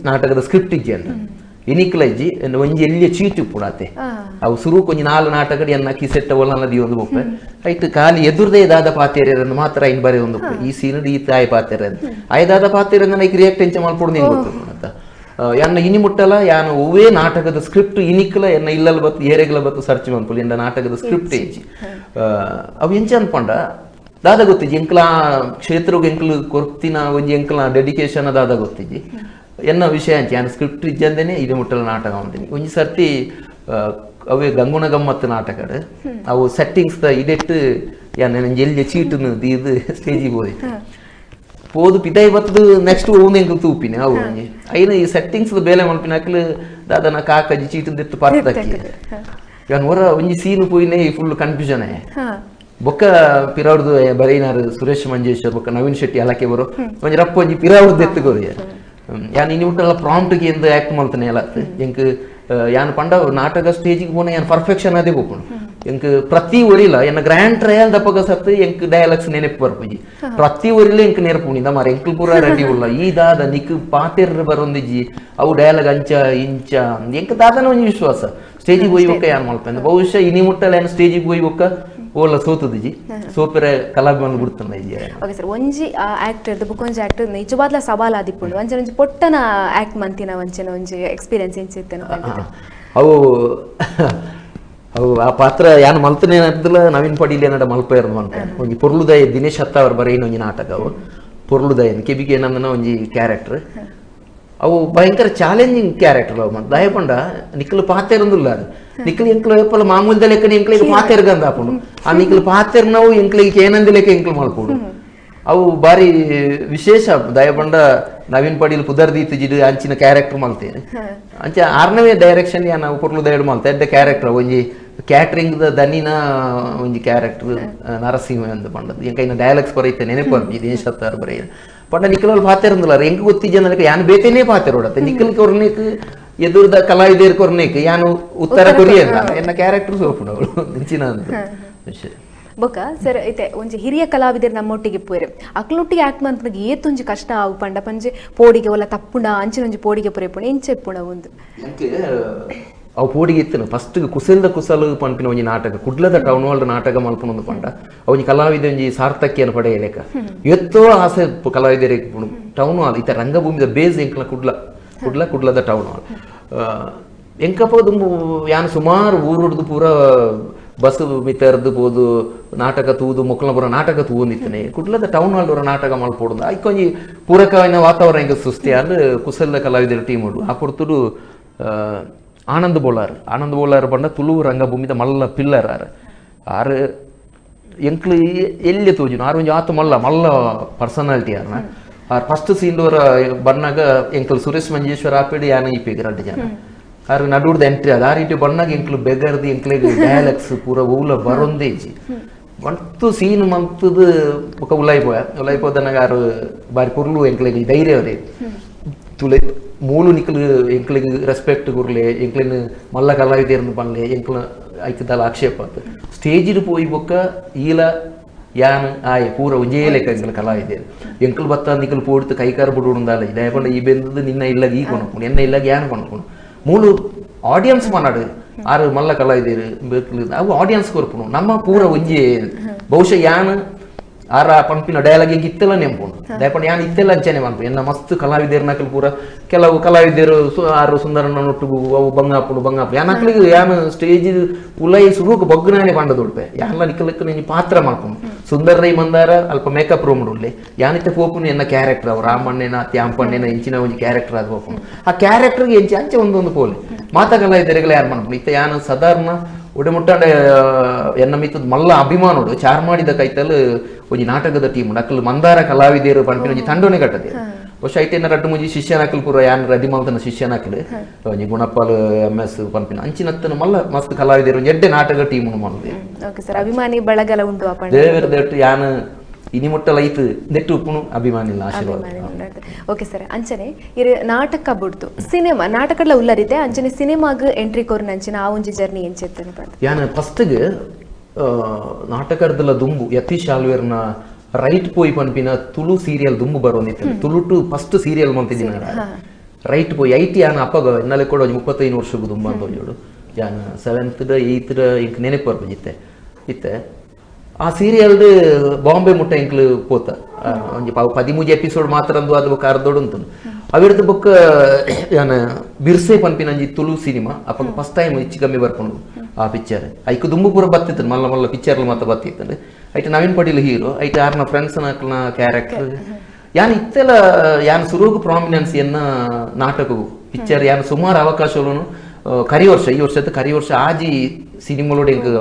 ನಾಟಕದ ಸ್ಕ್ರಿಪ್ಟ್ ಇಜ್ಜಿ ಅಂತ ಇನಿಕ್ಲಜ್ಜಿ ಒಂಜಿ ಎಲ್ಲಿ ಚೀಟು ಪುಡಾತೆ ಅವು ಸುರು ಕೊಂಚ 4 ನಾಟಕ ಎನ್ನ ಕಿಸೆಟ್ಟ ಒಲ್ಲನದಿ ಒಂದು ಬೊಪ್ಪೆ ಐಟ್ ಖಾಲಿ ಎದುರ್ದೇ ದಾದ ಪಾತೆರನ್ನು ಮಾತ್ರ ಐನ್ ಬರೀ ಒಂದು ಈ ಸೀನ್ ಈ ತಾಯಿ ಪಾತೆರ ಆಯ್ದಾದ ಪಾತೆರ ನನಗೆ ರಿಯಾಕ್ಟ್ ಎಂಚ ಮಾಡ್ಕೊಡು ನೀನು ಗೊತ್ತು ಅಂತ ಎನ್ನ ಇನಿ ಮುಟ್ಟಲ ಯಾನು ಒವೇ ನಾಟಕದ ಸ್ಕ್ರಿಪ್ಟ್ ಇನಿಕ್ಲ ಎನ್ನ ಇಲ್ಲಲ್ ಬತ್ತು ಏರೆಗ್ಲ ಬತ್ತು ಸರ್ಚ್ ಮಾಡ್ಕೊಳ್ಳಿ ಎಂದ ನಾಟಕದ ಸ್ಕ್ರಿಪ್ಟ್ ಎಂಚಿ ಅವು ಎಂಚ ಅನ್ಪಂಡ ದಾದ ಗೊತ್ತಿಜ್ಜಿ ಎಂಕ್ಲ ಕ್ಷೇತ್ರಗೆ ಎಂಕ್ಲು ಕೊರ್ತಿನ ಒಂಜಿ ಎಂಕ್ಲ ಡೆಡಿಕೇಶನ್ ದಾದ ಗೊತ್ತಿಜ್ಜಿ ಎನ್ನ ವಿಷಯ ಅಂಚಿ ಯಾನು ಸ್ಕ್ರಿಪ್ಟ್ ಇಜ್ಜಂದೇನೆ ಇನಿ ಮುಟ್ಟಲ ನಾಟಕ ಅಂತೀನಿ ಒಂಜಿ ಸರ್ತಿ ಅವೇ ಗಂಗುಣ ಗಮ್ಮತ್ತು ನಾಟಕಡ್ ಅವು ಸೆಟ್ಟಿಂಗ್ಸ್ ದ ಇಡೆಟ್ ಯಾನ ಎಲ್ಲಿ ಚೀಟು ಇದು ಸ್ಟೇಜಿಗೆ ಹೋದಿತ್ತು పోదు పితాయి బత్తు నెక్స్ట్ ఓన్ ఎంకు తూపిని అవు అయిన ఈ సెట్టింగ్స్ ಬೇಲೆ ಮಲ್ಪಿನಾಕ್ಲು ದಾದನ ಕಾಕಜಿ ಚೀಟು ದೆತ್ತು ಪಾರ್ತಕ್ಕೆ ಯಾನ್ ಹೊರ ಒಂಜಿ ಸೀನ್ ಪೋಯಿನೇ ಫುಲ್ ಕನ್ಫ್ಯೂಷನ್ ಬೊಕ್ಕ ಪಿರಾವ್ರದು ಬರೀನಾರು ಸುರೇಶ್ ಮಂಜೇಶ್ವರ್ ಬೊಕ್ಕ ನವೀನ್ ಶೆಟ್ಟಿ ಅಲಕ್ಕೆ ಬರೋ ಒಂಜಿ ರಪ್ಪ ಒಂಜಿ ಪಿರಾವ್ರದ್ದು ಎತ್ತುಗೋರಿ ಯಾನ್ ಇನಿ ಮುಟ್ಟಲ್ಲ ಪ್ರಾಂಪ್ಟ್ಗೆ ಎಂದು ಆಕ್ಟ್ ಮಾಡ್ತಾನೆ ಎಲ್ಲ ಎಂಕ್ ಯಾನ್ ಪಂಡ ನಾಟಕ ಸ್ಟೇಜಿಗೆ ಪೋನ ಯಾನ್ ಪರ್ಫೆಕ್ಷನ್ ಅದೇ ಹೋಗ್ಕೊಂಡು ಎಂಕ್ ಪ್ರತಿ ಒರಿಲ ಎನ್ನ ಗ್ರ್ಯಾಂಡ್ ಟ್ರಯಲ್ ದಪ್ಪಗ ಸತ್ತು ಎಂಕ್ ಡೈಲಾಗ್ಸ್ ನೆನಪು ಬರ್ಪುಜಿ ಪ್ರತಿ ಒರಿಲ ಎಂಕ್ ನೆನಪುಣಿಂದ ಮಾರ ಎಂಕ್ಲು ಪೂರ ರೆಡಿ ಉಲ್ಲ ಈ ದಾದ ನಿಕ್ ಪಾತೆರ್ ಬರೊಂದಿಜ್ಜಿ ಅವು ಡೈಲಾಗ್ ಅಂಚ ಇಂಚ ಎಂಕ್ ದಾದನ ಒಂಜಿ ವಿಶ್ವಾಸ ಸ್ಟೇಜಿಗೆ ಹೋಗಿ ಒಕ್ಕ ಯಾನ್ ಮಲ್ಪಂದ ಬಹುಶಃ ಇನಿ ಮುಟ್ಟಲ್ಲ ಏನ್ ಸ್ಟೇಜಿಗೆ ಹೋಗಿ ಒಕ್ಕ ಓಲ ಸೋತದಿಜಿ ಸೋಪೆರೆ ಕಲಾಭಿಮಾನ ಬಿಡ್ತಾನೆ ಇಜ್ಜಿ ಓಕೆ ಸರ್ ಒಂಜಿ ಆಕ್ಟರ್ ಬುಕೊಂಜಿ ಆಕ್ಟರ್ ನಿಜವಾದ್ಲ ಸವಾಲ್ ಆದಿಪ್ಪುಂಡು ಒಂಜಿ ಒಂಜಿ ಪೊಟ್ಟನ ಆಕ್ಟ್ ಮಂತಿನ ಒಂಚನ ಒಂಜಿ ಎಕ್ಸ್ಪೀರಿಯನ್ಸ್ ಎಂಚಿತ್ತೇನು ಅವು ಅವು ಆ ಪಾತ್ರ ಯಾನು ಮಲ್ತನೆ ಅನ್ನೋದಿಲ್ಲ ನವೀನ್ ಪಡೀಲಿ ಅನ್ನಡ ಮಲ್ಪ ಇರೋದು ಅಂತ ಒಂಜಿ ಪೊರ್ಲುದಯ ದಿನೇಶ್ ಹತ್ತಾವರ್ ಬರೀನ ಒಂಜಿ ನಾಟಕ ಅವು ಪೊರ್ಲುದಯ ಕೆಬಿಕೆ ಏನಂದನ ಒಂಜಿ ಕ್ಯಾರೆಕ್ಟರ್ ಅವು ಭಯಂಕರ ಚಾಲೆಂಜಿಂಗ್ ಕ್ಯಾರೆಕ್ಟರ್ ಅವು ಮತ್ತೆ ದಯಪಂಡ ನಿಕ್ಕಲು ಪಾತೆರಂದುಲ್ಲ ನಿಕ್ಕಲು ಎಂಕ್ಲು ಎಪ್ಪಲ ಮಾಮೂಲ್ದ ಲೆಕ್ಕ ಎಂಕ್ಲಿಗೆ ಪಾತೆರ್ಗಂದ ಹಾಕೊಂಡು ಆ ನಿಕ್ಕಲು ಪಾತೆರ್ನವು ಎಂಕ್ಲಿಗೆ ಏನಂದಿ ಲೆಕ್ಕ ಎಂಕ್ಲು ಮಲ್ಪೋಡು ಅವು ಬಾರಿ ವಿಶೇಷ ದಯಪಂಡ ನವೀನ್ ಪಡೀಲ್ ಪುದರ್ದೀತ್ ಜಿಡ್ ಅಂಚಿನ ಕ್ಯಾರೆಕ್ಟರ್ ಮಲ್ತೇನೆ ಅಂಚ 6ನೇ ಡೈರೆಕ್ಷನ್ ಯಾ ನಾವು ಪೊರ್ಲು ದಯಡ್ ಮಲ್ತ ಎಡ್ಡೆ ಕ್ಯಾರೆಕ್ಟರ್ ಒಂಜಿ ಕ್ಯಾಟ್ರಿಂಗ್ ದ ದನಿನ ಒಂಜಿ ಕ್ಯಾರೆಕ್ಟರ್ ನರಸಿಂಹ ಎಂದು ಪಂಡದು ಎಂಕೈನ ಡೈಲಾಗ್ಸ್ ಬರೈತೆ ನೆನಪು ದಿನೇಶ್ ಹತ್ತಾರು ಬರೆಯ ಪಂಡ ನಿಕ್ಕಲಲ್ಲಿ ಪಾತೆರಂದಿಲ್ಲ ಎಂಕ್ ಗೊತ್ತಿಜ್ಜ ನನಗೆ ಯಾನು ಬೇತೇನೆ ಪಾತೆರೋಡತ್ತೆ ನಿಕ್ಕಲ್ ಕೊರ್ನೇಕ್ ಎದುರ್ದ ಕಲಾವಿದೇರ್ ಕೊರ್ನೇಕ್ ಯಾನು ಉತ್ತರ ಕೊರಿಯಲ್ಲ ಎನ್ನ ಕ್ಯಾರೆಕ್ಟರ್ ಸೋಪುಡವಳು ಇಂಚಿನ ಅಂತ ವಿಷಯ ಬೊಕ್ಕ ಸರ್ ಐತೆ ಒಂಜಿ ಹಿರಿಯ ಕಲಾವಿದರು ನಮ್ಮೊಟ್ಟಿಗೆ ಪೋರೆ ಅಕ್ಲೊಟ್ಟಿಗೆ ಆಕ್ಟ್ ಮಾಡ್ತಾಗ ಏತೊಂಜಿ ಕಷ್ಟ ಆವು ಪಂಡ ಪಂಜೆ ಪೋಡಿಗೆ ಒಲ್ಲ ತಪ್ಪುಂಡ ಅಂಚಿನೊಂಜಿ ಪೋಡಿಗೆ ಪುರೇಪುಣ ಎಂಚೆಪ್ಪುಣ ಒಂದು ಅವು ಪೋಡಿಗೆ ಇತ್ತನು ಫಸ್ಟ್ ಕುಸಲ್ದ ಕುಸಲು ಪಂಪಿನ ಒಂಜಿ ನಾಟಕ ಕುಡ್ಲದ ಟೌನ್ ಹಾಲ್ ನಾಟಕ ಮಲ್ಪನೊಂದು ಪಂಡ ಅವನಿ ಕಲಾವಿದ ಒಂಜಿ ಸಾರ್ಥಕ್ಯನ ಪಡೆಯಲೇಕ ಎತ್ತೋ ಆಸೆ ಕಲಾವಿದರೇ ಟೌನ್ ಹಾಲ್ ಈತ ರಂಗಭೂಮಿದ ಬೇಸ್ ಎಂಕ್ಲ ಕುಡ್ಲದ ಟೌನ್ ಹಾಲ್ ಎಂಕಪ್ಪದು ಯಾನು ಸುಮಾರು ಊರುಡ್ದು ಪೂರ ಬಸ್ ಮಿತರ್ದು ಬೋದು ನಾಟಕ ತೂದು ಮೊಕ್ಕಲಪುರ ನಾಟಕ ತೂಂದಿತ್ತನೆ ಕುಡ್ಲದ ಟೌನ್ ಹಾಲ್ ನಾಟಕ ಮಲ್ಪೋಡುದು ಐಕೊಂಜಿ ಪೂರಕವಾದ ವಾತಾವರಣ ಹಿಂಗೆ ಸೃಷ್ಟಿ ಅಂದ್ರೆ ಕುಸಲ್ದ ಕಲಾವಿದರ ಟೀಮ್ ಉಂಡು ಆ ಕೊಡ್ತುಡು ಆನಂದ್ ಬೋಲಾರ್ ಪಂಡ ತುಳು ರಂಗಭೂಮಿದ ಮಲ್ಲ ಪಿಲ್ಲರ್ ಆರು ಎಂಕ್ಲು ಎಲ್ಲಿ ತೋಜುನು ಆರು ಒಂಜಿ ಆತು ಮಲ್ಲ ಪರ್ಸನಾಲಿಟಿ ಆರ್ನ ಆರು ಫಸ್ಟ್ ಸೀನ್ದವರ ಬಣ್ಣಾಗ ಎಂಕ್ಲು ಸುರೇಶ್ ಮಂಜೇಶ್ವರ ಆಪೇಡಿ ಯಾನ ಇಪ್ಪೇಗ 2 ಜನ ಆರು ನಡುಡ್ದ ಎಂಟ್ರಿ ಅದು ಆ ರೀತಿ ಬಣ್ಣಾಗ ಎಂಕ್ಲು ಬೆಗರ್ದು ಎಂಕ್ಲೆಗ್ ಡೈಲಾಗ್ಸ್ ಪೂರ ಊಲ ಬರೊಂದೇಜಿ ಮಂತು ಸೀನ್ ಮಂತದ ಒಕ್ಕ ಉಲಾಯ್ಪೋದನಾಗ ಆರು ಬಾರಿ ಪುರ್ಲು ಎಂಕ್ಲೆಗ್ ಧೈರ್ಯ ಅವರೇ ತುಳೆ ಮೂಲು ನಿಕ್ಕಲು ಎಂಕ್ಲಿಗೆ ರೆಸ್ಪೆಕ್ಟ್ ಕೊರ್ಲೆ ಎಂಕ್ಲಿನ ಮಲ್ಲ ಕಲಾವಿದೇರ್ನು ಪನ್ಲೆ ಎಂಕ್ಲ ಐಕದಲ್ಲ ಆಕ್ಷೇಪ ಸ್ಟೇಜಿಡ್ ಪೋಯಿ ಬೊಕ್ಕ ಈಲ ಯಾನ್ ಆಯ್ ಪೂರ ಒಂಜೇ ಲೆಕ್ಕ ಎಂಕ್ಲ ಕಲಾವಿದೇರು ಎಂಕ್ಲು ಬತ್ತ ನಿಕ್ಕಲು ಪೋಡಿತು ಕೈಕಾರ ಬಿಡುಂದಾಲ ದಯಪಂಡ ಈ ಬೆಂದದು ನಿನ್ನ ಇಲ್ಲಾಗ ಈ ಕೊನಕೊಂಡು ಎನ್ನ ಇಲ್ಲಾಗ ಯಾನ್ ಕೊನಕೊಂಡು ಮೂಲು ಆಡಿಯನ್ಸ್ ಮನಾಡು ಆರು ಮಲ್ಲ ಕಲಾವಿದರು ಅವು ಆಡಿಯನ್ಸ್ ಕೊರ್ಪುನು ನಮ್ಮ ಪೂರ ಒಂಜಿ ಬಹುಶಃ ಯಾನ್ ಆರ ಪಂಪಿನ ಡೈಲಾಗ್ ಈಗ ಇತ್ತೆಲ್ಲ ನೆಂಪುಂಡು ದಯಪಂಡ ಯಾನ್ ಇತ್ತೆಲ್ಲ ಅಂಚನೆ ಪಂಪು ಎನ್ನ ಮಸ್ತ್ ಕಲಾವಿದರು ನಕಲ್ ಪೂರ ಕೆಲವು ಕಲಾವಿದರು ಆರು ಸುಂದರನ ನೊಟ್ಟುಗು ಅವು ಬಂಗಾಪುಡು ಯಾನಕ್ಲಿಗೆ ಯಾನ್ ಸ್ಟೇಜ್ ಉಲೈ ಸುರುಕು ಬಗ್ಗನಾನೆ ಪಂಡ ದೊಡ್ಪೆ ಯಾನ್ಲ ನಿಕ್ಕಲಕ್ಕ ನೀನು ಪಾತ್ರ ಮಾಡ್ಕೊಂಡು ಸುಂದರ ರೈ ಮಂದಾರ ಅಲ್ಪ ಮೇಕಪ್ ರೂಮ್ ಉಳ್ಳಿ ಯಾನಿತ್ತೆ ಪೋಪುನಿ ಎನ್ನ ಕ್ಯಾರೆಕ್ಟರ್ ಅವು ರಾಮಣ್ಣನ ತ್ಯಾಂಪಣ್ಣನ ಇಂಚಿನ ಒಂದು ಕ್ಯಾರೆಕ್ಟರ್ ಅದು ಹೋಗ್ಕೊಂಡು ಆ ಕ್ಯಾರೆಕ್ಟರ್ಗೆ ಎಂಚಿ ಅಂಚೆ ಒಂದೊಂದು ಪೋಲೆ ಮಾತಾ ಕಲಾವಿದರಿಗೆಲ್ಲ ಯಾರು ಮಾಡ್ಕೊಂಡು ಇತ್ತ ಯಾನು ಸಾಧಾರಣ ಒಡೆಮುಟ್ಟಾಂಡೆ ಎನ್ನ ಮಿತ್ತದ ಮಲ್ಲ ಅಭಿಮಾನೋಡು ಚಾರ್ ಮಾಡಿದ ಕೈತಲ್ ಒಂಜಿ ನಾಟಕದ ಟೀಮ್ ನಕಲ್ ಮಂದಾರ ಕಲಾವಿದರು ಪಂಪಿನ ಒಂಜಿ ತಂಡೋನೆ ಕಟ್ಟದೆ ಬಹುಶಃ ಐಟೇನ ರಡ್ಡು ಮುಂಜಿ ಶಿಷ್ಯನಾಕಲ್ ಪೂರ ಯಾನ್ ರದಿ ಮಲ್ತನ ಶಿಷ್ಯನಾಕಲ್ ಒಂಜಿ ಗುಣಪಾಲ್ MS ಪಂಪಿನ ಅಂಚಿನತ್ತನ ಮಲ್ಲ ಮಸ್ತ್ ಕಲಾವಿದರು ಒಂಜಿ ಎಡ್ಡೆ ನಾಟಕ ಟೀಮ್ ಮಾಡಿದೆ ಓಕೆ ಸರ್ ಅಭಿಮಾನಿ ಬಳಗಲ ಉಂಟು ಅಪಂಡ ದೇವರ ದಟ್ಟು ಯಾನ್ ಇನಿ ಮುಟ್ಟಲ ಐತು ನೆಟ್ಟು ಉಪ್ಪುನು ಅಭಿಮಾನಿ ಆಶೀರ್ವಾದ ಓಕೆ ಸರ್ ಅಂಚನೆ ಇರು ನಾಟಕ ಬಿಡ್ತು ಸಿನಿಮಾ ನಾಟಕಡ್ಲ ಉಲ್ಲರಿತೆ ಅಂಚನೆ ಸಿನಿಮಾಗ್ ಎಂಟ್ರಿ ಕೋರ್ನ ಅಂಚಿನ ಆ ಒಂಜಿ ಜರ್ನಿ ಎಂಚೆತ್ತನೆ ಪಂಡ ಯಾನ್ ಫಸ್ಟ್ಗೆ ನಾಟಕರ್ದಲ್ಲ ದುಂಬು ಯತೀಶ್ ಆಲ್ವೇರ್ನ ರೈಟ್ ಪೋಯಿ ಪಂಪಿನ ತುಳು ಸೀರಿಯಲ್ ದುಂಬು ಬರೋನಿತ್ತು ತುಳು ಟು ಫಸ್ಟ್ ಸೀರಿಯಲ್ ಮಂತಿದಿನ ರೈಟ್ ಪೋಯಿ ಐಟಿ ಯಾನ್ ಅಪ್ಪಗ ಇನ್ನಲೆ ಕೂಡ 35 ವರ್ಷಕ್ಕೆ ದುಂಬ ಅಂತ ಜೋಡು ಯಾನ್ 7th 8th ಇಂಕ್ ನೆನಪು ಬರ್ಬಿತ್ತೆ ಇತ್ತೆ ಆ ಸೀರಿಯಲ್ ಬಾಂಬೆ ಮುಟ್ಟ ಇಂಕ್ಲು ಪೋತ ಒಂಜಿ 13 ಎಪಿಸೋಡ್ ಮಾತ್ರ ಅಂದು ಅದು ಕಾರ್ದೋಡು ಅಂತ ಅವಿರ್ದು ಬೊಕ್ಕ ಯಾನ ಬಿರ್ಸೆ ಪಂಪಿನಂಜಿ ತುಳು ಸಿನಿಮಾ ಅಪ್ಪ ಫಸ್ಟ್ ಟೈಮ್ ಹೆಚ್ಚು ಕಮ್ಮಿ ಬರ್ಕೊಂಡು ಆ ಪಿಕ್ಚರ್ ಐಕು ದುಂಬು ಪೂರ ಬತ್ತಿತ್ತು ಮಲ್ಲ ಮಲ್ಲ ಪಿಕ್ಚರ್ಲು ಮಾತ್ರ ಬತ್ತಿತ್ತು ಐಟ್ ನವೀನ್ ಪಟೇಲ್ ಹೀರೋ ಐಟ್ ಆರ್ನ ಫ್ರೆಂಡ್ಸ್ ನಕ್ನ ಕ್ಯಾರೆಕ್ಟರ್ ಯಾನ್ ಇತ್ತೆಲ್ಲ ಯಾನ್ ಸುರುಗು ಪ್ರಾಮಿನೆನ್ಸ್ ಎನ್ನ ನಾಟಕವು ಪಿಕ್ಚರ್ ಯಾನ್ ಸುಮಾರು ಅವಕಾಶಗಳನ್ನು ಕರಿ ವರ್ಷ ಈ ವರ್ಷದ ಕರಿ ವರ್ಷ ಆಜಿ ಸಿನಿಮಾಲೋಡು ಇಂಕ್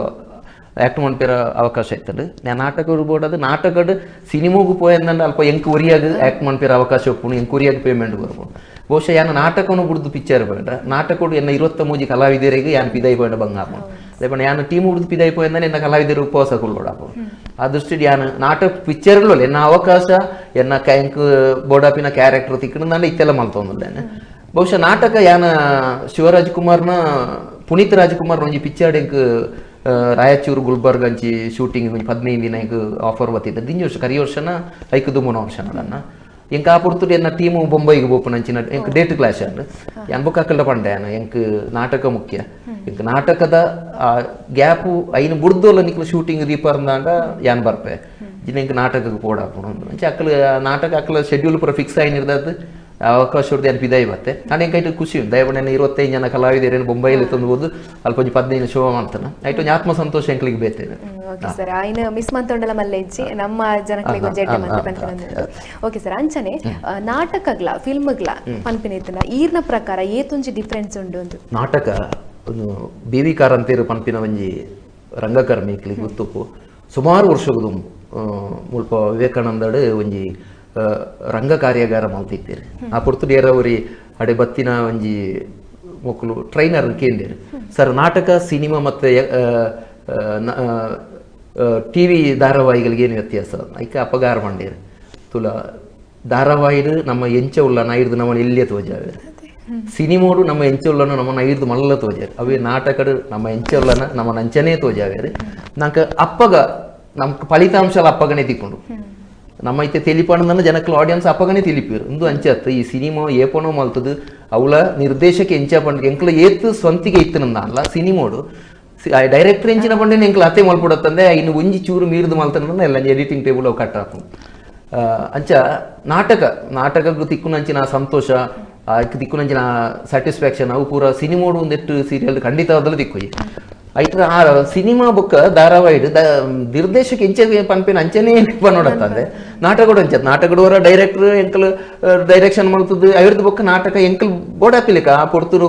ಆಕ್ಟ್ ಮಾಡ್ಪೇರ ಅವಕಾಶ ಇತ್ತಂಡು ನಾನು ನಾಟಕ ಬೋರ್ಡ್ ಅದು ನಾಟಕಡ್ ಸಿನಿಮಾಗೂ ಪೋಯಂದಂಡ ಅಲ್ಪ ಎಂಕ್ ಒರಿಯಾಗ ಆಕ್ಟ್ ಮಾಡ್ಪೇರ ಅವಕಾಶ ಒಪ್ಪುಣು ಎಂಕ್ ಒರಿಯಾಗ ಪೇಮೆಂಟ್ ಬರ್ಬೋದು ಬಹುಶಃ ಯಾನು ನಾಟಕನು ಬಿಡ್ದು ಪಿಕ್ಚರ್ ಬೇಡ ನಾಟಕಡು ಎನ್ನ 23 ಕಲಾವಿದರಿಗೆ ಯಾನ್ ಪಿದೈ ಪೋಯಂಡ ಬಂಗಾಪ ಅದೇ ಯಾನು ಟೀಮ್ ಉಡ್ದು ಪಿದೈ ಪೋಯಂದಾನೆ ಎನ್ನ ಕಲಾವಿದರು ಉಪವಾಸ ಕೊಲ್ಲೋಡಪ್ಪ ಆ ದೃಷ್ಟಿ ಯಾನು ನಾಟಕ ಪಿಕ್ಚರ್ಗಳು ಎನ್ನ ಅವಕಾಶ ಎನ್ನ ಎಂಕ್ ಬೋಡಾಪಿನ ಕ್ಯಾರೆಕ್ಟರ್ ತಿಕ್ಕಣಂದಾಂಡ ಇತ್ತೆಲ್ಲ ಮಲ್ತೊಂದಿದ್ದೇನೆ ಬಹುಶಃ ನಾಟಕ ಯಾನ ಶಿವರಾಜ್ಕುಮಾರ್ನ ಪುನೀತ್ ರಾಜ್ಕುಮಾರ್ ಒಂಜಿ ಪಿಕ್ಚರ್ ಎಂಕ್ ರಾಯಚೂರು ಗುಲ್ಬರ್ಗ ಅಂಚಿ ಶೂಟಿಂಗ್ 15 ದಿನ ಇಂಕ್ ಆಫರ್ ಬತ್ತಿದ್ದ ದಿಂಜಿ ವರ್ಷ ಕರಿ ವರ್ಷನ ಐಕ್ ದುಮ್ಮನ ವರ್ಷ ಅದನ್ನ ಎಂಕ್ ಆ ಪುರ್ತುಡು ಎನ್ನ ಟೀಮು ಬೊಂಬೈಗೆ ಬೋಪನ ಅಂಚಿನ ಎಂಕ್ ಡೇಟ್ ಕ್ಲಾಶ್ ಅಂಡ್ ಯಾನ್ ಬುಕ್ ಹಾಕಲ್ಡ ಪಂಡೆ ಎಂಕ್ ನಾಟಕ ಮುಖ್ಯ ಎಂಕ್ ನಾಟಕದ ಗ್ಯಾಪು ಐನು ಬುಡ್ದೋಲ್ಲ ನಿಕ್ಲು ಶೂಟಿಂಗ್ ದೀಪಾರ್ದಾಂಡ ಯಾನ್ ಬರ್ಪೆ ಜಿನ ಎಂಕ್ ನಾಟಕಕ್ಕೆ ಪೋಡಾಪುಣ ಅಂಚೆ ಅಕ್ಕಲು ನಾಟಕ ಅಕ್ಕಲ ಶೆಡ್ಯೂಲ್ ಪೂರ ಫಿಕ್ಸ್ ಆಗಿರ್ದದ್ದು ಅವಕಾಶ ಯಾನ್ ಪಿದಾಯಿ ಬತ್ತೆ ನಾನು ಎಂಕೈಟು ಖುಷಿ ಉಂಟು ದಯಪಣ್ಣ 25 ಜನ ಕಲಾವಿದರೇನು ಬೊಂಬೈಲಿ ತಂದುಬೋದು ಅಲ್ಪ 15 ಶೋ ಮಾಡ್ತಾನೆ ಐಟು ಆತ್ಮ ಸಂತೋಷ ಎಂಕ್ಲಿಗೆ ಬೇತೇನೆ ಓಕೆ ಸರ್ ಆಯ್ನ ಮಿಸ್ ಮಂತೊಂಡಲ ಮಲ್ಲೆಜ್ಜಿ ನಮ್ಮ ಜನಕ್ಲಿಗೆ ಒಂದು ಜಡ್ಡೆ ಮಂತ ಓಕೆ ಸರ್ ಅಂಚನೆ ನಾಟಕಗ್ಲ ಫಿಲ್ಮ್ಗ್ಲ ಪನ್ಪಿನ ಈರ್ನ ಪ್ರಕಾರ ಏತೊಂಜಿ ಡಿಫರೆನ್ಸ್ ಉಂಡು ಒಂದು ನಾಟಕ BV ಕಾರಂತೇರು ಪನ್ಪಿನ ಒಂಜಿ ರಂಗಕರ್ಮಿಕ್ಲಿಗೆ ಗೊತ್ತುಪ್ಪು ಸುಮಾರು ವರ್ಷಗಳು ಮುಲ್ಪ ವಿವೇಕಾನಂದಡ್ ಒಂಜಿ ರಂಗ ಕಾರ್ಯಾಗಾರ ಮಲ್ತಿದ್ದೀರಿ ಆ ಪುರ್ತುಡಿಯರ ಅವರಿ ಅಡೆ ಬತ್ತಿನ ಒಂಜಿ ಮೊಕ್ಕಲು ಟ್ರೈನರ್ ಕೇಂದ್ರ ಸರ್ ನಾಟಕ ಸಿನಿಮಾ ಮತ್ತೆ ಟಿವಿ ಧಾರಾವಾಹಿಗಳಿಗೆ ಏನು ವ್ಯತ್ಯಾಸ ಐಕ ಅಪಗಾರ ಮಾಡಿರಿ ತುಲ ಧಾರಾವಾಹಿಡು ನಮ್ಮ ಎಂಚ ಉಲ್ಲ ನೈರ್ದು ನಮ್ಮನ್ನು ಎಲ್ಲಿಯೇ ತೋಜಾವೆ ಸಿನಿಮಾಡು ನಮ್ಮ ಎಂಚ ಉಲ್ಲನ ನಮ್ಮನ್ನು ಐರ್ದು ಮಲ್ಲ ತೋಜಾರೆ ಅವೇ ನಾಟಕಡು ನಮ್ಮ ಎಂಚ ಉಲ್ಲನ ನಮ್ಮ ನಂಚನೇ ತೋಜಾವೆ ನಂಗೆ ಅಪ್ಪಗ ನಮ್ಗೆ ಫಲಿತಾಂಶ ಅಪ್ಪಗನೇ ತಿಕ್ಕೊಂಡು ನಮ್ಮ ಐತೆ ತೆಲಿಪಣ್ಣನ ಜನಕ್ಕೆ ಆಡಿಯನ್ಸ್ ಅಪ್ಪಗನೇ ತಿಳಿಪಿರು ಇಂದು ಅಂಚತ್ತು ಈ ಸಿನಿಮಾ ಏಪನೋ ಮಲ್ತದು ಅವಳ ನಿರ್ದೇಶಕ ಎಂಚ ಪಂಡ ಎಂಕ್ಲ ಏತ್ ಸ್ವಂತಿಗೆ ಇತ್ತನಂದ ಅಲ್ಲ ಸಿನಿಮಾಡು ಡೈರೆಕ್ಟರ್ ಎಂಚಿನ ಪಂಡೇನೆ ಎಂಕ್ಲ ಅತ್ತೆ ಮಲ್ಪಡತ್ತಂದೆ ಇನ್ನು ಒಂಜಿ ಚೂರು ಮೀರ್ದು ಮಲ್ತನಂದ ಎಲ್ಲ ಎಡಿಟಿಂಗ್ ಟೇಬಲ್ ಅವು ಕಟ್ ಹಾಕು ಅಂಚ ನಾಟಕಕ್ಕೆ ತಿಕ್ಕುನಂಚಿನ ಸಂತೋಷ ತಿಕ್ಕುನಂಚಿನ ಸ್ಯಾಟಿಸ್ಫ್ಯಾಕ್ಷನ್ ಅವು ಪೂರ ಸಿನಿಮಾಡು ಒಂದೆಟ್ಟು ಸೀರಿಯಲ್ ಖಂಡಿತವಾದಲ್ಲ ತಿಕ್ಕೊಯ್ಯಿ ಐಟ್ರ ಆ ಸಿನಿಮಾ ಬುಕ್ ಧಾರಾವಾಹಿಡ್ ನಿರ್ದೇಶಕ ಎಂಚೆ ಪನ್ಪಿನ ಅಂಚನೆ ನೋಡತ್ತಂದೆ ನಾಟಕಡು ಅಂಚತ್ ನಾಟಕಡವರ ಡೈರೆಕ್ಟರ್ ಎಂಕಲ್ ಡೈರೆಕ್ಷನ್ ಮಾಡ್ತದ್ದು ಅವಿರ್ದು ಬುಕ್ ನಾಟಕ ಎಂಕಲ್ ಬೋಡಾಪಿಲಿಕ ಆ ಪೊರ್ತುರು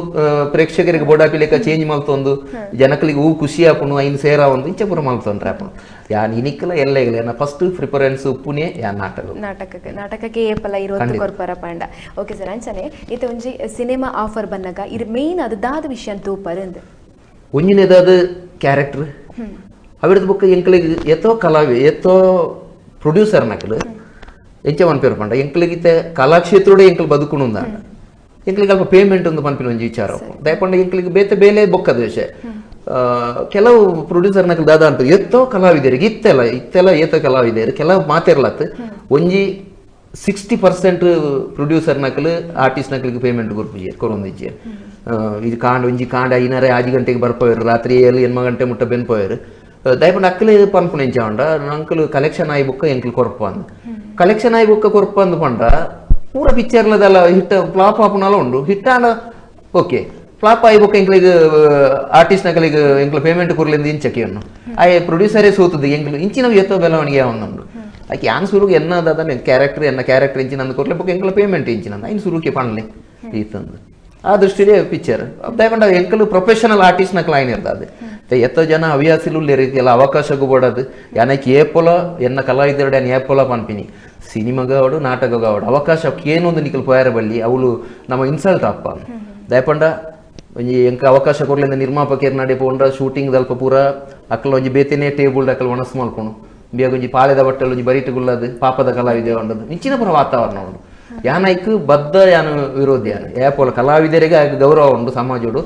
ಪ್ರೇಕ್ಷಕರಿಗೆ ಬೋಡಾಪಿಲಿಕ ಚೇಂಜ್ ಮಲ್ತೊಂದು ಜನಕಲಿಗೆ ಹೂ ಖುಷಿ ಹಾಕೊಂಡು ಐನ್ ಸೇರ ಒಂದು ಇಂಚೆ ಪೂರ ಮಲ್ತೊಂಡ್ರೆ ಹಾಕೊಂಡು ಯಾನ್ ಇನಿಕ್ಕಲ ಎಲ್ಲ ಇಲ್ಲ ಫಸ್ಟ್ ಪ್ರಿಫರೆನ್ಸ್ ಪುಣೆ ಯಾನ್ ನಾಟಕಕ್ಕೆ ಏಪಲ ಇರೋದು ಕೊರ್ಪರ ಪಾಂಡ ಓಕೆ ಸರ್ ಅಂಚನೆ ಇತ್ತೆ ಒಂಜಿ ಸಿನಿಮಾ ಆಫರ್ ಬನ್ನಗ ಇರ್ ಮೇನ್ ಅದು ದಾದ ವಿಷಯ ತೂಪರಂದು ಒಂಜಿನೇದಾದ ಕ್ಯಾರೆಕ್ಟರ್ ಅವಿರ್ದು ಬುಕ್ ಎಂಕ್ಲಿಗೆ ಎತ್ತೋ ಕಲಾವಿ ಎತ್ತೋ ಪ್ರೊಡ್ಯೂಸರ್ ನಕಲು ಎಂಚೆ ಪನ್ಪೇರು ಪಂಡ ಎಂಕ್ಲಿಗಿತ್ತೆ ಕಲಾಕ್ಷೇತ್ರೋಡೆ ಎಂಕ್ಲು ಬದುಕುಣು ಎಂಕ್ಲಿಗೆ ಅಲ್ಪ ಪೇಮೆಂಟ್ ಒಂದು ಪನ್ಪಿನ ಒಂಜಿ ವಿಚಾರ ದಯಪಂಡ ಎಂಕ್ಲಿಗೆ ಬೇತೆ ಬೇಲೆ ಬೊಕ್ಕದ ವಿಷಯ ಕೆಲವು ಪ್ರೊಡ್ಯೂಸರ್ ನಕಲು ದಾದ ಅಂತ ಎತ್ತೋ ಕಲಾವಿದರಿಗೆ ಇತ್ತೆಲ್ಲ ಏತೋ ಕಲಾವಿದರು ಕೆಲವು ಮಾತಿರ್ಲತ್ ಒಂಜಿ 60% ಪ್ರೊಡ್ಯೂಸರ್ ನಕಲು ಆರ್ಟಿಸ್ಟ್ ನಕಲಿಗೆ ಪೇಮೆಂಟ್ ಕೊರೊಂದಿಜ್ಜೆ ಇದು ಒಂಜಿ ಕಾಂಡ 5:30 ಗಂಟೆಗೆ ಬರ್ಪೋಯರು, ರಾತ್ರಿ 7 ಗಂಟೆ ಮುಟ್ಟ ಬೆನ್ಪೋಯರು. ದಯಪಂಡ ಅಕ್ಕಲೆ ಪನ್ಪುನ ಎಂಚಾಂಡ ಅಂಕಲ್ ಕಲೆಕ್ಷನ್ ಆಯಿ ಬುಕ್ಕ ಎಂಕಲ್ ಕೊರಪ ಅಂದ್ ಕಲೆಕ್ಷನ್ ಆಯಿ ಬುಕ್ಕ ಕೊರಪ ಅಂದ್ ಪಂಡ ಪೂರ ಪಿಕ್ಚರ್ಲದಲ್ಲ ಹಿಟ್ ಫ್ಲಾಪ್ ಆಪುನಲ ಉಂಡು ಹಿಟ್ ಆಂಡ ಓಕೆ ಫ್ಲಾಪ್ ಆಯಿ ಬುಕ್ಕ ಎಂಕ್ಲಿಗೆ ಆರ್ಟಿಸ್ಟ್ ನಕಲಿಗೆ ಎಂಕ್ಲ ಪೇಮೆಂಟ್ ಕೊರ್ಲಿಂದ ಇಂಚಕ್ಕೆ ಅನ್ನು ಆಯ್ ಪ್ರೊಡ್ಯೂಸರೇ ಸೋತದ್ದು ಎಂಕ್ಲು ಇಂಚಿನ ಎತ್ತೋ ಬೆಳವಣಿಗೆ ಒಂದುಂಡು ಆಕೆ ಯಾನ್ ಸುರುಗೆ ಎನ್ನದ ಕ್ಯಾರೆಕ್ಟರ್ ಇಂಚಿನ ಕೊರ್ಲೆ ಬುಕ್ಕ ಎಂಕ್ಲ ಪೇಮೆಂಟ್ ಇಂಚಿನ ಐನ್ ಸುರುಕೆ ಪಣ್ಲೆ ಈತಂದು ಆ ದೃಷ್ಟಿಲೇ ಪಿಕ್ಚರ್ ದಯಪಂಡ ಎಂಕಲು ಪ್ರೊಫೆಷನಲ್ ಆರ್ಟಿಸ್ಟ್ ನಕಲ್ ಆಯ್ನ ಇರ್ತದೆ ಎತ್ತೋ ಜನ ಹವ್ಯಾಸಿಲು ಎಲ್ಲ ಅವಕಾಶಗೂ ಕೊಡೋದು ಯಾನಕ್ಕೆ ಏಪೊಲ ಎನ್ನ ಕಲಾವಿದರಡೆ ಏಪೊಲ ಪನ್ಪಿನಿ ಸಿನಿಮಾಗವಾಡು ನಾಟಕಗವಾಡು ಅವಕಾಶ ಏನೊಂದು ನಿಕಲ್ ಪೋಯಾರ ಬಲ್ಲಿ ಅವಳು ನಮ್ಮ ಇನ್ಸಲ್ಟ್ ಅಪ್ಪ ದಯಪಂಡ ಒಂಜಿ ಎಂಕ ಅವಕಾಶ ಕೊಡ್ಲಿಂದ ನಿರ್ಮಾಪಕರು ನಡೆ ಪೋಂಡ ಶೂಟಿಂಗ್ ದಲ್ಪ ಪೂರ ಅಕ್ಕಲ ಒಂಜಿ ಬೇತೆನೆ ಟೇಬಲ್ ಅಕ್ಕಲ್ ಒಣಸ್ ಮಲ್ಕೊಂಡು ಬೇಗ ಒಂಜಿ ಪಾಳೆದ ಬಟ್ಟಲು ಒಂಜಿ ಬರಿಟುಗುಳ್ಳದು ಪಾಪದ ಕಲಾವಿದೆ ಉಂಡದು ನಿಚ್ಚಿನ ಪುರ ವಾತಾವರಣ ಉಂಡು ಯಾನೈಕ್ ಬದ್ಧ ಯಾನ ವಿರೋಧಿ ಯಾನು ಏಪೋಲ ಕಲಾವಿದರಿಗೆ ಗೌರವ ಉಂಡು ಸಮಾಜೋಡು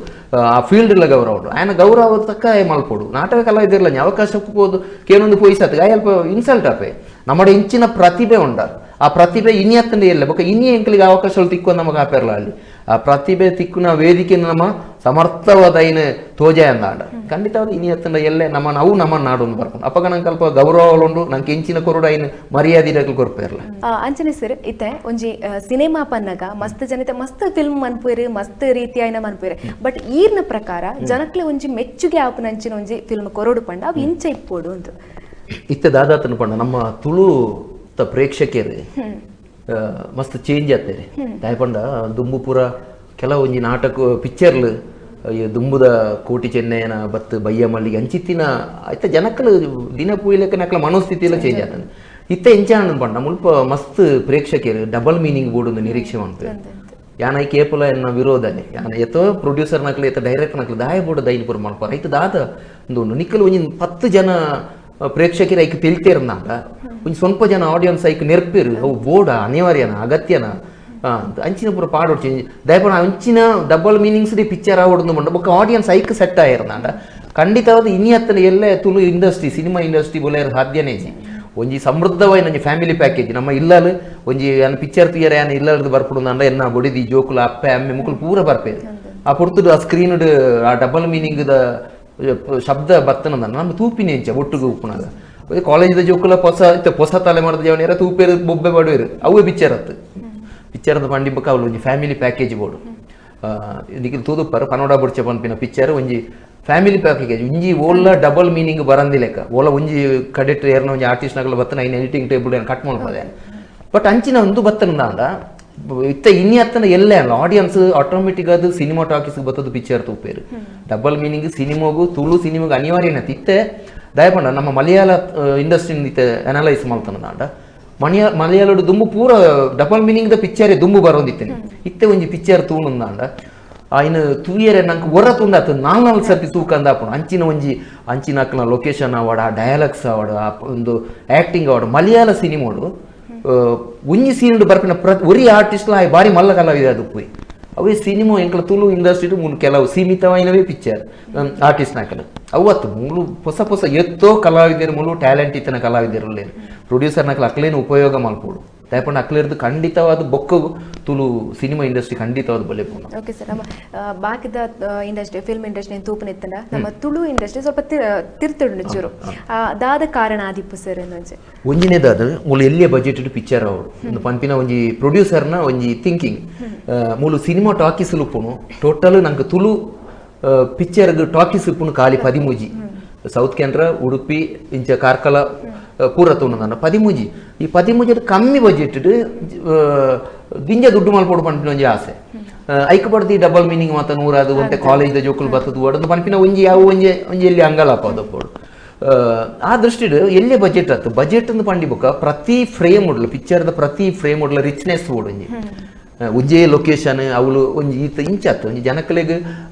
ಆ ಫೀಲ್ಡ್ಲ ಗೌರವ ಉಂಡು ಆಯನ ಗೌರವ ತಕ್ಕ ಮಲ್ಪೋಡು ನಾಟಕ ಕಲಾವಿದರ್ಲ ಅವಕಾಶ ಹೋಗೋದು ಕೇನೊಂದು ಪೊಯ್ಸತ್ ಅಲ್ಪ ಇನ್ಸಲ್ಟ್ ಅಪೆ ನಮ್ಮಡೆ ಇಂಚಿನ ಪ್ರತಿಭೆ ಉಂಡ ಆ ಪ್ರತಿಭೆ ಇನಿಯತ್ತಂಡೆ ಎಲ್ಲ ಬೊಕ್ಕ ಇನಿ ಎಂಕಲಿಗೆ ಅವಕಾಶಗಳು ತಿಕ್ಕೊಂಡು ನಮಗೆ ಆಪೇರ್ಲ ಅಲ್ಲಿ ಆ ಪ್ರತಿಭೆ ತಿಕ್ಕುನ ವೇದಿಕೆ ನಮ್ಮ ಸಮರ್ಥವಾದ ಐನ ತೋಜ ಅಂದಾಂಡ ಖಂಡಿತವಾದ ಇನಿಯತ್ತಂಡ ಎಲ್ಲೇ ನಮ್ಮ ನಾಡು ಬರ್ಕೊಂಡು ಅಪ್ಪಗ ನಂಗೆ ಸ್ವಲ್ಪ ಗೌರವಗಳು ನಂಗೆ ಇಂಚಿನ ಕೊರಡು ಐನು ಮರ್ಯಾದೆ ಕೊರ್ಪೇರ್ಲ ಅಂಚನೆ ಸರ್ ಇತ್ತೆ ಒಂಜಿ ಸಿನಿಮಾ ಪನ್ನಗ ಮಸ್ತ್ ಜನತೆ ಮಸ್ತ್ ಫಿಲ್ಮ್ ಮನ್ಪುಯರು ಮಸ್ತ್ ರೀತಿ ಆಯ್ನ ಮನ್ಪುಯರು ಬಟ್ ಈರ್ನ ಪ್ರಕಾರ ಜನಕ್ಲೆ ಒಂಜಿ ಮೆಚ್ಚುಗೆ ಆಪುನಂಚಿನ ಒಂಜಿ ಫಿಲ್ಮ್ ಕೊರಡು ಪಂಡ ಅವು ಇಂಚ ಇಪ್ಪೋಡು ಅಂತ ಇತ್ತೆ ದಾದಾತನ ಪಂಡ ನಮ್ಮ ತುಳು ಪ್ರೇಕ್ಷಕರು ಮಸ್ತ್ ಚೇಂಜ್ ಆಗ್ತಾರೆ ದಯಪಂಡ ದುಂಬು ಪೂರ ಕೆಲವು ಒಂಜಿ ನಾಟಕ ಪಿಕ್ಚರ್ಲು ದುಂಬುದ ಕೋಟಿ ಚೆನ್ನೈನ ಬತ್ತು ಬಯ್ಯ ಮಲ್ಲಿಗೆ ಅಂಚಿತ್ತಿನ ಆಯ್ತ ಜನಕ್ಕಲು ದಿನ ಪೂಯಿಲಕ್ಕ ನಕ್ಕಲ ಮನೋಸ್ಥಿತಿಯೆಲ್ಲ ಚೇಂಜ್ ಆಗ್ತಾನೆ ಇತ್ತ ಎಂಚಾಣ ಪಂಡ ಮುಲ್ಪ ಮಸ್ತ್ ಪ್ರೇಕ್ಷಕರು ಡಬಲ್ ಮೀನಿಂಗ್ ಬೋರ್ಡ್ ನಿರೀಕ್ಷೆ ಮಾಡ್ತಾರೆ ಯಾನ ಕೇಪಲ ಎನ್ನ ವಿರೋಧನೆ ಯಾನ ಎತ್ತೋ ಪ್ರೊಡ್ಯೂಸರ್ ನಕ್ಲು ಎತ್ತ ಡೈರೆಕ್ಟರ್ ನಕ್ಲು ದಾಯ ಬೋರ್ಡ್ ದೈನ್ ಪುರ ಮಲ್ಪ ಐತ ದಾದ ಒಂದು ನಿಕ್ಕಲು ಒಂಜಿ 10 ಜನ ಪ್ರೇಕ್ಷಕರು ಐಕ್ ತಿಳಿತಿರ್ನಾಗ ಒಂಜಿ ಸ್ವಲ್ಪ ಜನ ಆಡಿಯನ್ಸ್ ಐಕ್ ನೆರ್ಪಿರು ಅವು ಬೋರ್ಡ ಅನಿವಾರ್ಯನ ಅಗತ್ಯನ ಅಂಚಿನ ಪೂರ ಪಾಡೋಡು ಚೇಂಜ್ ದಯಪಡ ಅಂಚಿನ ಡಬಲ್ ಮೀನಿಂಗ್ಸ್ ಪಿಕ್ಚರ್ ಆವಡ್ದು ಮಂಡ ಬೊಕ್ಕ ಆಡಿಯನ್ಸ್ ಐಕ್ ಸೆಟ್ ಆಯಿರ್ನಾಂಡ ಖಂಡಿತವಾದ ಇನಿಯತ್ತನ ಎಲ್ಲೇ ತುಳು ಇಂಡಸ್ಟ್ರಿ ಸಿನಿಮಾ ಇಂಡಸ್ಟ್ರಿ ಬೋಲೇರ್ ಸಾಧ್ಯನೇ ಜಿ ಒಂಜಿ ಸಮೃದ್ಧವಾದ ಒಂಜಿ ಫ್ಯಾಮಿಲಿ ಪ್ಯಾಕೇಜ್ ನಮ್ಮ ಇಲ್ಲಲು ಒಂಜಿ ಏನು ಪಿಕ್ಚರ್ ತಿಯರ ಏನು ಇಲ್ಲದು ಬರ್ಪುಡು ಅಂಡ ಎನ್ನ ಬೊಡಿದಿ ಜೋಕುಲು ಅಪ್ಪೆ ಅಮ್ಮೆ ಮುಕ್ಕಲು ಪೂರ ಬರ್ಪೇರು ಆ ಪುರ್ತುಡು ಆ ಸ್ಕ್ರೀನ್ಡ್ ಆ ಡಬಲ್ ಮೀನಿಂಗ್ದ ಶಬ್ದ ಬತ್ತನದ ನಮ್ಮ ತೂಪಿನ ಎಂಚ ಒಟ್ಟಿಗೆ ಉಪ್ಪುನಾಗ ಕಾಲೇಜ್ದ ಜೋಕುಲ ಹೊಸ ತಲೆಮಾರದ ಜವನಿಯರ ತೂಪೇರು ಬೊಬ್ಬೆ ಬಡವೇರು ಅವೇ ಪಿಕ್ಚರ್ ಪಿಕ್ಚರ್ದ ಪಂಡಿಬಕ್ಕ ಅವಳು ಒಂಜಿ ಫ್ಯಾಮಿಲಿ ಪ್ಯಾಕೇಜ್ ಬೋಡು ಇದಕ್ಕೆ ತೂದುಪ್ಪರು ಕನ್ನಡ ಬುಡ್ಚ ಪನ್ಪಿನ ಪಿಕ್ಚರ್ ಒಂಜಿ ಫ್ಯಾಮಿಲಿ ಪ್ಯಾಕೇಜ್ ಒಂಜಿ ಓಲ್ಲ ಡಬಲ್ ಮೀನಿಂಗ್ ಬರಂದಿಲೆಕ್ಕ ಓಲ ಒಂಜಿ ಕಡೆಟ್ ಏರ್ನ ಒಂಜಿ ಆರ್ಟಿಸ್ಟ್ ನಗಲ ಬತ್ತನ ಐನ್ ಎಡಿಟಿಂಗ್ ಟೇಬಲ್ ಏನು ಕಟ್ ಮಾಡ್ಬೋದೆ ಬಟ್ ಅಂಚಿನ ಒಂದು ಬತ್ತನಂದ ಇತ್ತ ಇನಿ ಹತ್ತನ ಎಲ್ಲೇ ಅಲ್ಲ ಆಡಿಯನ್ಸ್ ಆಟೋಮೆಟಿಕ್ ಅದು ಸಿನಿಮಾ ಟಾಕೀಸ್ ಬತ್ತದು ಪಿಕ್ಚರ್ ತೂಪೇರು ಡಬಲ್ ಮೀನಿಂಗ್ ಸಿನಿಮಾಗು ತುಳು ಸಿನಿಮಾಗು ಅನಿವಾರ್ಯನ ಇತ್ತೆ ದಯಪಂಡ ನಮ್ಮ ಮಲಯಾಳ ಇಂಡಸ್ಟ್ರಿ ಇತ್ತೆ ಅನಲೈಸ್ ಮಾಡ್ತಾನಂದ ಮಲಯಾಳಡು ದುಂಬು ಪೂರ ಡಬಲ್ ಮೀನಿಂಗ್ ದ ಪಿಕ್ಚರ್ ದುಂಬು ಬರೋದಿತ್ತೇನೆ ಇತ್ತೆ ಒಂಜಿ ಪಿಕ್ಚರ್ ತೂಣಂದಾಂಡ ಆಯ್ನ ತೂಯರೆ ನಂಗೆ ಹೊರ ತುಂದಾತು 4 ಸರ್ತಿ ತೂಕಂದಾಪುಣ ಅಂಚಿನ ಒಂಜಿ ಅಂಚಿನ ಅಕ್ಕನ ಲೊಕೇಶನ್ ಅವಾರ್ಡ್ ಆ ಡಯಲಾಗ್ಸ್ ಅವಾರ್ಡ್ ಆ ಒಂದು ಆಕ್ಟಿಂಗ್ ಅವಾರ್ಡ್ ಮಲಯಾಳ ಸಿನಿಮಾಡು ಒಂಜಿ ಸೀನ್ ಬರ್ಪಿನ ಒರಿ ಆರ್ಟಿಸ್ಟ್ ಆಯ್ ಬಾರಿ ಮಲ್ಲ ಕಲಾವಿದ ಅದು ಪೋಯ್ ಅವೇ ಸಿನಿಮಾ ಎಂಕಲ ತುಳು ಇಂಡಸ್ಟ್ರಿ ಮುನ್ ಕೆಲವು ಸೀಮಿತವಾಯಿನವೇ ಪಿಕ್ಚರ್ ಆರ್ಟಿಸ್ಟ್ ನಾಕಲು ಅವತ್ತು ಮೂಲು ಹೊಸ ಎತ್ತೋ ಕಲಾವಿದರು ಮೂಲು ಟ್ಯಾಲೆಂಟ್ ಇತ್ತನ ಕಲಾವಿದರು ಪ್ರೊಡ್ಯೂಸರ್ ನಾಕಲು ಅಕ್ಲೇನು ಉಪಯೋಗ ಮಾಡ್ಕೊಡು ದಯಪಂಡ ಅಕ್ಲೇರ್ದು ಖಂಡಿತವಾದ ಬೊಕ್ಕಗು ತುಳು ಸಿನಿಮಾ ಇಂಡಸ್ಟ್ರಿ ಖಂಡಿತವಾದ ಬಲೆ ಪೋಣ ಓಕೆ ಸರ್ ನಮ್ಮ ಬಾಕಿದ ಇಂಡಸ್ಟ್ರಿ ಫಿಲ್ಮ್ ಇಂಡಸ್ಟ್ರಿ ತೂಪನ ಇತ್ತಂಡ ನಮ್ಮ ತುಳು ಇಂಡಸ್ಟ್ರಿ ಸ್ವಲ್ಪ ತಿರ್ತುಂಡು ಚೂರು ದಾದ ಕಾರಣ ಆದಿಪ್ಪು ಸರ್ ಅನ್ನೋಂಚೆ ಒಂಜಿನೇದಾದ ಮೂಲು ಎಲ್ಲಿಯ ಬಜೆಟ್ ಪಿಕ್ಚರ್ ಅವರು ಒಂದು ಪಂಪಿನ ಒಂಜಿ ಪ್ರೊಡ್ಯೂಸರ್ನ ಒಂಜಿ ಥಿಂಕಿಂಗ್ ಮೂಲು ಸಿನಿಮಾ ಟಾಕೀಸ್ ಲುಪ್ಪುನು ಟೋಟಲ್ ನಂಗೆ ತುಳು ಪಿಕ್ಚರ್ ಟಾಕೀಸ್ ಉಪ್ಪುನು ಖಾಲಿ 13 ಸೌತ್ ಕೇಂದ್ರ ಉಡುಪಿ ಇಂಚ ಕಾರ್ಕಳ ಪೂರ ತೋಣ 13 ಈ 13 ಕಮ್ಮಿ ಬಜೆಟ್ ದಿಂಜ ದುಡ್ಡು ಮಲ್ಪೋಡು ಪಂಪಿನ ಒಂಜಿ ಆಸೆ ಐಕ್ ಪಡ್ದು ಡಬಲ್ ಮೀನಿಂಗ್ ಮಾತ 100 ಅದು ಒಂತೆ ಕಾಲೇಜ್ದ ಜೋಕುಲು ಬರ್ತದ ಒಡದು ಪಂಪಿನ ಒಂಜಿ ಯಾವ ಒಂಜಿ ಎಲ್ಲಿ ಅಂಗಲಪ್ಪ ಅದಪ್ಪೋಡು ಆ ದೃಷ್ಟಿಡು ಎಲ್ಲೇ ಬಜೆಟ್ ಆಯ್ತು ಬಜೆಟ್ ಅಂದು ಪಂಡಿ ಬೊಕ್ಕ ಪ್ರತಿ ಫ್ರೇಮ್ ಉಡ್ಲು ಪಿಕ್ಚರ್ದ ಪ್ರತಿ ಫ್ರೇಮ್ ಉಡ್ಲ ರಿಚ್ನೆಸ್ ಓಡು ಒಂಜೇ ಲೊಕೇಶನ್ ಅವಳು ಒಂಜಿ ಈತ ಇಂಚಾತ್ತು ಒಂಜಿ ಜನಕ್ಕಲೆಗ್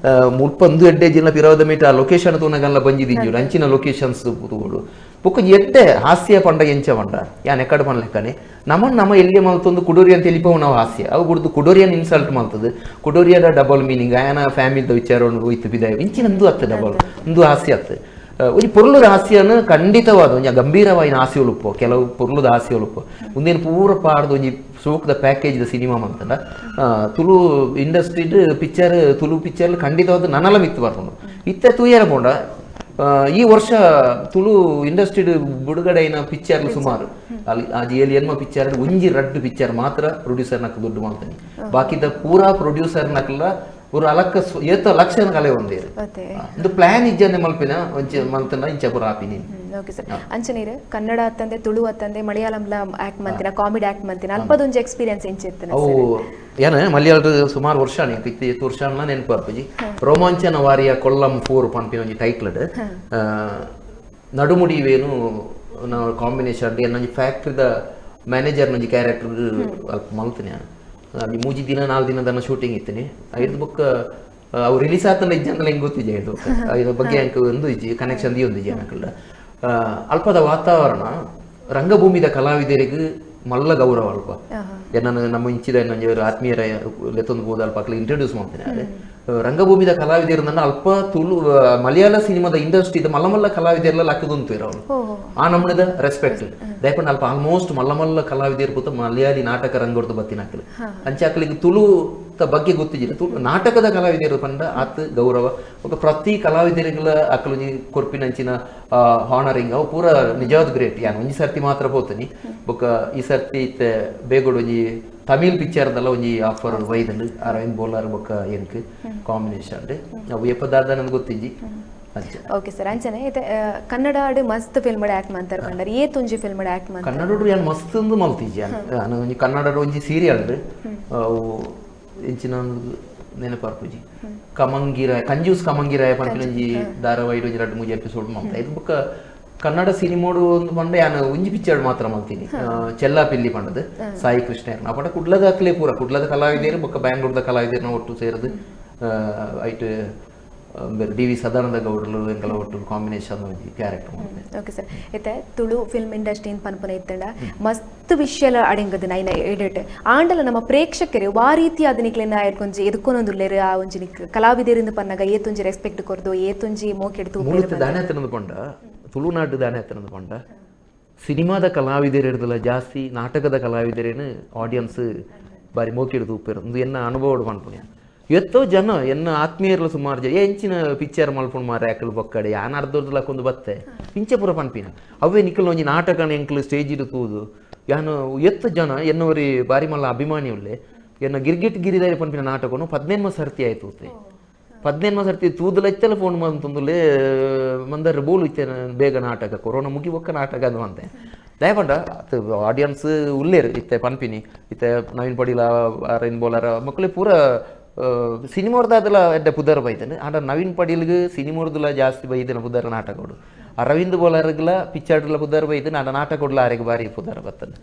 ಮುಲ್ಪ 1 ಎಡ್ಡೆ ಜಿಲ್ಲ ಪಿರವದ ಮೀಟ ಆ ಲೊಕೇಶನ್ ತೂನಗಲ್ಲ ಬಂಜಿದಿಂಜುಡು ಅಂಚಿನ ಲೊಕೇಶನ್ಸ್ ತೂಡು ಬೊಕ್ಕ ಎಡ್ಡೆ ಹಾಸ್ಯ ಪಂಡ ಎಂಚ ಪಂಡ ಯಾನ್ ಎಕ್ಕಡ ಪನ್ಲೆಕ್ಕನೆ ನಮ್ಮ ಎಲ್ಲಿ ಮಲ್ತೊಂದು ಕುಡೋರಿ ಅಂತ ಎಲ್ಲಿಪವು ನಾವು ಹಾಸ್ಯ ಅವು ಬಿಡ್ದು ಕುಡೋರಿಯನ್ ಇನ್ಸಲ್ಟ್ ಮಾಡ್ತದೆ ಕುಡೋರಿಯದ ಡಬಲ್ ಮೀನಿಂಗ್ ಆಯನ ಫ್ಯಾಮಿಲಿದ ವಿಚಾರ ಹೋಯ್ತು ಬಿದಾಯ ಇಂಚಿನ ಒಂದು ಹತ್ತು ಡಬಲ್ ಒಂದು ಹಾಸ್ಯ ಹತ್ತು ಒಂದು ಪೊರ್ಲುದ ಹಾಸ್ಯನ ಖಂಡಿತವಾದ ಒಂದು ಗಂಭೀರವಾದ ಹಾಸ್ಯಲುಪ್ಪು ಕೆಲವು ಪೊರ್ಲುದ ಹಾಸ್ಯಲುಪ್ಪು ಮುಂದೇನು ಪೂರ ಪಾಡ್ದು ಒಂದು ಶೋಕದ ಪ್ಯಾಕೇಜ್ದ ಸಿನಿಮಾ ಅಂತಂದ ತುಳು ಇಂಡಸ್ಟ್ರಿಡ್ ಪಿಕ್ಚರ್ ತುಳು ಪಿಕ್ಚರ್ ಖಂಡಿತವಾದ ನನ್ನಲ್ಲ ಮಿತ್ತು ಬರ್ಕೊಂಡು ಇತ್ತೆ ತೂಯರ ಪೋಂಡ ಈ ವರ್ಷ ತುಳು ಇಂಡಸ್ಟ್ರಿ ಬಿಡುಗಡೆಯಿನ ಪಿಕ್ಚರ್ಲು ಸುಮಾರು ಅಲ್ಲಿ ಆ ಜಿಯಲ್ಲಿ ಎನ್ಮ ಪಿಕ್ಚರ್ ಒಂಜಿ ರಡ್ಡು ಪಿಕ್ಚರ್ ಮಾತ್ರ ಪ್ರೊಡ್ಯೂಸರ್ ನಕ್ಕ ದುಡ್ಡು ಮಾಡ್ತಾನೆ ಬಾಕಿದ ಪೂರಾ ಪ್ರೊಡ್ಯೂಸರ್ ನಕ್ಲ ஒரு அலக்க ஏத்த லட்சண கலை வந்தேரு இந்த ಪ್ಲಾನ್ ಇಜ್ಜನೆ ಮಲ್ಪಿನ ಒಂಚೆ ಮಲ್ತನ ಇಂಚ ಪುರ ಆಪಿನಿ ಓಕೆ ಸರ್ ಅಂಚನೀರು ಕನ್ನಡ ಅತ್ತಂದೆ ತುಳು ಅತ್ತಂದೆ ಮಲಯಾಳಂಲ ಆಕ್ಟ್ ಮಂತಿನ ಕಾಮಿಡಿ ಆಕ್ಟ್ ಮಂತಿನ ಅಲ್ಪದೊಂಜಿ ಎಕ್ಸ್ಪೀರಿಯನ್ಸ್ ಎಂಚಿರ್ತನೆ ಅವು ಏನ ಮಲಯಾಳದ ಸುಮಾರು ವರ್ಷ ಆನೆ ಇತ್ತು ವರ್ಷ ಅನ್ನ ನೆನಪು ಬರ್ಪಜಿ ರೋಮಾಂಚನ ವಾರಿಯ ಕೊಲ್ಲಂ 4 ಪಂಪಿನ ಒಂಜಿ ಟೈಟ್ಲ್ ನಡುಮುಡಿವೇನು ನಾವು ಕಾಂಬಿನೇಷನ್ ಏನೊಂಜಿ ಫ್ಯಾಕ್ಟರಿದ ಮ್ಯಾನೇಜರ್ ಒಂಜಿ ಕ್ಯಾರೆಕ್ಟರ್ ಅಲ್ಪ ಮಲ್ತನೆ ಅಲ್ಲಿ 3 ದಿನ 4 ದಿನದ ಶೂಟಿಂಗ್ ಇತ್ತನೆ ಐದು ಬುಕ್ ಅವು ರಿಲೀಸ್ ಆತನ ಇಜ್ಜಂದಲ್ಲ ಹೆಂಗೆ ಗೊತ್ತಿದೆ ಇದು ಇದ್ರ ಬಗ್ಗೆ ಅಂಕ ಒಂದು ಇಜ್ಜಿ ಕನೆಕ್ಷನ್ ದಿ ಒಂದು ಇಜ್ಜಿ ಅನ್ನಕಲ್ಲ ಅಲ್ಪದ ವಾತಾವರಣ ರಂಗಭೂಮಿದ ಕಲಾವಿದರಿಗೆ ಮಲ್ಲ ಗೌರವ ಅಲ್ಪ ನಾನು ನಮ್ಮ ಇಂಚಿದ ನಂಜವರು ಆತ್ಮೀಯರ ಲೆತ್ತೊಂದು ಹೋದ ಅಲ್ಪ ಅಕ್ಲ ಇಂಟ್ರೊಡ್ಯೂಸ್ ಮಾಡ್ತೇನೆ ರಂಗಭೂಮಿದ ಕಲಾವಿದರು ನನ್ನ ಅಲ್ಪ ತುಳು ಮಲಯಾಳ ಸಿನಿಮಾದ ಇಂಡಸ್ಟ್ರಿದ ಮಲ್ಲ ಮಲ್ಲ ಕಲಾವಿದರೆಲ್ಲ ಲಕ್ಕದುಂತು ಇರೋರು ಆ ನಮ್ಮನದ ರೆಸ್ಪೆಕ್ಟ್ ದಯಪಂಡ ಅಲ್ಪ ಆಲ್ಮೋಸ್ಟ್ ಮಲ್ಲ ಮಲ್ಲ ಕಲಾವಿದರು ಕೂತ ಮಲಯಾಳಿ ನಾಟಕ ರಂಗೋರ್ದು ಬತ್ತಿನ ಹಾಕಲಿ ಅಂಚಾಕಲಿಗೆ ತುಳು ಬಗ್ಗೆ ಗೊತ್ತಿದ್ದಿಲ್ಲ ತುಳು ನಾಟಕದ ಕಲಾವಿದರು ಪಂಡ ಆತ್ ಗೌರವ ఒక ಪ್ರತಿ ಕಲಾವಿದರಿಗಳ ಅಕ್ಕಲು ಕೊರ್ಪಿನಂಚಿನ ಹಾನರಿಂಗ್ ಅವು ಪೂರ ನಿಜವಾದ ಗ್ರೇಟ್ ಯಾನು ಒಂಜಿ ಸರ್ತಿ ಮಾತ್ರ ಹೋತನಿ ಬೊಕ್ಕ ಈ ಸರ್ತಿ ಇತ್ತೆ ಬೇಗೋಡು ಒಂಜಿ ತಮಿಳ್ ಪಿಕ್ಚರ್ದಲ್ಲ ಒಂಜಿ ಆಫರ್ ವೈದಂಡು ಅರವಿಂದ್ ಬೋಲಾರ್ ಬೊಕ್ಕ ಎನ್ಕ್ ಕಾಂಬಿನೇಷನ್ ಅವು ಎಪ್ಪದಾದ ನನಗೆ ಗೊತ್ತಿಜ್ಜಿ ಓಕೆ ಸರ್ ಅಂಚನೆ ಇದು ಕನ್ನಡ ಮಸ್ತ್ ಫಿಲ್ಮ್ ಆಕ್ಟ್ ಮಾಡ್ತಾರೆ ಕಂಡರೆ ಏತ್ ಒಂಜಿ ಫಿಲ್ಮ್ ಆಕ್ಟ್ ಮಾಡ್ತಾರೆ ಕನ್ನಡ ಯಾನು ಮಸ್ತ್ ಒಂದು ಮಲ್ತಿಜ್ಜಿ ನಾನು ಒಂಜಿ ಕನ್ನಡ ಒಂಜಿ ಸೀರಿಯಲ್ ಅವು ಎಂಚಿನ ನೆನಪರ್ಪುಜಿ ಕಮಂಗಿರಾಯ ಕಂಜೂಸ್ ಕಮಂಗಿರಾಯ ಪಂಪಿನಂಜಿ ಧಾರಾವಾಹಿ ಒಂಜಿ 2-3 ಎಪಿಸೋಡ್ ಮಾಡ್ತಾ ಇದು ಬೊಕ್ಕ ಕನ್ನಡ ಸಿನಿಮೋಡು ಒಂದು ಪಂಡ ಯಾನು ಒಂಜಿ ಪಿಕ್ಚರ್ ಮಾತ್ರ ಮಾಡ್ತೀನಿ ಚೆಲ್ಲಾ ಪಿಲ್ಲಿ ಪಂಡದು ಸಾಯಿ ಕೃಷ್ಣ ಆ ಪಂಡ ಕುಡ್ಲದ ಅಕ್ಲೆ ಪೂರ ಕುಡ್ಲದ ಕಲಾವಿದರು ಬೊಕ್ಕ ಬ್ಯಾಂಗ್ಳೂರ್ದ ಕಲಾವಿದರನ್ನ ಒಟ್ಟು ಸೇರಿದು ಐಟ್ ಡಿ ವಿ ಸದಾನಂದ ಗೌಡರು ಎಂಕಲ ಒಟ್ಟು ಕಾಂಬಿನೇಷನ್ ಒಂಜಿ ಕ್ಯಾರೆಕ್ಟರ್ ಓಕೆ ಸರ್ ಇತ್ತೆ ತುಳು ಫಿಲ್ಮ್ ಇಂಡಸ್ಟ್ರಿ ಪನ್ಪನ ಇತ್ತಂಡ ಮಸ್ತ್ ವಿಷಯಲ ಅಡೆಂಗದು ನೈನ ಎಡಿಟ್ ಆಂಡಲ ನಮ್ಮ ಪ್ರೇಕ್ಷಕರು ಆ ರೀತಿ ಅದನಿಕ್ಲೆನ ಕೊಂಚ ಎದುಕೊಂದೊಂದುಲ್ಲೇರು ಆ ಒಂಜಿ ಕಲಾವಿದರಿಂದ ಪನ್ನಗ ಏತೊಂಜಿ ರೆಸ್ಪೆಕ್ಟ್ ಕೊರ್ದು ಏತೊಂಜಿ ಮೋಕೆಡ್ತು ಮೂಲತ ದಾನೆ ಹತ್ತನದು ಪಂಡ ತುಳುನಾಡು ದಾನೆ ಹತ್ತನದು ಪಂಡ ಸಿನಿಮಾದ ಕಲಾವಿದರಿರ್ದಲ್ಲ ಜಾಸ್ತಿ ನಾಟಕದ ಕಲಾವಿದರೇನು ಆಡಿಯನ್ಸ್ ಬಾರಿ ಮೋಕೆಡ್ದು ಉಪ್ಪಿರು ಒಂದು ಎನ್ನ ಅನುಭವ ಪನ್ಪುಣ್ಯ ಎತ್ತೋ ಜನ ಎನ್ನ ಆತ್ಮೀಯರ್ಲು ಸುಮಾರು ಜನ ಎಂಚಿನ ಪಿಕ್ಚರ್ ಮಲ್ಪುಂಡು ಮಾರ ಯಾಕಲು ಬೊಕ್ಕಡೆ ಯಾನ್ ಅರ್ಧರ್ದಲಕ್ಕೊಂದು ಬತ್ತೆ ಇಂಚೆ ಪೂರ ಪನ್ಪಿನ ಅವೇ ನಿಕ್ಕಲು ಒಂಜಿ ನಾಟಕನ ಎಂಕ್ಲು ಸ್ಟೇಜ್ ತೂದು ಯಾನು ಎತ್ತು ಜನ ಎನ್ನವರಿ ಬಾರಿ ಮಲ್ಲ ಅಭಿಮಾನಿ ಉಳ್ಳೆ ಎನ್ನ ಗಿರ್ಗಿಟ್ ಗಿರಿದಾರಿ ಪನ್ಪಿನ ನಾಟಕನು 15 ಸರ್ತಿ ಆಯ್ತು 15 ಸರ್ತಿ ತೂದಲ ಇತ್ತೆಲ್ಲ ಫೋನ್ ಬಂತಂದುಲೇ ಮಂದರ ಬೋಲು ಇತ್ತೆ ಬೇಗ ನಾಟಕ ಕೊರೋನಾ ಮುಗಿ ಒಕ್ಕ ನಾಟಕ ಅದು ಅಂತೆ ದಯಪಂಡ ಆಡಿಯನ್ಸ್ ಉಳ್ಳೇರು ಇತ್ತೆ ಪನ್ಪಿನಿ ಇತ್ತೆ ನವೀನ್ ಪಡೀಲ ಅರವಿಂದ್ ಬೋಲಾರ ಮಕ್ಕಳು ಪೂರ ಸಿನಿಮಾರ್ದಾದಲ ಎಡ್ಡೆ ಪುದರ್ ಬೈತಾನೆ ಆಡ ನವೀನ್ ಪಡೀಲ್ಗೆ ಸಿನಿಮಾರ್ದಲ ಜಾಸ್ತಿ ಬೈದಿನ ಪುದರ್ ನಾಟಕಗಳು ಅರವಿಂದ್ ಬೋಲಾರ್ಗಲ ಪಿಕ್ಚರ್ಲ ಪುದರ್ ಬೈದಿನ ಆಡ ನಾಟಕಗಳು ಆರೆಗೆ ಬಾರಿ ಪುದರ್ ಬರ್ತದೆ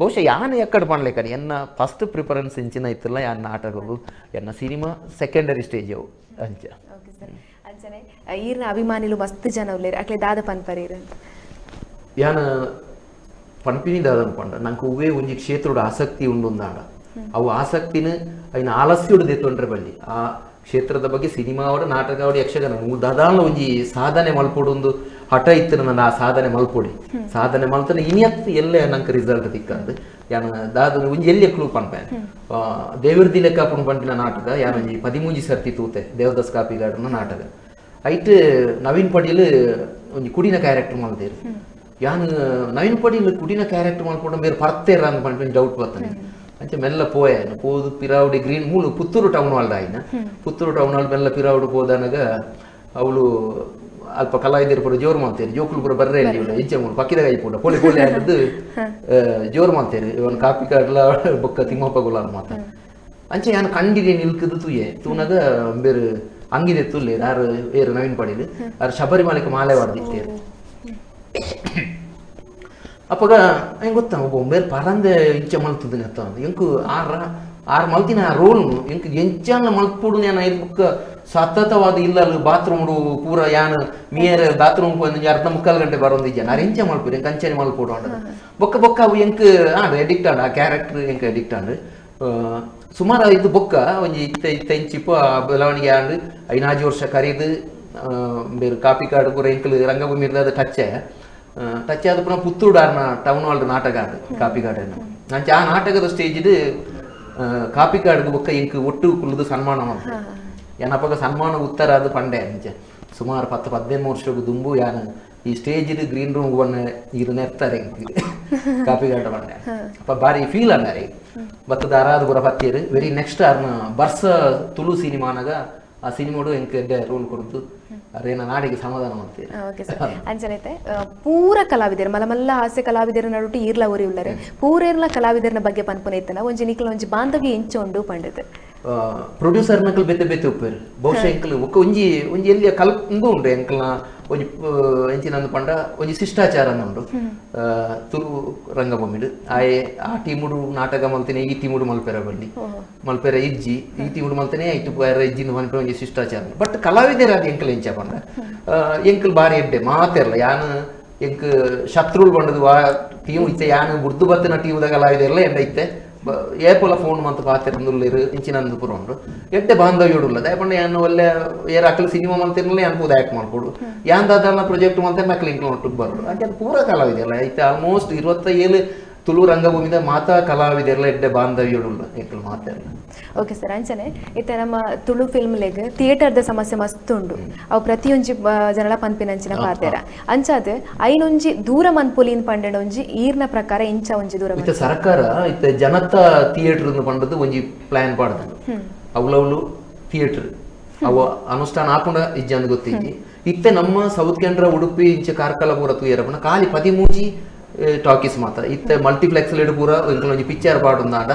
ಬಹುಶಃ ಯಾನು ಎಕ್ಕಡ ಮಾಡ್ಲೇಕನಿ ಎನ್ನ ಫಸ್ಟ್ ಪ್ರಿಫರೆನ್ಸ್ ಇಂಚಿನ ಇತ್ತಲ್ಲ ಯಾನ್ ನಾಟಕಗಳು ಎನ್ನ ಸಿನಿಮಾ ಸೆಕೆಂಡರಿ ಸ್ಟೇಜ್ ಅವು ಅಂಚ ಓಕೆ ಸರ್ ಅಂಚನೆ ಈರ್ನ ಅಭಿಮಾನಿಲು ಮಸ್ತ್ ಜನ ಉಳ್ಳೇರು ಅಕ್ಲೆ ದಾದ ಪನ್ಪರೀರು ಯಾನ ಪನ್ಪಿನಿ ದಾದನ್ ಪಂಡ ನಂಗೆ ಉವೇ ಒಂಜಿ ಕ್ಷೇತ್ರದ ಆಸಕ್ತಿ ಉಂಡೊಂದಾಡ ಅವು ಆಸಕ್ತಿನ ಅಯ್ನ ಆಲಸ್ಯುಡು ದೆತ್ತೊಂಡ್ರೆ ಬಲ್ಲಿ ಆ ಕ್ಷೇತ್ರದ ಬಗ್ಗೆ ಸಿನಿಮಾವಡ ನಾಟಕವಡ ಯಕ್ಷಗಾನ ದಾದಾನ ಒಂಜಿ ಸಾಧನೆ ಮಲ್ಪೊಡೊಂದು ಹಠ ಇತ್ತು ನನ್ನ ಆ ಸಾಧನೆ ಮಲ್ಪೊಡಿ ಸಾಧನೆ ಮಲ್ತನ ಇನಿಯತ್ ಎಲ್ಲೇ ನಂಗೆ ರಿಸಲ್ಟ್ ತಿಕ್ಕಂದು ಯಾನ ದಾದ ಒಂಜಿ ಎಲ್ಲಿ ಕ್ಲೂ ಪನ್ಪೆ ದೇವರ್ದಿ ಲೆಕ್ಕ ಪಂಪಿನ ನಾಟಕ ಯಾನ ಒಂಜಿ 13 ಸರ್ತಿ ತೂತೆ ದೇವದಾಸ್ ಕಾಪಿಗಾಡನ ನಾಟಕ ಐಟ್ ನವೀನ್ ಪಡೀಲ್ ಒಂಜಿ ಕುಡಿನ ಕ್ಯಾರೆಕ್ಟರ್ ಮಲ್ತೇರು ಯಾನು ನವೀನ್ ಪಡೀಲ್ ಕುಡಿನ ಕ್ಯಾರೆಕ್ಟರ್ ಮಲ್ಪೊಡ ಬೇರೆ ಪರ್ತೇರ ಅಂತ ಪಂಪಿನ ಡೌಟ್ ಬರ್ತಾನೆ ಅಂಚೆ ಮೆಲ್ಲ ಪೋಯನು ಪೋದು ಪಿರಾವುಡಿ ಗ್ರೀನ್ ಮೂಲು ಪುತ್ತೂರು ಟೌನ್ ಹಾಲ್ದ ಆಯ್ನ ಪುತ್ತೂರು ಟೌನ್ ಹಾಲ್ ಮೆಲ್ಲ ಪಿರಾವುಡು ಹೋದನಾಗ ಅವಳು ಅಲ್ಪ ಕಲಾವಿದರು ಪೂರ ಜೋರು ಮಾಡ್ತೇರಿ ಜೋಕುಲು ಪೂರ ಬರ್ರೆ ಇಂಚೆ ಮೂರು ಪಕ್ಕಿದಾಗ ಐಪುಂಡ ಪೊಲಿ ಪೊಲಿ ಆಗಿದ್ದು ಜೋರು ಮಾಡ್ತೇರಿ ಇವನ್ ಕಾಪಿ ಕಾಡ್ಲ ಬೊಕ್ಕ ತಿಮ್ಮಪ್ಪ ಗುಲಾಲ್ ಮಾತ ಅಂಚೆ ಯಾನು ಕಂಡಿಗೆ ನಿಲ್ಕದು ತೂಯೆ ತೂನಾಗ ಬೇರೆ ಅಂಗಿದೆ ತುಲ್ಲೆ ಯಾರು ಏರು ನವೀನ್ ಪಡೀಲ್ ಯಾರು ಶಬರಿಮಲೆಗೆ ಮಾಲೆ ವಾಡ್ದಿಟ್ಟೇರು ಅಪ್ಪಗ ಹೆಂಗೆ ಗೊತ್ತಾ ಒಬ್ಬ ಬೇರೆ ಪರಂದೆ ಇಂಚೆ ಮಲ್ತದನೆ ಅತ್ತ ಎಂಕು ಆರು ಮಲ್ತಿನ ಆ ರೋಲ್ ಎಂಕ್ ಎಂಚಾನ ಮಲ್ಪುಡು ನಾನು ಐದು ಬುಕ್ಕ ಸತತವಾದ ಇಲ್ಲ ಬಾತ್ರೂಮ್ ಪೂರ ಯಾನ್ ಮಿಯರ್ ಬಾತ್ರೂಮ್ ಅರ್ಧ 3/4 ಗಂಟೆ ಬರೋದಿಜ್ಜ ನಾನು ಎಂಚ ಮಲ್ಪುಡು ಎಂಕ್ ಅಂಚನೆ ಮಲ್ಪುಡು ಅಂಡ ಬೊಕ್ಕ ಬೊಕ್ಕ ಅವು ಎಂಕ್ ಎಡಿಕ್ಟ್ ಆಂಡ ಆ ಕ್ಯಾರೆಕ್ಟರ್ ಎಂಕ್ ಎಡಿಕ್ಟ್ ಆಂಡ್ ಸುಮಾರು ಇದು ಬೊಕ್ಕ ಒಂಜಿ ಇತ್ತ ಇಂಚಿಪ್ಪ ಬೆಳವಣಿಗೆ ಆಂಡ್ 5 ವರ್ಷ ಕರೀದು ಬೇರೆ ಕಾಪಿ ಕಾರ್ಡ್ ಪೂರ ಎಂಕಲ್ ರಂಗಭೂಮಿ ಇರ್ದ ಟಚ್ ಆದ ಪುನಃ ಪುತ್ತೂರು ಆರ್ನ ಟೌನ್ ಹಾಲ್ ನಾಟಕ ಆದ ಕಾಪಿ ಕಾರ್ಡ್ ಅಂಚೆ ಆ ನಾಟಕದ ಸ್ಟೇಜ್ ಕಾಪಿ ಕಾರ್ಡ್ ಬೊಕ್ಕ ಎಂಕ್ ಒಟ್ಟು ಕುಲ್ಲದು ಸನ್ಮಾನ ಮಾಡ್ತಾರೆ ಏನಪ್ಪ ಸನ್ಮಾನ ಉತ್ತರ ಅದು ಪಂಡೆ ಅಂಚೆ ಸುಮಾರು 10-15 ವರ್ಷಕ್ಕೆ ದುಂಬು ಯಾನ ಈ ಸ್ಟೇಜ್ ಗ್ರೀನ್ ರೂಮ್ ಬಣ್ಣ ಇದು ನೆರ್ತಾರೆ ಕಾಪಿ ಕಾರ್ಡ್ ಪಂಡೆ ಅಪ್ಪ ಬಾರಿ ಫೀಲ್ ಅನ್ನಾರಿ ಬತ್ತದ ಆರಾದ ಬುರ ಪತ್ತಿಯರು ವೆರಿ ನೆಕ್ಸ್ಟ್ ಅವ್ರನ್ನ ಬರ್ಸ ತುಳು ಸಿನಿಮಾನಾಗ ಆ ಸಿನಿಮಾಡು ಎಂಕ್ ಎಡ್ಡೆ ರೋಲ್ ಕೊಡ್ತು ಅದೇನ ನಾಡಿಗೆ ಸಮಾಧಾನ ಮಾಡ್ತೀರಿ ಓಕೆ ಸರ್ ಅಂಚನೈತೆ ಪೂರ ಕಲಾವಿದರು ಮಲ್ಲ ಹಾಸ್ಯ ಕಲಾವಿದರ ನಡುಟು ಈರ್ಲ ಒರಿ ಉಳ್ಳರೆ ಪೂರೇರ್ಲ ಕಲಾವಿದರನ ಬಗ್ಗೆ ಪನ್ಪುನೈತನ ಒಂಜಿ ನಿಕ್ಲ ಒಂಜಿ ಬಾಂಧವ್ಯ ಇಂಚೊಂಡು ಪಂಡದು ಪ್ರೊಡ್ಯೂಸರ್ ನಕಲ್ ಬೆತ್ತೆ ಬೆತ್ತೆ ಉಪ್ಪೇರು ಬಹುಶಃ ಎಂಕಲ್ ಒಕ್ಕ ಒಂಜಿ ಎಲ್ಲಿ ಕಲ್ಪಂದು ಉಂಡು ಎಂಕಲ್ನ ಒಂಜಿ ಎಂಚಿನಂದು ಪಂಡ ಒಂಜಿ ಶಿಷ್ಟಾಚಾರ ಉಂಡು ತುಳು ರಂಗಭೂಮಿಡು ಆಯೆ ಆ ಟೀಮುಡು ನಾಟಕ ಮಲ್ತೇನೆ ಈ ಟೀಮುಡು ಮಲ್ಪೆರ ಬಳ್ಳಿ ಮಲ್ಪೆರ ಇಜ್ಜಿ ಈ ಟೀಮುಡು ಮಲ್ತೇನೆ ಐಟು ಇಜ್ಜಿನ ಮಲ್ಪೆ ಒಂಜಿ ಶಿಷ್ಟಾಚಾರ ಬಟ್ ಕಲಾವಿದರ ಎಂಕಲ್ ಎಂಚ ಪಂಡ ಎಂಕಲ್ ಬಾರಿ ಎಡ್ಡೆ ಮಾತೆರ್ಲ ಯಾನು ಎಂಕ್ ಶತ್ರುಳು ಬಂಡದು ವಾ ಟೀಮ್ ಇತ್ತೆ ಯಾನು ಬುರ್ದು ಬತ್ತಿನ ಟೀಮ್ದ ಕಲಾವಿದೆರ್ಲ ಎಂಡ ಇತ್ತೆ ಏಪೋಲ ಫೋನ್ ಮಂತ್ ಪಾತಿರಂದುಲ್ಲೇರು ಇಂಚಿನಂದು ಪುರ ಉಂಡು ಎಡ್ಡೆ ಬಾಂಧವ್ಯೋಡುಲ್ಲ ದಯಪಂಡ ಯಾನು ಒಳ್ಳೆ ಏರ್ ಅಕ್ಕಲು ಸಿನಿಮಾ ಮಂತಿರ್ನಲ್ಲ ಯಾನ್ ಪೂದ ಆಕ್ಟ್ ಮಾಡ್ಕೊಡು ಯಾನ್ ದಾದಲ್ಲ ಪ್ರಾಜೆಕ್ಟ್ ಮಂತ ನಕಲಿ ಇಂಕ್ಲು ಒಟ್ಟಿಗೆ ಬರೋದು ಅಂಚೆ ಅದು ಪೂರ ಕಲಾವಿದೆಲ್ಲ ಐತೆ ಆಲ್ಮೋಸ್ಟ್ 27 ತುಳು ರಂಗಭೂಮಿದ ಮಾತಾ ಕಲಾವಿದೆಲ್ಲ ಎಡ್ಡೆ ಬಾಂಧವ್ಯೋಡುಲ್ಲ ಎಂಕಲ್ ಮಾತೆಲ್ಲ ಓಕೆ ಸರ್ ಅಂಚನೆ ಇತ್ತ ನಮ್ಮ ತುಳು ಫಿಲ್ಮ್ ಲೆಗ್ ಥಿಯೇಟರ್ದ ಸಮಸ್ಯೆ ಮಸ್ತ್ ಉಂಡು ಅವು ಪ್ರತಿಯೊಂಜಿ ಜನಲ ಪನ್ಪಿನಂಚಿನ ಪಾತೆರ ಅಂಚಾದ ಐನೊಂಜಿ ದೂರ ಮನ್ಪುಲಿನ್ ಪಂಡೆನ ಒಂಜಿ ಈರ್ನ ಪ್ರಕಾರ ಇಂಚ ಒಂಜಿ ದೂರ ಇತ್ತ ಸರ್ಕಾರ ಇತ್ತ ಜನತಾ ಥಿಯೇಟರ್ ಪಂಡದು ಒಂಜಿ ಪ್ಲಾನ್ ಪಾಡ್ದು ಅವಳವಳು ಥಿಯೇಟರ್ ಅವ ಅನುಷ್ಠಾನ ಹಾಕೊಂಡ ಇಜ್ಜಂದು ಗೊತ್ತಿಜ್ಜಿ ಇತ್ತೆ ನಮ್ಮ ಸೌತ್ ಕೇಂದ್ರ ಉಡುಪಿ ಇಂಚ ಕಾರ್ಕಳ ಪೂರ ತೂಯರಪನ ಖಾಲಿ 13 ಟಾಕೀಸ್ ಮಾತ್ರ ಇತ್ತೆ ಮಲ್ಟಿಪ್ಲೆಕ್ಸ್ ಲೆಡ್ ಪೂರ ಒಂಜಿ ಪಿಕ್ಚರ್ ಪಾಡುಂದಾಂಡ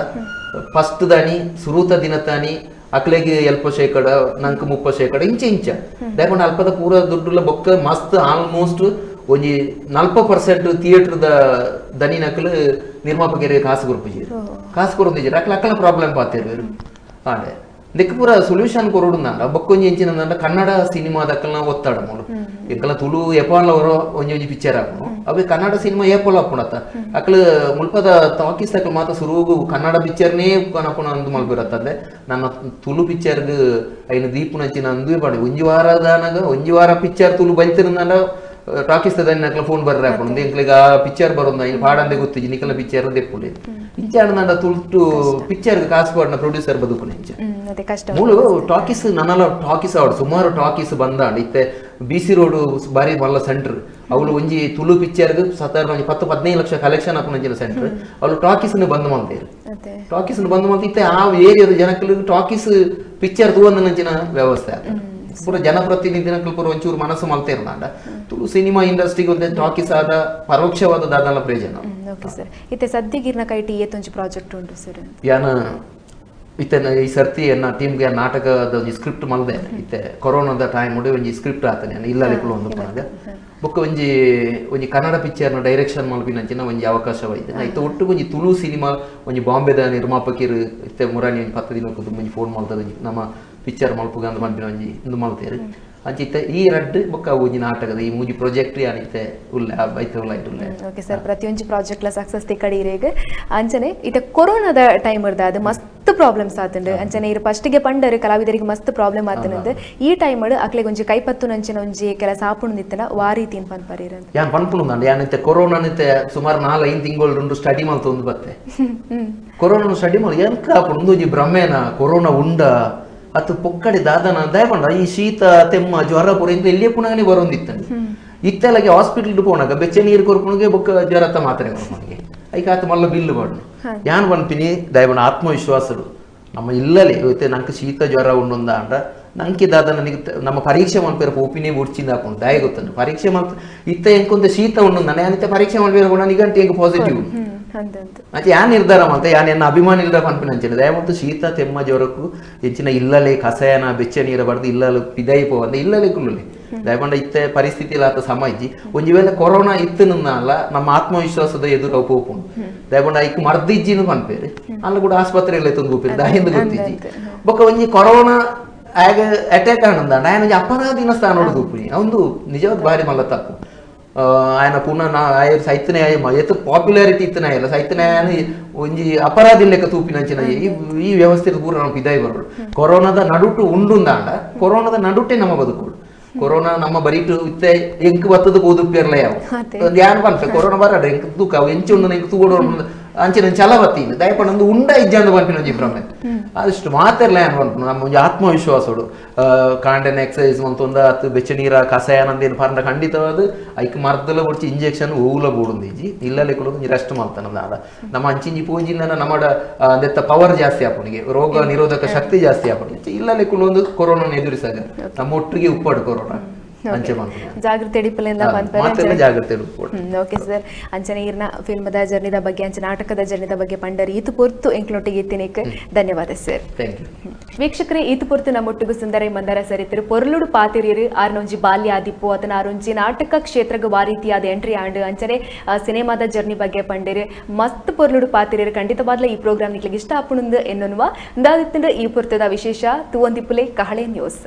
ಫಸ್ಟ್ ದಾನಿ ಸುರೂತ ದಿನತಾನಿ ಅಕ್ಲೆಗೆ 40% ನಂಕ್ 30% ಇಂಚ ದಾಯಕೊಂಡ ಅಲ್ಪದ ಪೂರ ದುಡ್ಡುಲ ಬೊಕ್ಕ ಮಸ್ತ್ ಆಲ್ಮೋಸ್ಟ್ ಒಂಜಿ 40% ಥಿಯೇಟರ್ ದನಿ ನಕಲು ನಿರ್ಮಾಪಕರಿಗೆ ಕಾಸು ಕೊರೊಂದಿಜಿ ಅಕ್ಲ ಪ್ರಾಬ್ಲಮ್ ಪಾತಿರು ಆಡೆ ಇದಕ್ಕೆ ಪೂರ ಸೊಲ್ಯೂಷನ್ ಕೊರೊಡುಂದಾಂಡ ಬೊಕ್ಕೊಂಜಿ ಎಂಚಿನಂದ ಕನ್ನಡ ಸಿನಿಮಾದ ಅಕ್ಕಲ್ನ ಒತ್ತಡ ಮೂಲು ಎಂಕಲ ತುಳು ಎಪಾಲ್ ಅವರ ಒಂಜಿ ಪಿಕ್ಚರ್ ಹಾಕೋಣ ಅವೆ ಕನ್ನಡ ಸಿನಿಮಾ ಏಪೋಲ್ ಹಾಕೋಣತ್ತ ಅಕ್ಲು ಮುಲ್ಪದ ಟಾಕೀಸ್ ಅಕ್ಲು ಮಾತ್ರ ಸುರುಗು ಕನ್ನಡ ಪಿಕ್ಚರ್ನೇ ಕನಪುಣ ಅಂದು ಮಲ್ಬಿರತ್ತಂದೆ ನನ್ನ ತುಳು ಪಿಕ್ಚರ್ಗೆ ಐನು ದೀಪು ನಂಚಿನ ಅಂದು ಪಾಡಿ ಒಂಜಿ ವಾರ ಪಿಕ್ಚರ್ ತುಳು ಬೈತಿರಂದ ಟಾಕೀಸ್ ನಕ್ಲ ಫೋನ್ ಬರ್ರೆ ಹಾಕೊಂಡು ಎಂಕ್ಲಿಗ ಪಿಕ್ಚರ್ ಬರೋದ ಇನ್ನು ಪಾಡಂದೆ ಗೊತ್ತಿಜ್ಜಿ ನಿಕಲ ಪಿಕ್ಚರ್ ದೆಪ್ಪುಲಿ ಇಂಚಾಡ ತುಳು ಪಿಕ್ಚರ್ ಕಾಸು ಪಾಡಿನ ಪ್ರೊಡ್ಯೂಸರ್ ಬದುಕುನ ಇಂಚ ಮೂಲು ಟಾಕೀಸ್ ನನ್ನಲ್ಲ ಟಾಕೀಸ್ ಆವಡು ಸುಮಾರು ಟಾಕೀಸ್ ಬಂದಾಂಡ ಇತ್ತೆ BC ರೋಡ್ ಬಾರಿ ಮಲ್ಲ ಸೆಂಟರ್ ಅವಳು ಒಂಜಿ ತುಳು ಪಿಕ್ಚರ್ಗೆ ಸಾಧಾರಣ 10-15 ಲಕ್ಷ ಕಲೆಕ್ಷನ್ ಹಾಕೊಂಡ ಸೆಂಟರ್ ಅವಳು ಟಾಕೀಸ್ ಬಂದ್ ಮಾಡ್ತಾರೆ ಟಾಕೀಸ್ ಬಂದ್ ಮಾಡ್ತಾ ಇತ್ತೆ ಆ ಏರಿಯಾದ ಜನಕ್ಕಲು ಟಾಕೀಸ್ ಪಿಕ್ಚರ್ ತೂವಂದನಂಚಿನ ವ್ಯವಸ್ಥೆ ಪೂರ ಜನಪ್ರತಿನಿಧಿನ ಪೂರ ಒಂಚೂರು ಮನಸ್ಸು ಮಲ್ತಾ ಇರ್ನಾಂಡ ತುಳು ಸಿನಿಮಾ ಇಂಡಸ್ಟ್ರಿಗೆ ಒಂದು ಟಾಕೀಸ್ ಆದ ಪರೋಕ್ಷವಾದ ದಾದನ ಪ್ರಯೋಜನ ಓಕೆ ಸರ್ ಇತ್ತೆ ಸದ್ಯಗಿರ್ನ ಕೈಟಿ ಏತೊಂಜಿ ಪ್ರಾಜೆಕ್ಟ್ ಉಂಟು ಸರ್ ಯಾನ ಇತ್ತೆ ಈ ಸರ್ತಿ ಎನ್ನ ಟೀಮ್ಗೆ ನಾಟಕದ ಒಂಜಿ ಸ್ಕ್ರಿಪ್ಟ್ ಮಲ್ದೆ ಇತ್ತೆ ಕೊರೋನಾದ ಟೈಮ್ ಉಂಡು ಒಂಜಿ ಸ್ಕ್ರಿಪ್ಟ್ ಆತನೆ ಇಲ್ಲಲಿಕ್ಕಲು ಒಂದು ಪುನಗ ಬೊಕ್ಕ ಒಂಜಿ ಕನ್ನಡ ಪಿಕ್ಚರ್ನ ಡೈರೆಕ್ಷನ್ ಮಲ್ಪಿನಂಚಿನ ಒಂಜಿ ಅವಕಾಶವೈತೆ ಇತ್ತೆ ಒಟ್ಟು ಒಂಜಿ ತುಳು ಸಿನಿಮಾ ಒಂಜಿ ಬಾಂಬೆದ ನಿರ್ಮಾಪಕರು ಇತ್ತೆ ಮುರಾನಿ 10 ದಿನಕ್ಕೂ ಒಂಜಿ ಫೋನ್ ಮಲ್ತದ ನಮ್ಮ ಪಿಕ್ಚರ್ ಮಲ್ಪುಗ ಅಂತ ಮಲ್ಪಿನ ಒಂಜಿ ಇಂದು ಮಲ್ತೇರು ಅಂಚಿತ್ತೆ ಈ ರಡ್ಡು ಬೊಕ್ಕ ಒಂಜಿ ನಾಟಕದ ಈ ಮೂಜಿ ಪ್ರಾಜೆಕ್ಟ್ ಯಾನಿತ್ತೆ ಉಲ್ಲೆ ಬೈತೆ ಉಲ್ಲಾಯ್ತು ಉಲ್ಲೆ ಓಕೆ ಸರ್ ಪ್ರತಿಯೊಂಜಿ ಪ್ರಾಜೆಕ್ಟ್ಲ ಸಕ್ಸಸ್ ತಿಕ್ಕಡಿರೇಗ ಅಂಚನೆ ಇತ್ತೆ ಕೊರೋನಾದ ಟೈಮ್ ಇರ್ದ ಅದು ಮಸ್ತ್ ಪ್ರಾಬ್ಲಮ್ಸ್ ಆತಂಡು ಅಂಚನೆ ಇರು ಫಸ್ಟ್ಗೆ ಪಂಡರು ಕಲಾವಿದರಿಗೆ ಮಸ್ತ್ ಪ್ರಾಬ್ಲಮ್ ಆತನಂದು ಈ ಟೈಮ್ ಅಕ್ಲೆಗ್ ಒಂಜಿ ಕೈಪತ್ತು ನಂಚಿನ ಒಂಜಿ ಕೆಲಸ ಆಪುಂದಿತ್ತನ ವಾ ರೀತಿ ಪನ್ಪರಿರ ಯಾನ್ ಪನ್ಪುಂಡು ಯಾನಿತ್ತೆ ಕೊರೋನಾ ನಿತ್ತೆ ಸುಮಾರು 4-5 ತಿಂಗಳು ಸ್ಟಡಿ ಮಲ್ತ ಒಂದು ಬತ್ತೆ ಕೊರೋನಾ ಸ್ಟಡಿ ಮಾಡಿ ಎಂಕ ಆಪುಂಡು ಒಂಜಿ ಭ್ರಮೇನ ಕೊರೋನಾ ಉಂಡ ಅತ್ತು ಪೊಕ್ಕಡೆ ದಾದನ ದಯಪಂಡ ಈ ಶೀತ ತೆಮ್ಮ ಜ್ವರ ಪೂರ ಇಂತ ಎಲ್ಲಿಯೇ ಪುನಗನೆ ಬರೋಂದಿತ್ತಂಡು ಇತ್ತೆಲ್ಲಗೆ ಹಾಸ್ಪಿಟಲ್ ಪೋನಾಗ ಬೆಚ್ಚ ನೀರು ಕೊರ್ಪುಣಿಗೆ ಬೊಕ್ಕ ಜ್ವರತ್ತ ಮಾತ್ರೆ ಕೊರ್ಪುಣಿಗೆ ಐಕೆ ಆತ ಮಲ್ಲ ಬಿಲ್ಲು ಬಾಡು ಯಾನ್ ಪನ್ಪಿನಿ ದಯಪಂಡ ಆತ್ಮವಿಶ್ವಾಸಡು ನಮ್ಮ ಇಲ್ಲಲೇ ಇವತ್ತೆ ನಂಗೆ ಶೀತ ಜ್ವರ ಉಂಡೊಂದ ಅಂಡ ನಂಗೆ ದಾದ ನನಗೆ ನಮ್ಮ ಪರೀಕ್ಷೆ ಮಲ್ಪೇರ ಒಪಿನೇ ಬುಡ್ಚಿಂದ ಹಾಕೊಂಡು ದಯ ಗೊತ್ತಂಡು ಪರೀಕ್ಷೆ ಮಲ್ತ ಇತ್ತ ಎಂಕೊಂದ ಶೀತ ಉಂಡೊಂದ ನಾನಿತ್ತ ಪರೀಕ್ಷೆ ಮಲ್ಪೇರ ಕೂಡ ನಿಗಂಟೆ ಹೆಂಗೆ ಪಾಸಿಟಿವ್ ಮತ್ತೆ ಯಾ ನಿರ್ಧಾರ ಅಂತ ಯಾನ್ ಎನ್ನ ಅಭಿಮಾನಿ ಇಲ್ಲದ ಪನ್ಪಿನಂಚಿನ ದಯಮಂತು ಶೀತ ತೆಮ್ಮ ಜ್ವರಕ್ಕೂ ಹೆಚ್ಚಿನ ಇಲ್ಲಲೆ ಕಸಾಯನ ಬೆಚ್ಚ ನೀರ ಬಡ್ದು ಇಲ್ಲಲು ಪಿದೈ ಪೋವಂದ ಇಲ್ಲಲೆ ಕುಲ್ಲುಲಿ ದಯಪಂಡ ಇತ್ತೆ ಪರಿಸ್ಥಿತಿ ಆತ ಸಮ ಇಜ್ಜಿ ಒಂಜಿ ವೇಳೆ ಕೊರೋನಾ ಇತ್ತನಲ್ಲ ನಮ್ಮ ಆತ್ಮವಿಶ್ವಾಸದ ಎದುರು ಪೋಪುಂಡು ದಯಪಂಡ ಐಕ್ ಮರ್ದಿಜ್ಜಿನ ಪನ್ಪೇರಿ ಅಲ್ಲ ಕೂಡ ಆಸ್ಪತ್ರೆಯಲ್ಲಿ ತಂದು ಹೋಗ್ಪೇರಿ ದಾಯಿಂದ ಗೊತ್ತಿಜ್ಜಿ ಬೊಕ್ಕ ಒಂಜಿ ಕೊರೋನಾ ಆಗ ಅಟ್ಯಾಕ್ ಆನಂದ ನಾನು ಒಂಜಿ ಅಪರಾಧಿನ ಸ್ಥಾನ ನೋಡುದು ಅವಂದು ನಿಜವಾದ ಬಾರಿ ಮಲ್ಲ ತಪ್ಪು ఆయన పునః సైతన్య ఎత్తు పాపులారిటీ ఇత్తనాయಲ್ಲ ಸೈತನ್ಯ ಒಂಜಿ ಅಪರಾಧಿ ಲೆಕ್ಕ ತೂಪಿನಂಚಿನ ಈ ವ್ಯವಸ್ಥೆ ಪೂರ ನಮ್ಗೆ ಇದಾಯಿ ಬರೋದು ಕೊರೋನಾದ ನಡುಟು ಉಂಡುಂದಾಂಡ ಕೊರೋನಾದ ನಡುಟೆ ನಮ್ಮ ಬದುಕೋಡು ಕೊರೋನಾ ನಮ್ಮ ಬರೀಟು ಇತ್ತೆ ಎಂಕ್ ಬತ್ತದ ಕೂದುಪ್ಪಿರ್ಲ ಯಾವ ಧ್ಯಾನ ಬಂತ ಕೊರೋನಾ ಬರಡ ಎಂಕ್ ತೂಕ ಅವು ಎಂಚು ಒಂದು ಎಂಕ್ ತೂಗೋಡು ಅಂಚಿನ ಛಲ ಬತ್ತೀನಿ ದಯಪಂಡ ಒಂದು ಉಂಡ ಇಜ್ಜಂದು ಬಂಪಿನ ಜಿಬ್ರಮೆ ಅದಷ್ಟು ಮಾತೆರ್ಲ ಏನು ಬಂತು ನಮ್ಮ ಒಂದು ಆತ್ಮವಿಶ್ವಾಸಡು ಕಾಂಡೆನ ಎಕ್ಸಸೈಸ್ ಮಂತೊಂದು ಅತ್ತು ಬೆಚ್ಚ ನೀರ ಕಷಾಯ ನಂದೇನು ಪಂಡ ಖಂಡಿತವಾದ ಐಕ್ ಮರ್ದಲ ಬಿಡ್చి ಇಂಜೆಕ್ಷನ್ ಹೂಲ ಬೂಡುಂದಿಜಿ ಇಲ್ಲಲೆ ಕೂಡ ರೆಸ್ಟ್ ಮಾಡ್ತಾನ ನಾಡ ನಮ್ಮ ಅಂಚಿಂಜಿ ಪೂಜಿನ ನಮ್ಮ ದೆತ್ತ ಪವರ್ ಜಾಸ್ತಿ ಆಪನಿಗೆ ರೋಗ ನಿರೋಧಕ ಶಕ್ತಿ ಜಾಸ್ತಿ ಆಪನಿಗೆ ಇಲ್ಲಲೆ ಕೂಡ ಒಂದು ಕೊರೋನಾ ಎದುರಿಸಾಗ ನಮ್ಮ ಒಟ್ಟಿಗೆ ಉಪ್ಪಾಡು ಕೊರೋನಾ ಜಾಗೃತಿ ಎಡಿಪಲಿಂದ ಓಕೆ ಸರ್ ಅಂಚನೆ ಈರ್ನ ಫಿಲ್ಮದ ಜರ್ನಿದ ಬಗ್ಗೆ ಅಂಚೆ ನಾಟಕದ ಜರ್ನಿದ ಬಗ್ಗೆ ಪಂಡರಿ ಈತು ಪೊರ್ತು ಎಂಕ್ಲೊಟ್ಟಿಗೆ ಇತ್ತಿನಿಕ್ ಧನ್ಯವಾದ ಸರ್. ವೀಕ್ಷಕರೇ ಈತು ಪೊರ್ತು ನಮ್ಮೊಟ್ಟಿಗೂ ಸುಂದರ ಮಂದರ ಸರಿತರು ಪೊರ್ಲುಡು ಪಾತಿರಿಯರು ಆರ್ನೊಂಜಿ ಬಾಲ್ಯ ಆದಿಪ್ಪು ಅದನ್ನ ಆರೊಂಜಿ ನಾಟಕ ಕ್ಷೇತ್ರಗ ವಾರೀತಿಯಾದ ಎಂಟ್ರಿ ಆಂಡ್ ಅಂಚನೆ ಸಿನಿಮಾದ ಜರ್ನಿ ಬಗ್ಗೆ ಪಂಡಿರು ಮಸ್ತ್ ಪೊರ್ಲುಡು ಪಾತಿರಿಯರು ಖಂಡಿತವಾದ್ಲ ಈ ಪ್ರೋಗ್ರಾಮ್ ನಿಕ್ಲಿಗೆ ಇಷ್ಟ ಆಪುಣುಂದು ಎನ್ನುವ ದಾದಿತ್ತಿಂದ ಈ ಪೊರ್ತದ ವಿಶೇಷ ತೂವೊಂದಿಪ್ಪುಲೆ ಕಹಳೆ ನ್ಯೂಸ್.